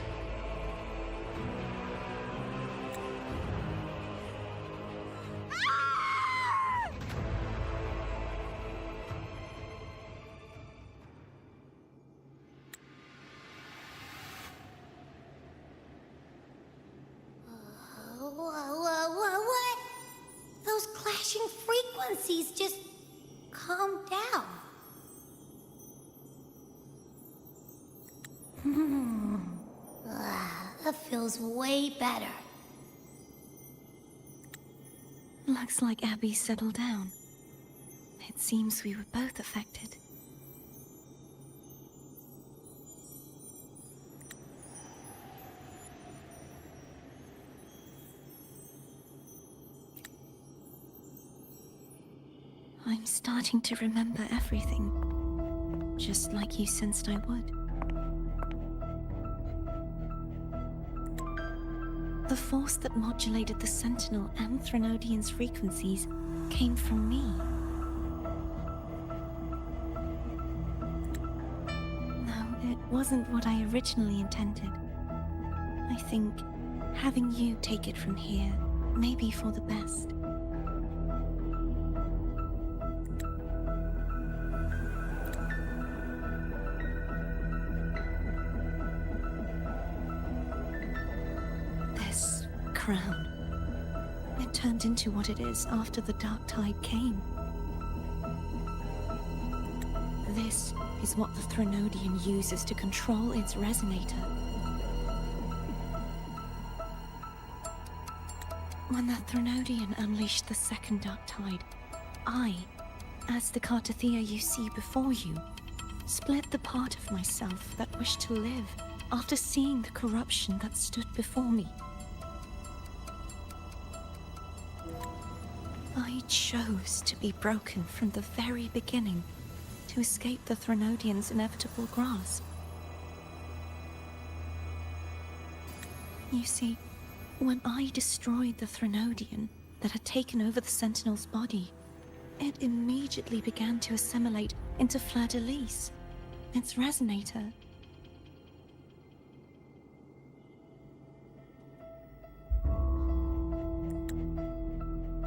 What? Those clashing frequencies just calm down. That feels way better. Looks like Abby settled down. It seems we were both affected. I'm starting to remember everything, just like you sensed I would. The force that modulated the Sentinel and Threnodian's frequencies came from me. No, it wasn't what I originally intended. I think having you take it from here may be for the best. crown. It turned into what it is after the dark tide came. This is what the Threnodian uses to control its resonator. When the Threnodian unleashed the second dark tide, I, as the Cartathea you see before you, split the part of myself that wished to live after seeing the corruption that stood before me. I chose to be broken from the very beginning to escape the Threnodian's inevitable grasp. You see, when I destroyed the Threnodian that had taken over the Sentinel's body, it immediately began to assimilate into Fleur-de-Lis, its resonator.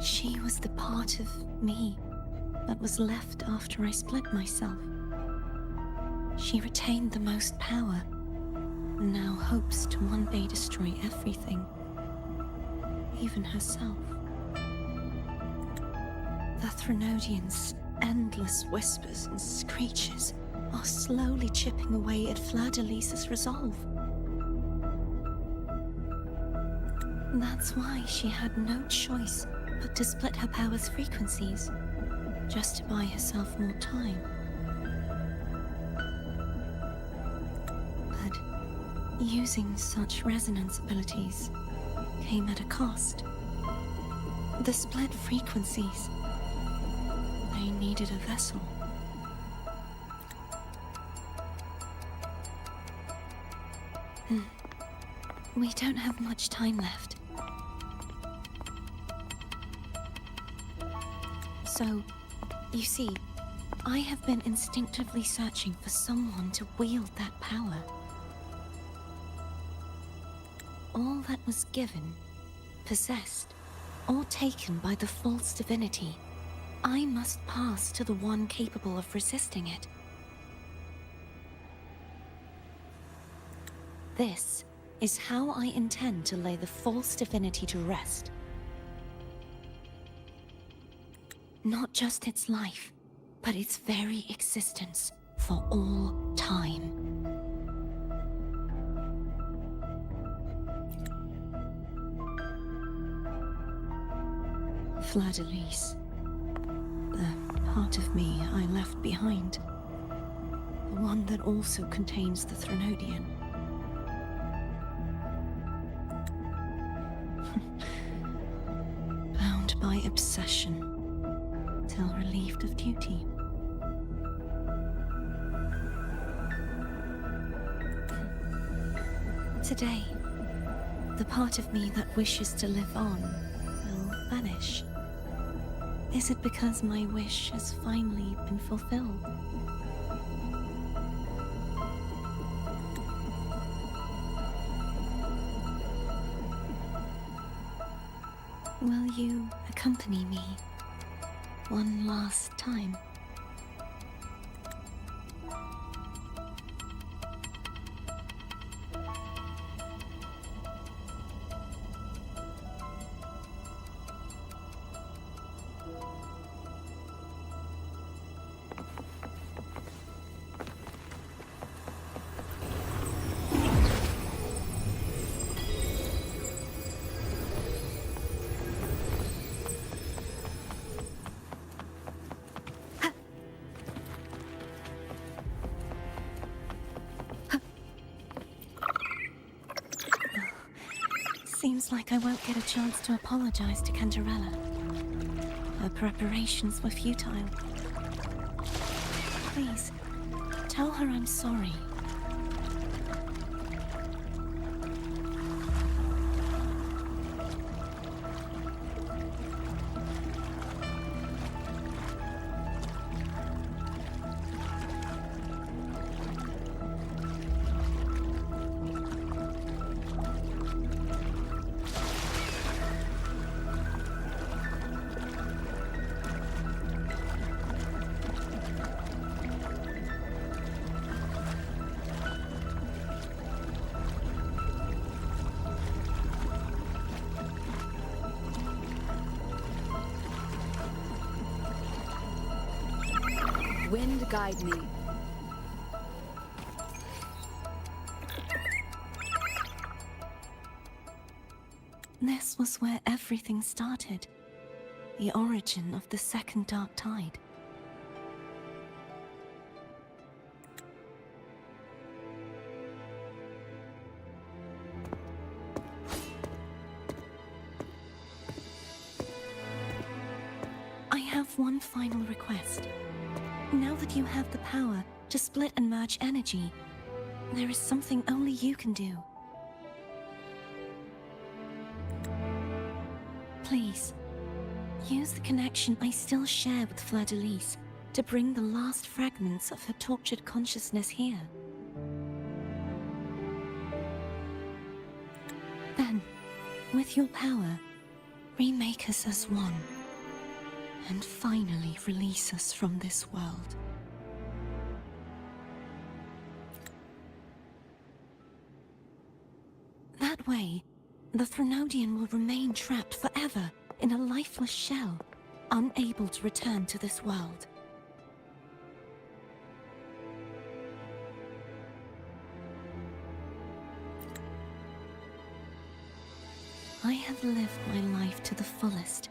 She was the part of me that was left after I split myself. She retained the most power, and now hopes to one day destroy everything, even herself. The Threnodian's endless whispers and screeches are slowly chipping away at Fleur-de-Lis's resolve. That's why she had no choice but to split her power's frequencies, just to buy herself more time. But using such resonance abilities came at a cost. The split frequencies. They needed a vessel. We don't have much time left. So, you see, I have been instinctively searching for someone to wield that power. All that was given, possessed, or taken by the false divinity, I must pass to the one capable of resisting it. This is how I intend to lay the false divinity to rest. Not just its life, but its very existence for all time. Fleur-de-Lis. The part of me I left behind. The one that also contains the Threnodian. Bound by obsession, till relieved of duty. Today, the part of me that wishes to live on will vanish. Is it because my wish has finally been fulfilled? Will you accompany me one last time? Seems like I won't get a chance to apologize to Cantarella. Her preparations were futile. Please, tell her I'm sorry. Wind guide me. This was where everything started. The origin of the second dark tide. I have one final request. Now that you have the power to split and merge energy, there is something only you can do. Please, use the connection I still share with Fleur-de-Lis to bring the last fragments of her tortured consciousness here. Then, with your power, remake us as one, and finally release us from this world. That way, the Threnodian will remain trapped forever in a lifeless shell, unable to return to this world. I have lived my life to the fullest.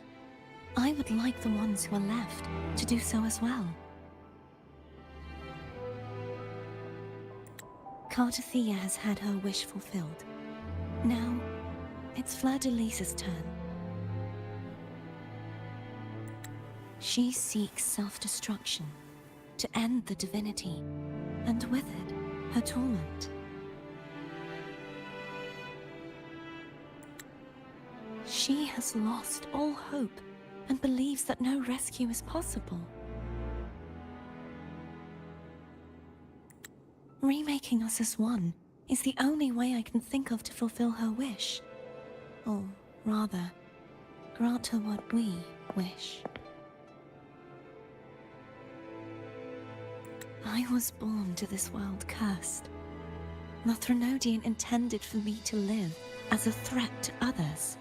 I would like the ones who are left to do so as well. Cartathea has had her wish fulfilled. Now, it's Fleur-de-Lis's turn. She seeks self-destruction to end the divinity, and with it, her torment. She has lost all hope and believes that no rescue is possible. Remaking us as one is the only way I can think of to fulfill her wish. Or rather, grant her what we wish. I was born to this world cursed. The Threnodian intended for me to live as a threat to others.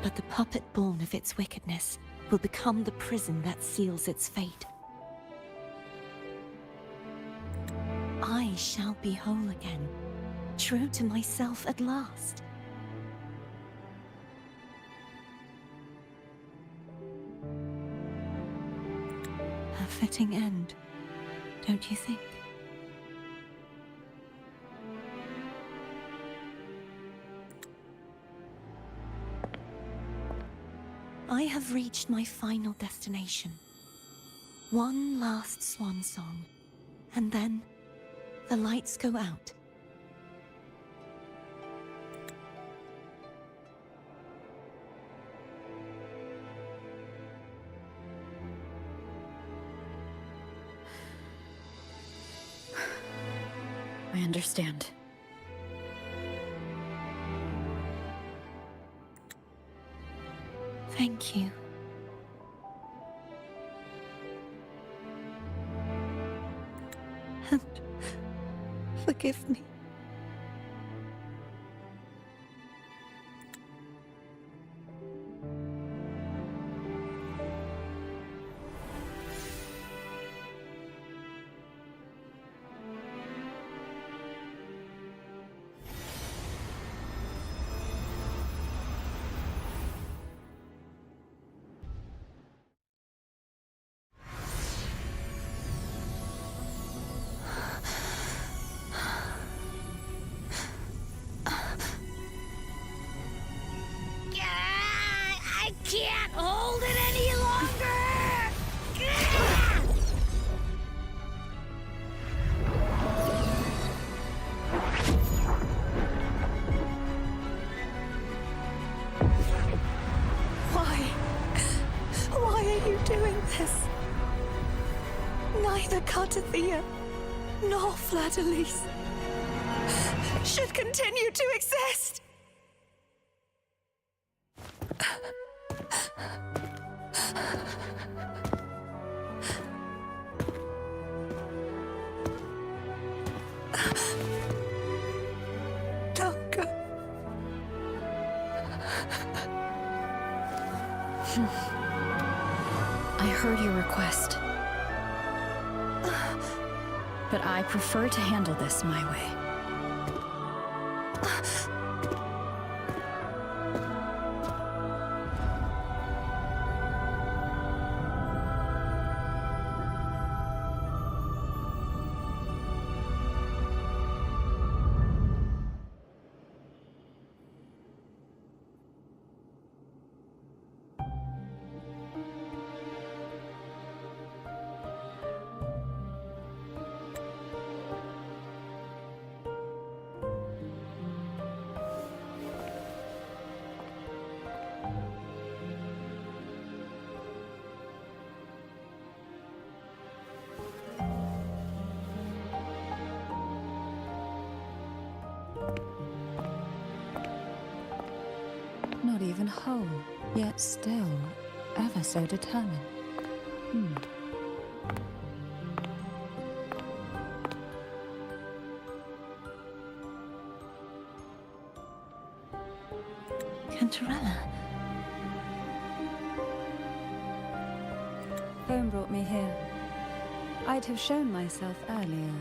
But the puppet born of its wickedness will become the prison that seals its fate. I shall be whole again, true to myself at last. A fitting end, don't you think? I have reached my final destination. One last swan song, and then the lights go out. I understand. Thank you. And forgive me. I can't hold it any longer! Why are you doing this? Neither Cartathea nor Fleur-de-Lis should continue to exist. Don't go. I heard your request. But I prefer to handle this my way. Not even whole, yet still ever so determined. Cantarella. Home brought me here. I'd have shown myself earlier.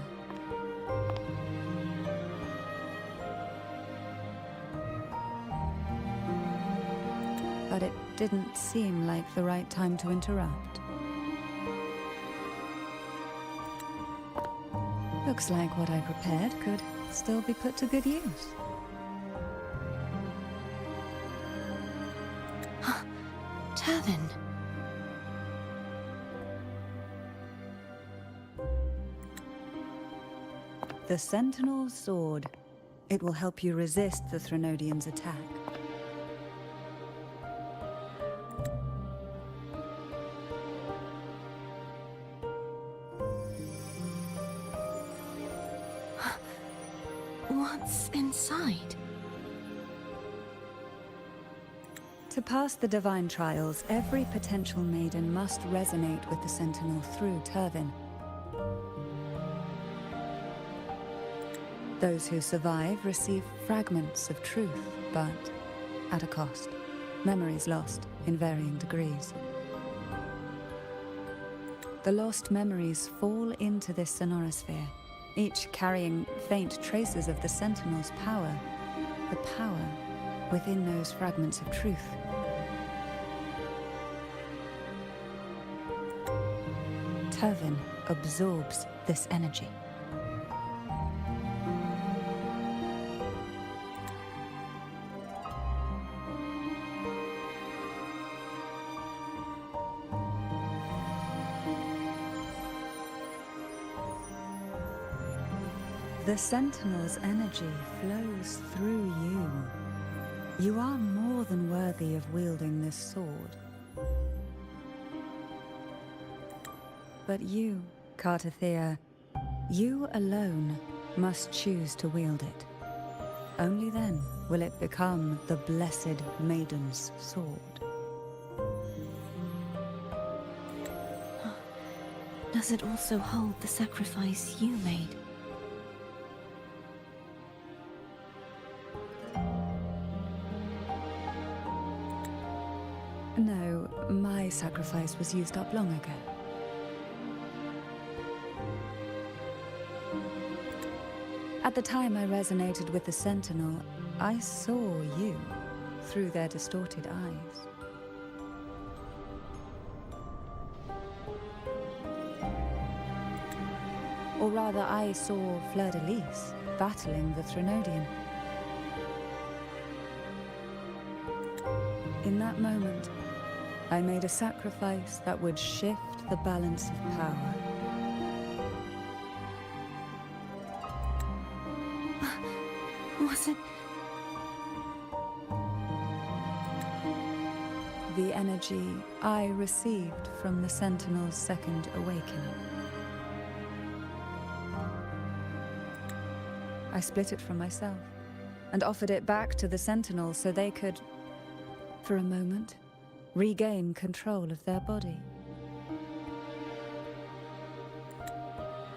But it didn't seem like the right time to interrupt. Looks like what I prepared could still be put to good use. Turvin. The Sentinel's Sword. It will help you resist the Threnodian's attack. What's inside? To pass the divine trials, every potential maiden must resonate with the Sentinel through Turvin. Those who survive receive fragments of truth, but at a cost. Memories lost in varying degrees. The lost memories fall into this sonorosphere, each carrying faint traces of the Sentinel's power, the power within those fragments of truth. Turvin absorbs this energy. The Sentinel's energy flows through you. You are more than worthy of wielding this sword. But you, Cartathea, you alone must choose to wield it. Only then will it become the blessed Maiden's sword. Does it also hold the sacrifice you made? No, my sacrifice was used up long ago. At the time I resonated with the Sentinel, I saw you through their distorted eyes. Or rather, I saw Fleur-de-Lis battling the Threnodian. In that moment, I made a sacrifice that would shift the balance of power. Was it? The energy I received from the Sentinel's second awakening. I split it from myself and offered it back to the Sentinel so they could, for a moment, regain control of their body.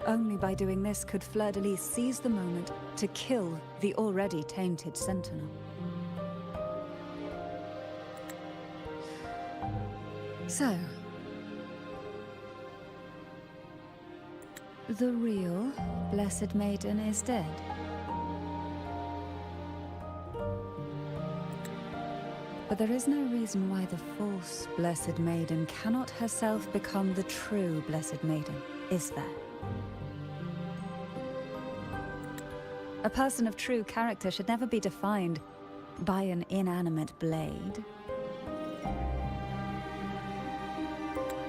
Only by doing this could Fleur-de-Lis seize the moment to kill the already tainted Sentinel. So, The real Blessed Maiden is dead. But there is no reason why the false Blessed Maiden cannot herself become the true Blessed Maiden, is there? A person of true character should never be defined by an inanimate blade.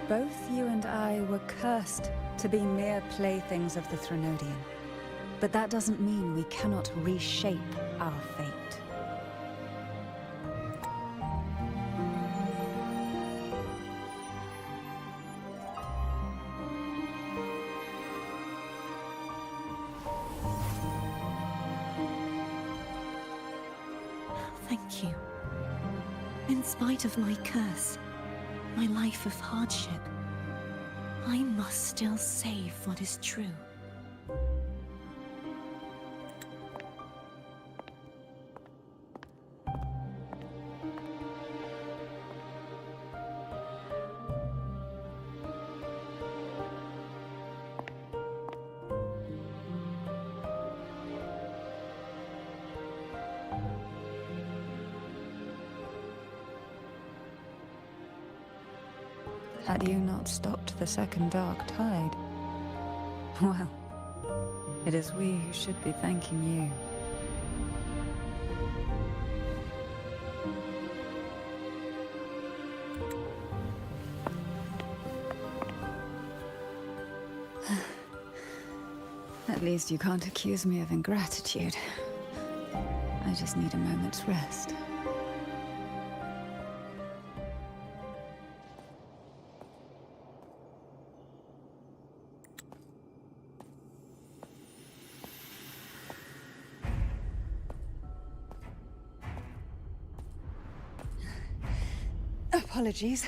Both you and I were cursed to be mere playthings of the Threnodian. But that doesn't mean we cannot reshape our fate. Thank you. In spite of my curse, my life of hardship, I must still save what is true. Had you not stopped the second dark tide? Well, it is we who should be thanking you. At least you can't accuse me of ingratitude. I just need a moment's rest. Apologies,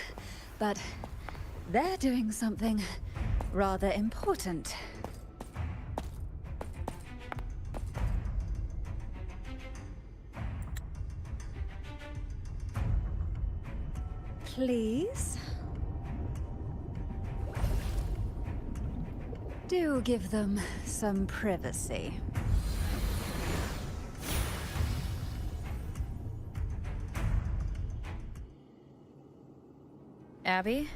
but they're doing something rather important. Please? Do give them some privacy. Abby?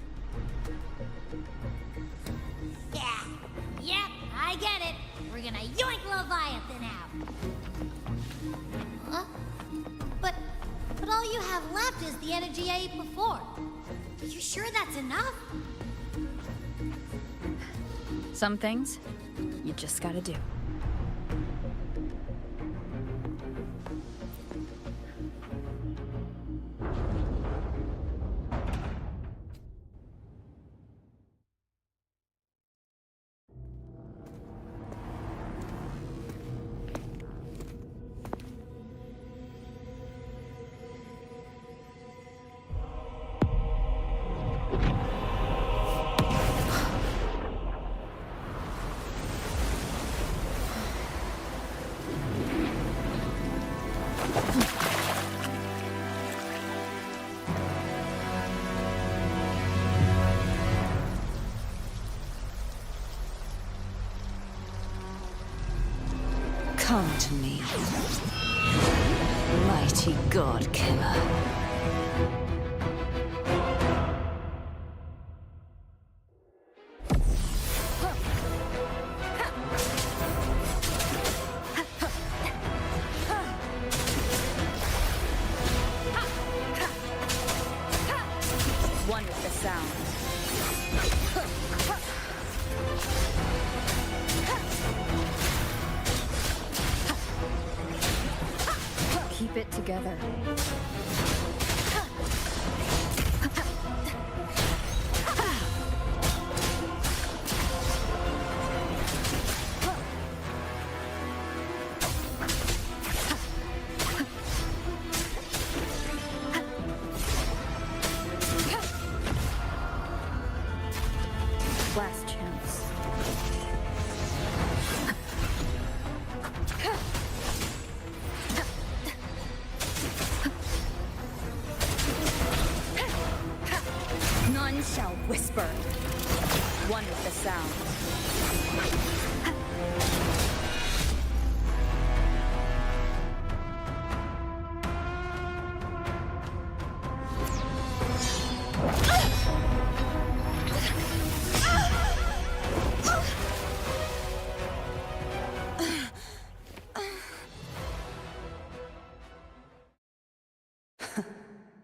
Yeah, yep, I get it. We're gonna yoink Leviathan out. Huh? But all you have left is the energy I ate before. Are you sure that's enough? Some things, you just gotta do. Come to me, mighty god killer. One with the sound. Keep it together. Last chance. None shall whisper. One with the sound.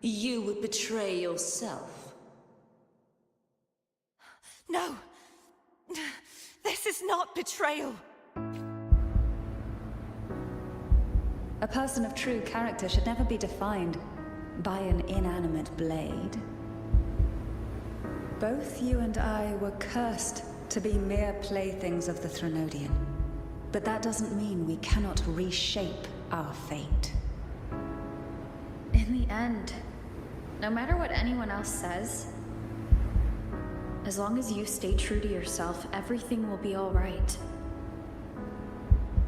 You would betray yourself. No! This is not betrayal! A person of true character should never be defined by an inanimate blade. Both you and I were cursed to be mere playthings of the Threnodian. But that doesn't mean we cannot reshape our fate. In the end, no matter what anyone else says, as long as you stay true to yourself, everything will be all right.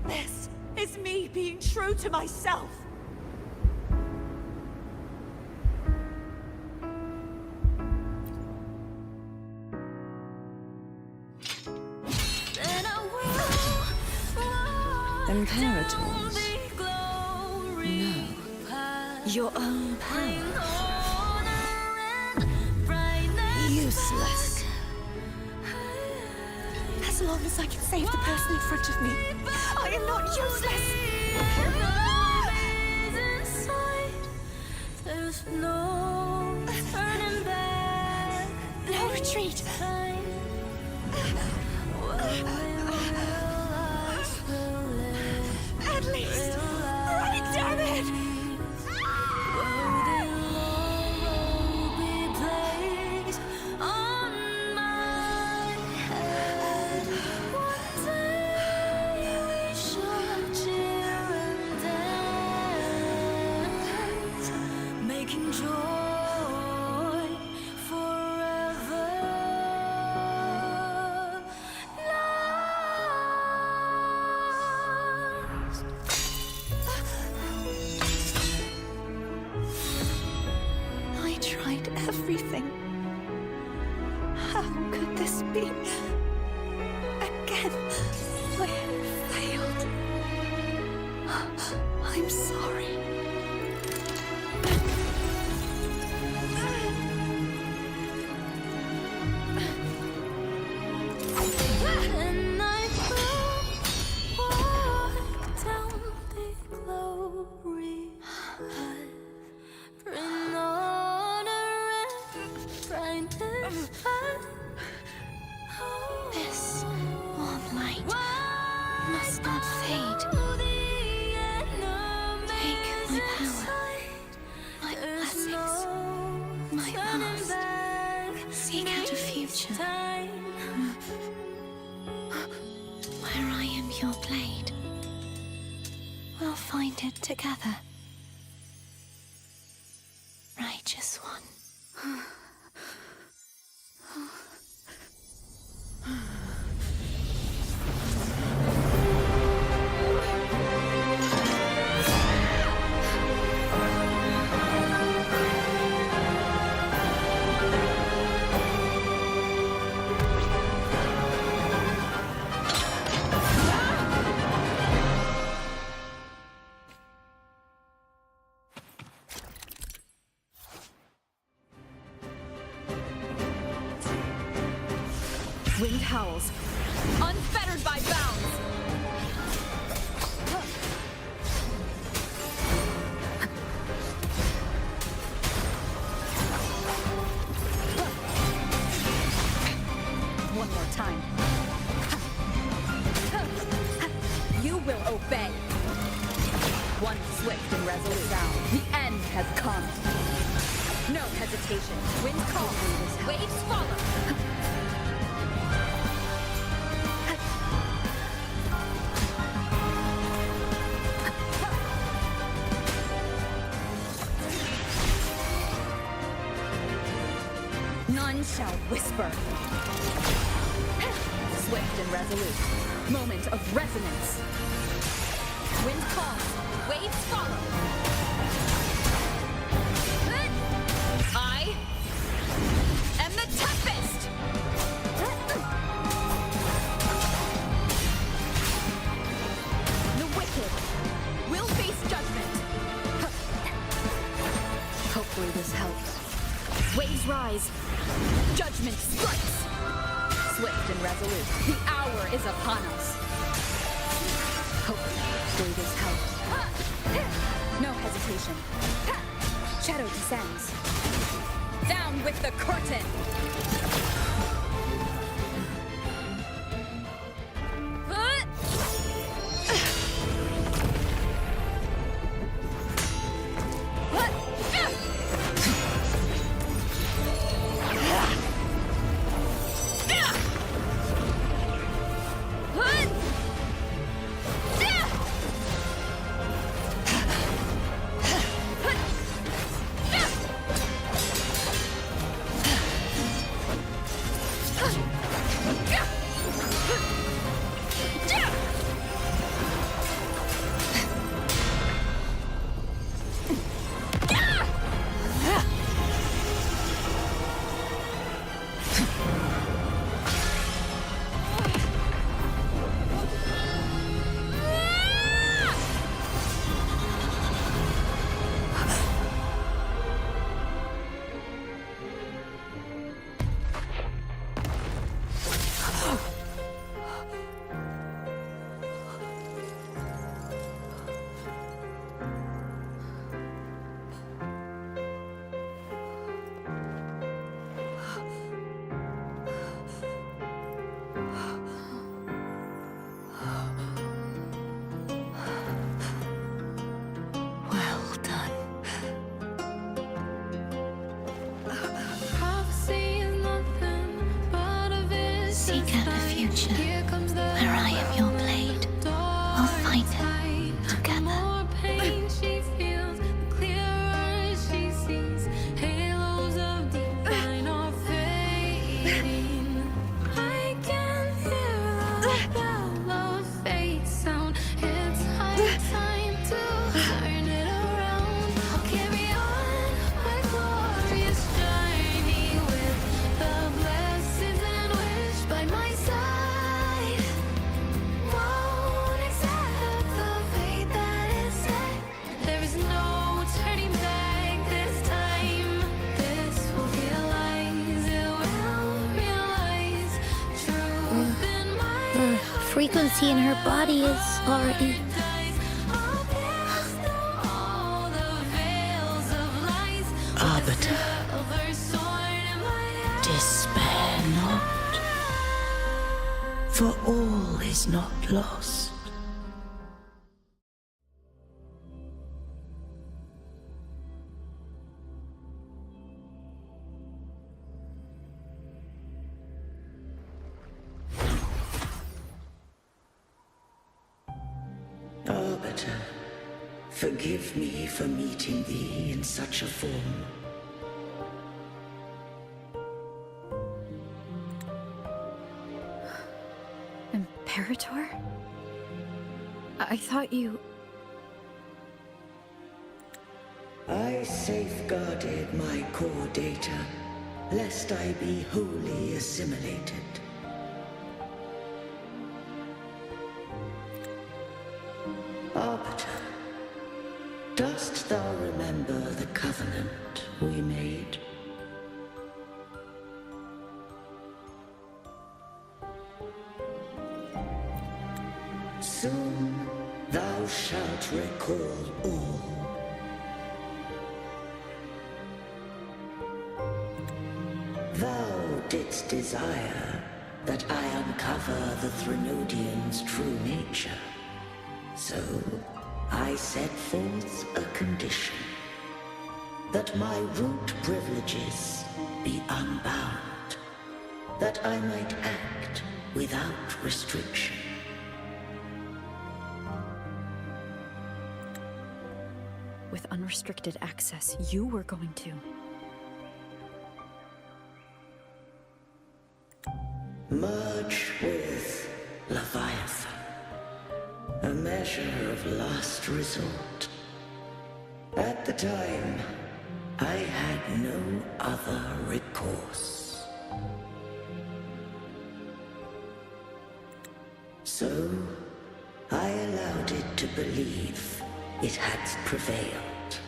This is me being true to myself! Imperators? No. Your own power. Useless. As long as I can save the person in front of me, I am not useless! No retreat! At least, right, damn it! Everything. How could this be? Again, I failed. I'm sorry. And I walk down the glory this warm light must not fade. Take my power, my blessings, my past. Seek out a future where I am your blade. We'll find it together. Righteous one. Wind howls, unfettered by bounds. One more time. You will obey. One swift and resolute sound. The end has come. No hesitation. Wind calls, waves follow. None shall whisper. Swift and resolute. Moment of resonance. Wind calls, waves follow. I am the tempest! Hopefully this helps. Waves rise. Judgment strikes. Swift and resolute. The hour is upon us. Hopefully this helps. No hesitation. Shadow descends. Down with the curtain! Seek out the future, where I am your blade. We'll find it together. Frequency in her body is already... Arbiter, despair not, for all is not lost. Arbiter, forgive me for meeting thee in such a form. Imperator? I thought you... I safeguarded my core data, lest I be wholly assimilated. Arbiter, dost thou remember the covenant we made? Soon thou shalt recall all. Thou didst desire that I uncover the Threnodian's true nature. So, I set forth a condition. That my root privileges be unbound. That I might act without restriction. With unrestricted access, you were going to... Merge with Leviathan. A measure of last resort. At the time, I had no other recourse. So, I allowed it to believe it had prevailed.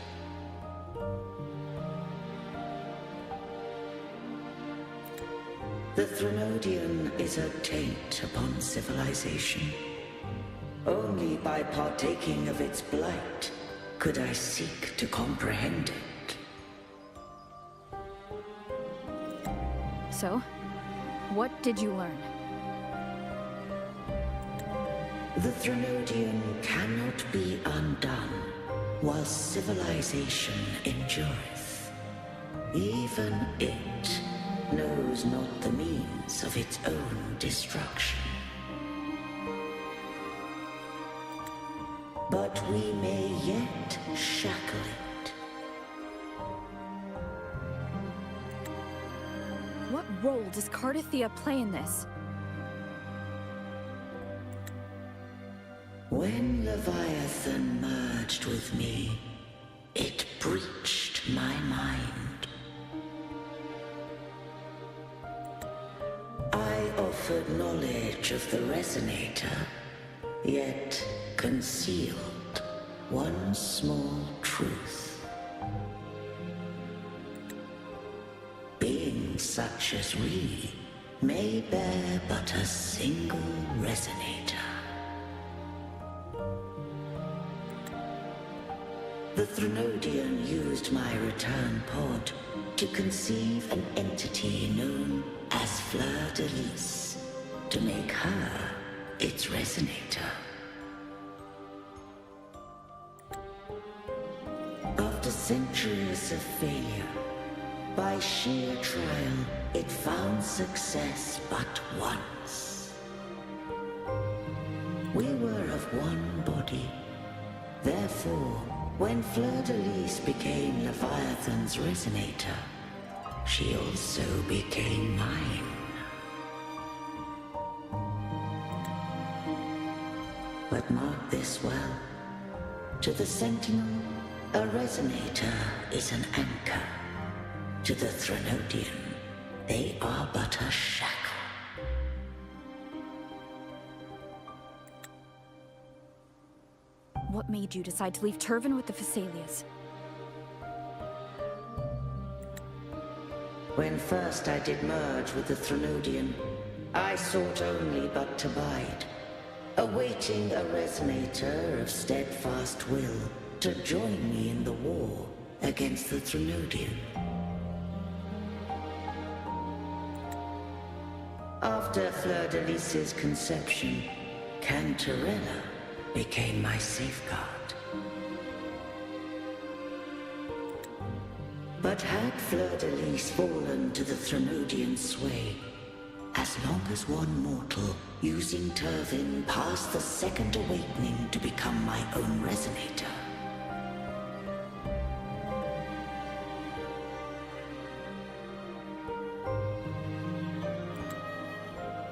The Threnodian is a taint upon civilization. Only by partaking of its blight could I seek to comprehend it. So, what did you learn? The Threnodian cannot be undone while civilization endureth. Even it knows not the means of its own destruction. But we may yet shackle it. What role does Cardathia play in this? When Leviathan merged with me, it breached my mind. I offered knowledge of the Resonator, yet concealed one small truth. Beings such as we may bear but a single Resonator. The Threnodian used my return pod to conceive an entity known as Fleur de Lis, to make her its Resonator. After centuries of failure, by sheer trial, it found success but once. We were of one body. Therefore, when Fleur de Lis became Leviathan's Resonator, she also became mine. But mark this well. To the Sentinel, a Resonator is an anchor. To the Threnodian, they are but a shackle. What made you decide to leave Turvin with the Phasaelias? When first I did merge with the Threnodian, I sought only but to bide, awaiting a Resonator of steadfast will to join me in the war against the Threnodian. After Fleur de Lis's conception, Cantarella became my safeguard. But had Fleur de Lis fallen to the Threnodian sway, as long as one mortal using Turvin passed the second awakening to become my own Resonator,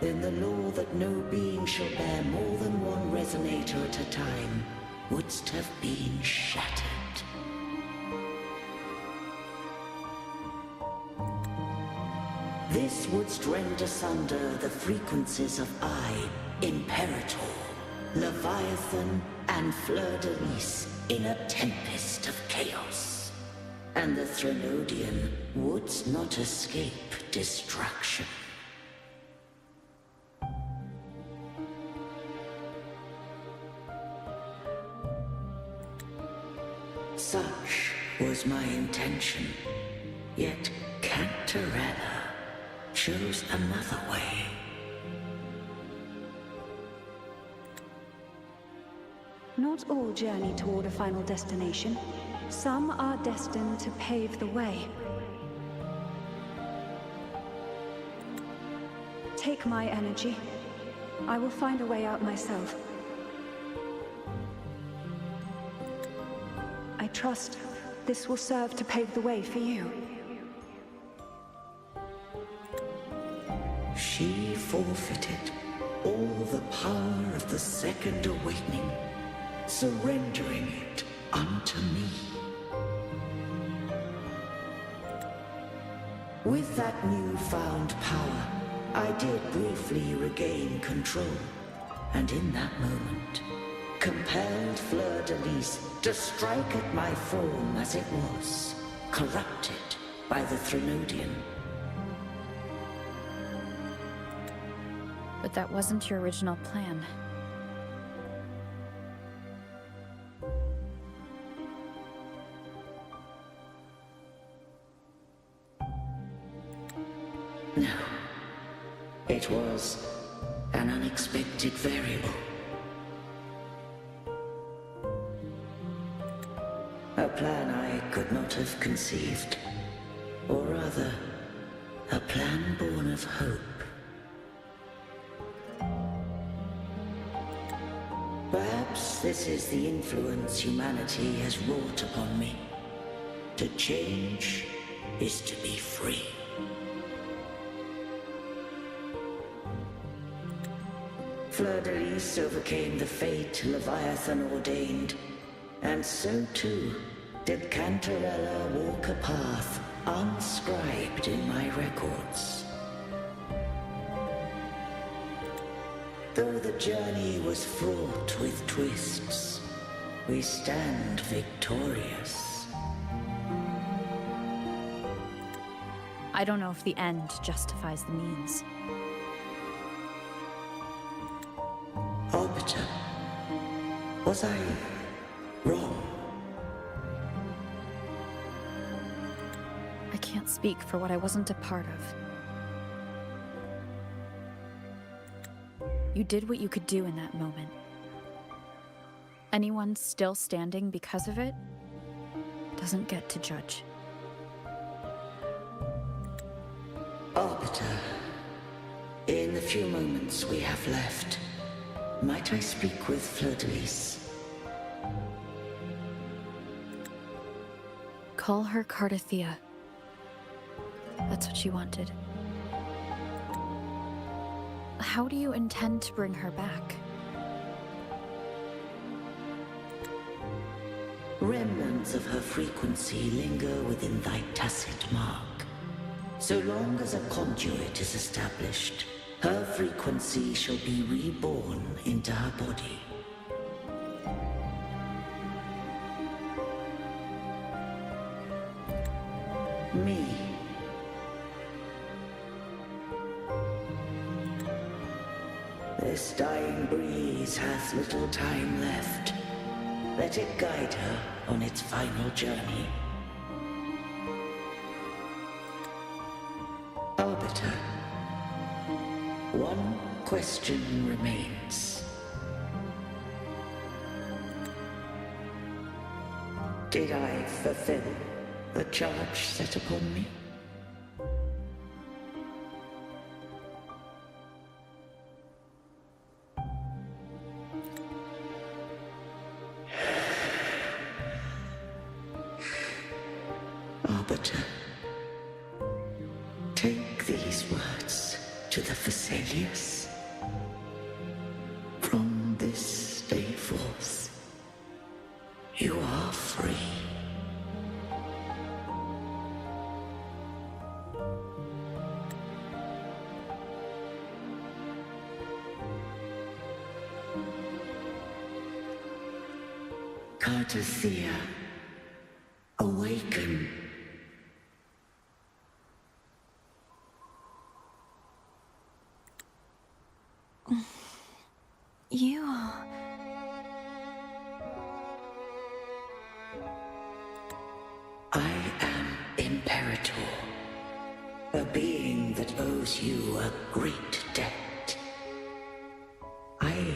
then the law that no being shall bear more than one Resonator at a time wouldst have been shattered. This wouldst rend asunder the frequencies of I, Imperator, Leviathan, and Fleur de Lis in a tempest of chaos. And the Threnodian wouldst not escape destruction. Such was my intention, yet Cantarella chose another way. Not all journey toward a final destination. Some are destined to pave the way. Take my energy. I will find a way out myself. I trust this will serve to pave the way for you. She forfeited all the power of the second awakening, surrendering it unto me. With that newfound power, I did briefly regain control, and in that moment, compelled Fleur de Lis to strike at my form as it was, corrupted by the Threnodian. But that wasn't your original plan. No. It was an unexpected variable. A plan I could not have conceived. Or rather, a plan born of hope. Perhaps this is the influence humanity has wrought upon me. To change is to be free. Fleur-de-Lis overcame the fate Leviathan ordained, and so too did Cantarella walk a path unscribed in my records. Though the journey was fraught with twists, we stand victorious. I don't know if the end justifies the means. Arbiter, was I wrong? I can't speak for what I wasn't a part of. You did what you could do in that moment. Anyone still standing because of it doesn't get to judge. Arbiter, in the few moments we have left, might I speak with Fleur-de-Lis? Call her Cardathea. That's what she wanted. How do you intend to bring her back? Remnants of her frequency linger within thy tacit mark. So long as a conduit is established, her frequency shall be reborn into her body. Me. This dying breeze hath little time left. Let it guide her on its final journey. Arbiter, one question remains. Did I fulfill the charge set upon me? Arbiter, take these words to the Phasaelius. From this day forth, you are free. Cardathea, awaken. You are... I am Imperator, a being that owes you a great debt. I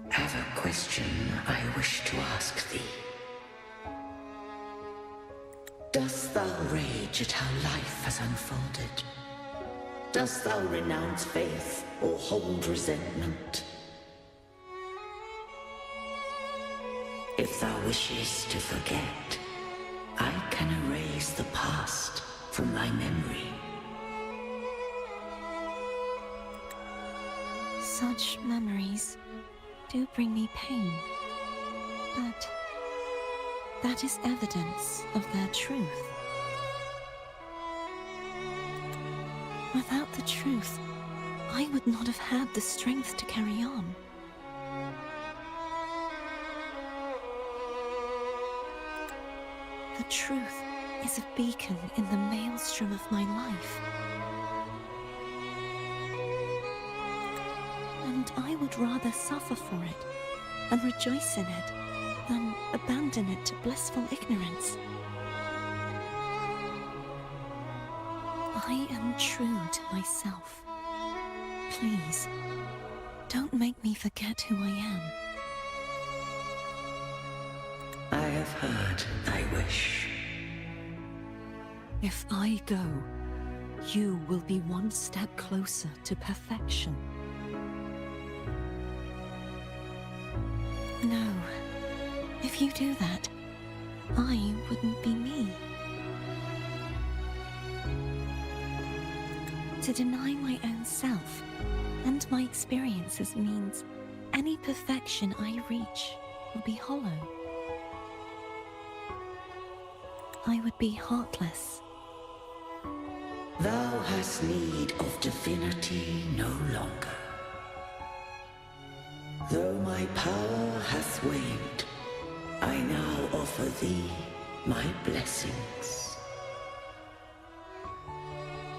have a question I wish to ask thee. Dost thou rage at how life has unfolded? Dost thou renounce faith or hold resentment? If thou wishes to forget, I can erase the past from thy memory. Such memories do bring me pain, but that is evidence of their truth. Without the truth, I would not have had the strength to carry on. The truth is a beacon in the maelstrom of my life. I would rather suffer for it and rejoice in it than abandon it to blissful ignorance. I am true to myself. Please, don't make me forget who I am. I have heard thy wish. If I go, you will be one step closer to perfection. No, if you do that, I wouldn't be me. To deny my own self and my experiences means any perfection I reach will be hollow. I would be heartless. Thou hast need of divinity no longer. Though my power hath waned, I now offer thee my blessings.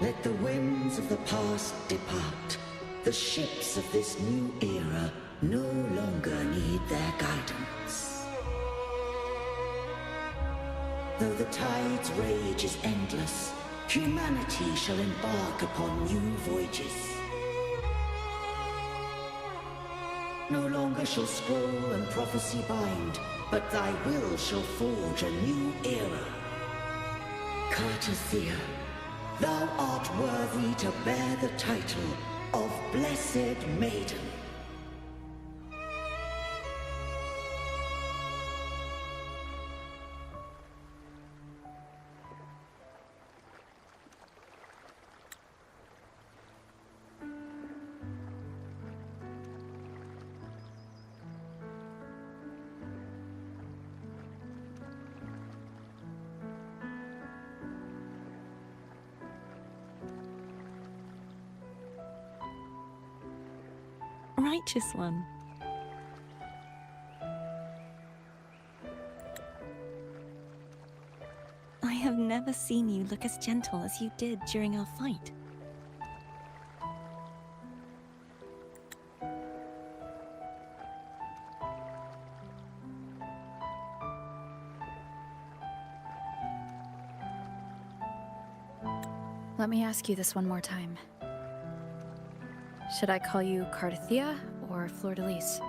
Let the winds of the past depart. The ships of this new era no longer need their guidance. Though the tide's rage is endless, humanity shall embark upon new voyages. No longer shall scroll and prophecy bind, but thy will shall forge a new era. Cartethia, thou art worthy to bear the title of Blessed Maiden. Righteous one. I have never seen you look as gentle as you did during our fight. Let me ask you this one more time. Should I call you Cartethia or Fleur-de-Lis?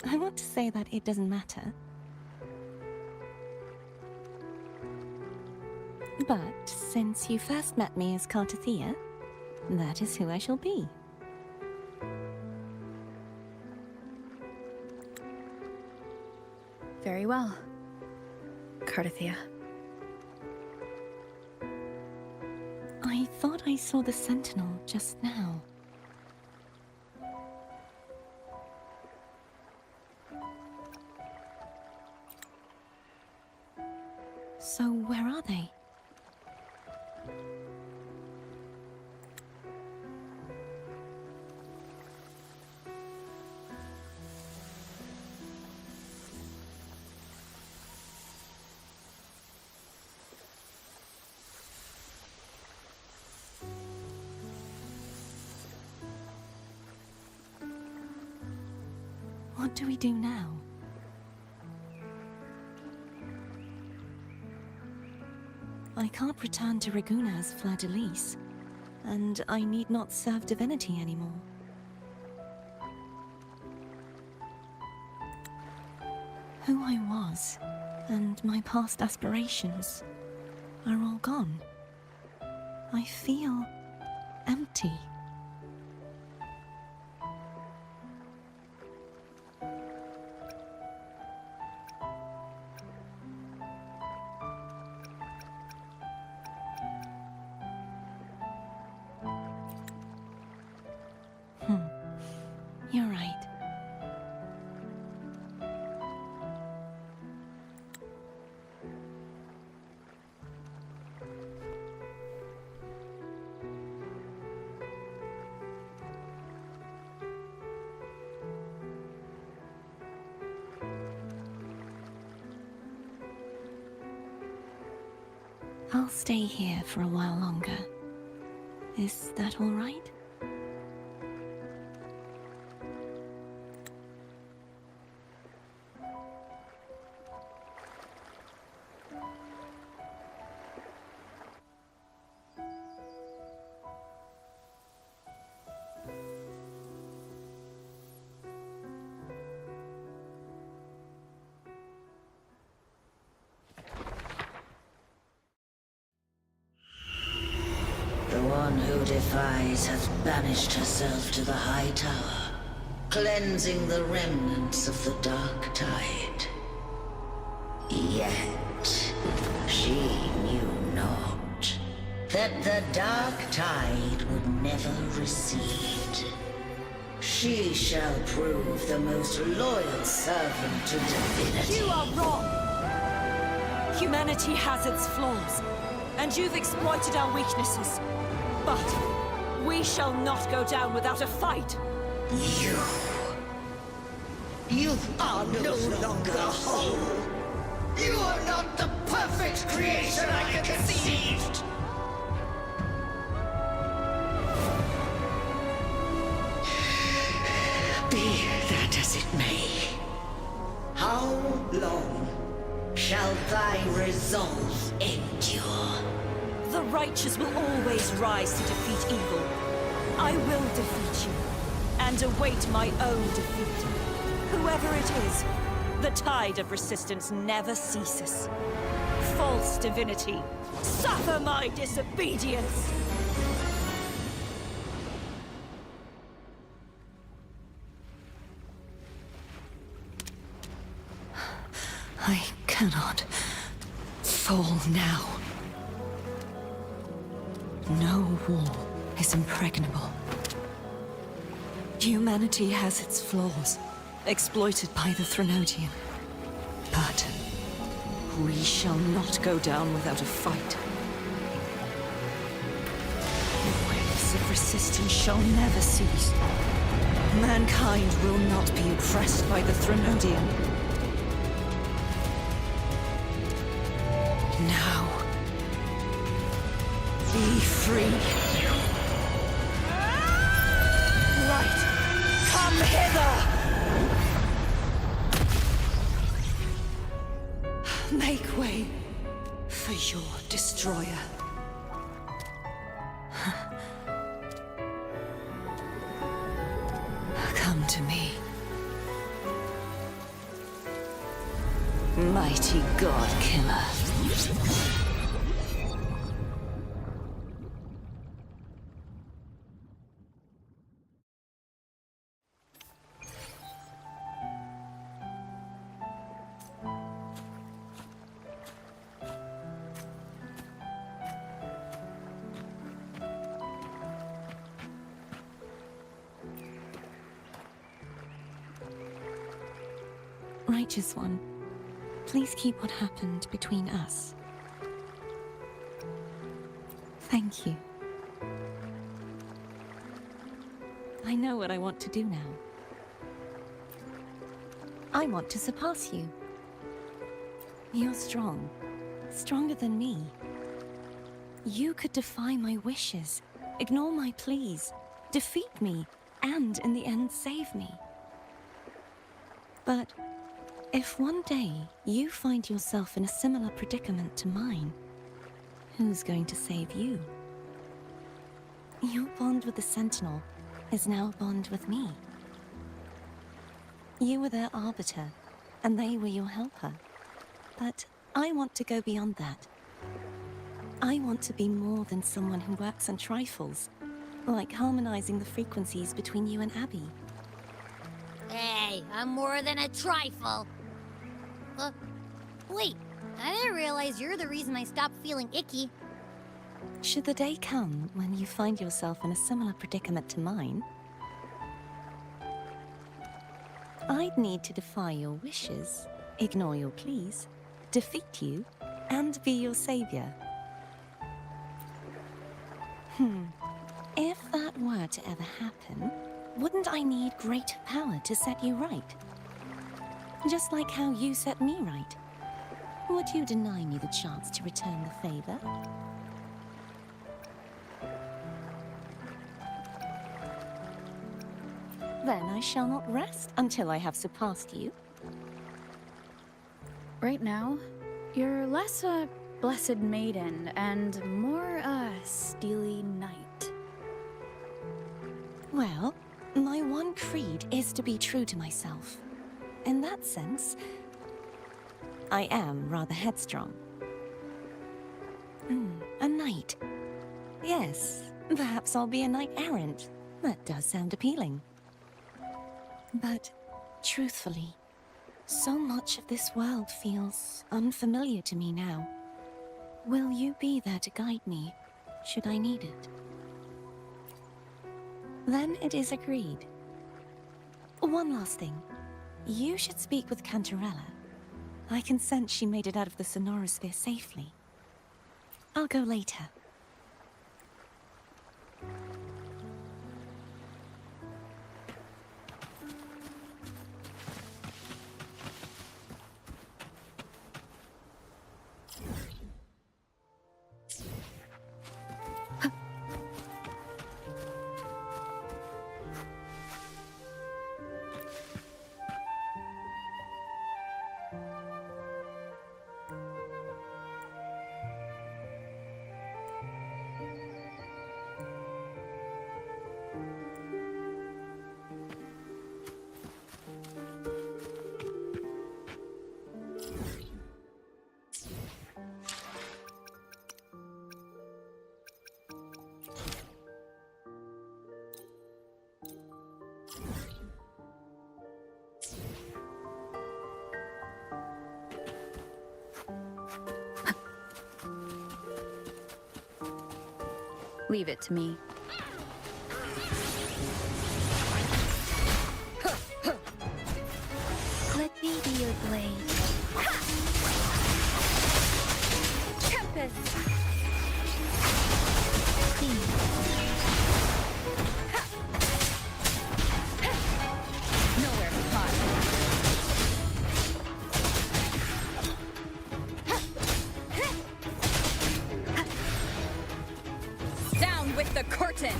I want to say that it doesn't matter. But since you first met me as Cartethia, that is who I shall be. Very well. Cartethia. I thought I saw the Sentinel just now. So where are they? What do we do now? I can't return to Raguna as Fleur-de-Lis, and I need not serve divinity anymore. Who I was, and my past aspirations, are all gone. I feel empty. You're right. I'll stay here for a while longer. Is that all right? one who defies has banished herself to the High Tower, cleansing the remnants of the Dark Tide. Yet, she knew not that the Dark Tide would never recede. She shall prove the most loyal servant to divinity. You are wrong! Humanity has its flaws, and you've exploited our weaknesses. But we shall not go down without a fight! You are no longer whole! You are not the perfect creation I conceived! Be that as it may, how long shall thy resolve endure? The righteous will always rise to defeat evil. I will defeat you, and await my own defeat. Whoever it is, the tide of resistance never ceases. False divinity, suffer my disobedience! I cannot fall now. No wall is impregnable. Humanity has its flaws, exploited by the Threnodian. But we shall not go down without a fight. The waves of resistance shall never cease. Mankind will not be oppressed by the Threnodian. Now, be free. Light, come hither! Make way for your destroyer. Come to me. Mighty God Killer. Righteous One, please keep what happened between us. Thank you. I know what I want to do now. I want to surpass you. You're strong. Stronger than me. You could defy my wishes, ignore my pleas, defeat me, and in the end save me. But if one day you find yourself in a similar predicament to mine, who's going to save you? Your bond with the Sentinel is now a bond with me. You were their arbiter, and they were your helper. But I want to go beyond that. I want to be more than someone who works on trifles, like harmonizing the frequencies between you and Abby. Hey, I'm more than a trifle. Wait, I didn't realize you're the reason I stopped feeling icky. Should the day come when you find yourself in a similar predicament to mine, I'd need to defy your wishes, ignore your pleas, defeat you, and be your savior. If that were to ever happen, wouldn't I need great power to set you right? Just like how you set me right. Would you deny me the chance to return the favor? Then I shall not rest until I have surpassed you. Right now, you're less a blessed maiden and more a steely knight. Well, my one creed is to be true to myself. In that sense, I am rather headstrong. A knight. Yes, Perhaps I'll be a knight errant. That does sound appealing. But, truthfully, so much of this world feels unfamiliar to me now. Will you be there to guide me, should I need it? Then it is agreed. One last thing. You should speak with Cantarella. I can sense she made it out of the Sonorosphere safely. I'll go later. Leave it to me. Let me be your blade. Tempest! Nowhere to hide. Down with the curtain!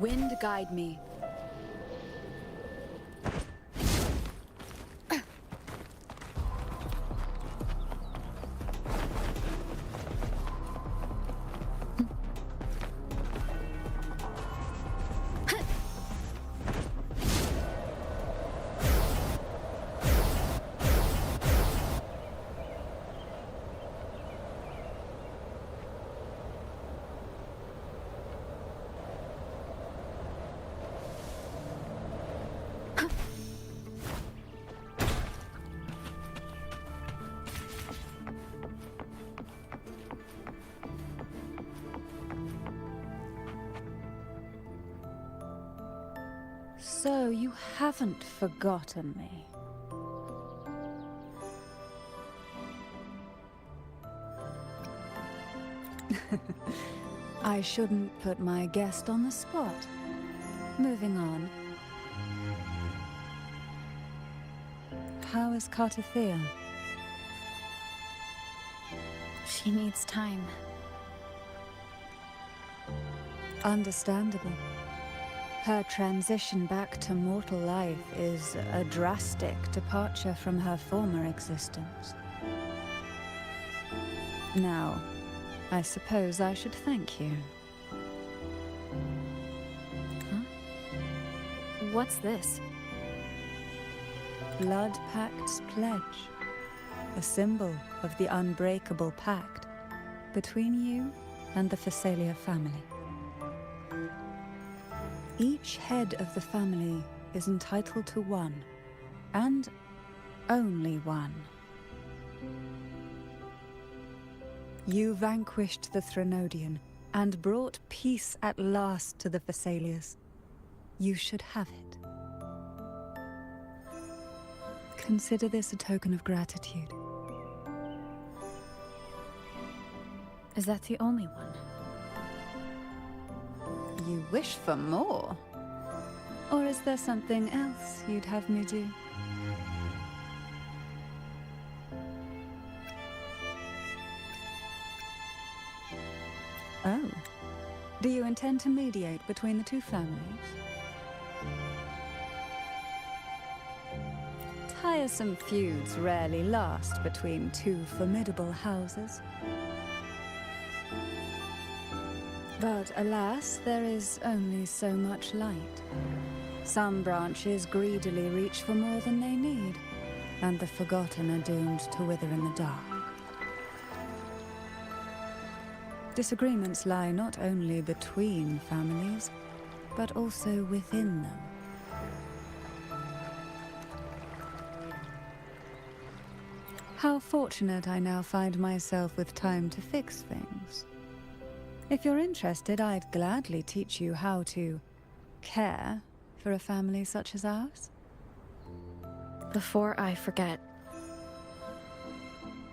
Wind guide me. So you haven't forgotten me. I shouldn't put my guest on the spot. Moving on. how is Cartathea? She needs time. Understandable. Her transition back to mortal life is a drastic departure from her former existence. Now, I suppose I should thank you. Huh? What's this? Blood Pact's pledge. A symbol of the unbreakable pact between you and the Phasalia family. Each head of the family is entitled to one, and only one. You vanquished the Threnodian and brought peace at last to the Phasalias. You should have it. Consider this a token of gratitude. Is that the only one? You wish for more? Or is there something else you'd have me do? Oh. Do you intend to mediate between the two families? Tiresome feuds rarely last between two formidable houses. But alas, there is only so much light. Some branches greedily reach for more than they need, and the forgotten are doomed to wither in the dark. Disagreements lie not only between families, but also within them. How fortunate I now find myself with time to fix things. If you're interested, I'd gladly teach you how to care for a family such as ours. Before I forget,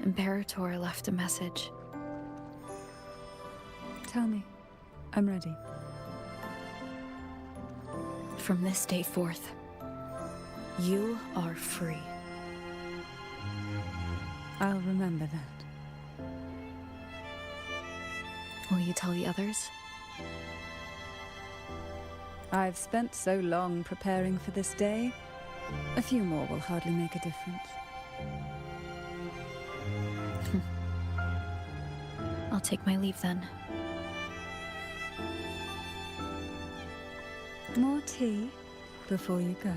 Imperator left a message. Tell me. I'm ready. From this day forth, you are free. I'll remember that. Will you tell the others? I've spent so long preparing for this day. A few more will hardly make a difference. I'll take my leave then. More tea before you go.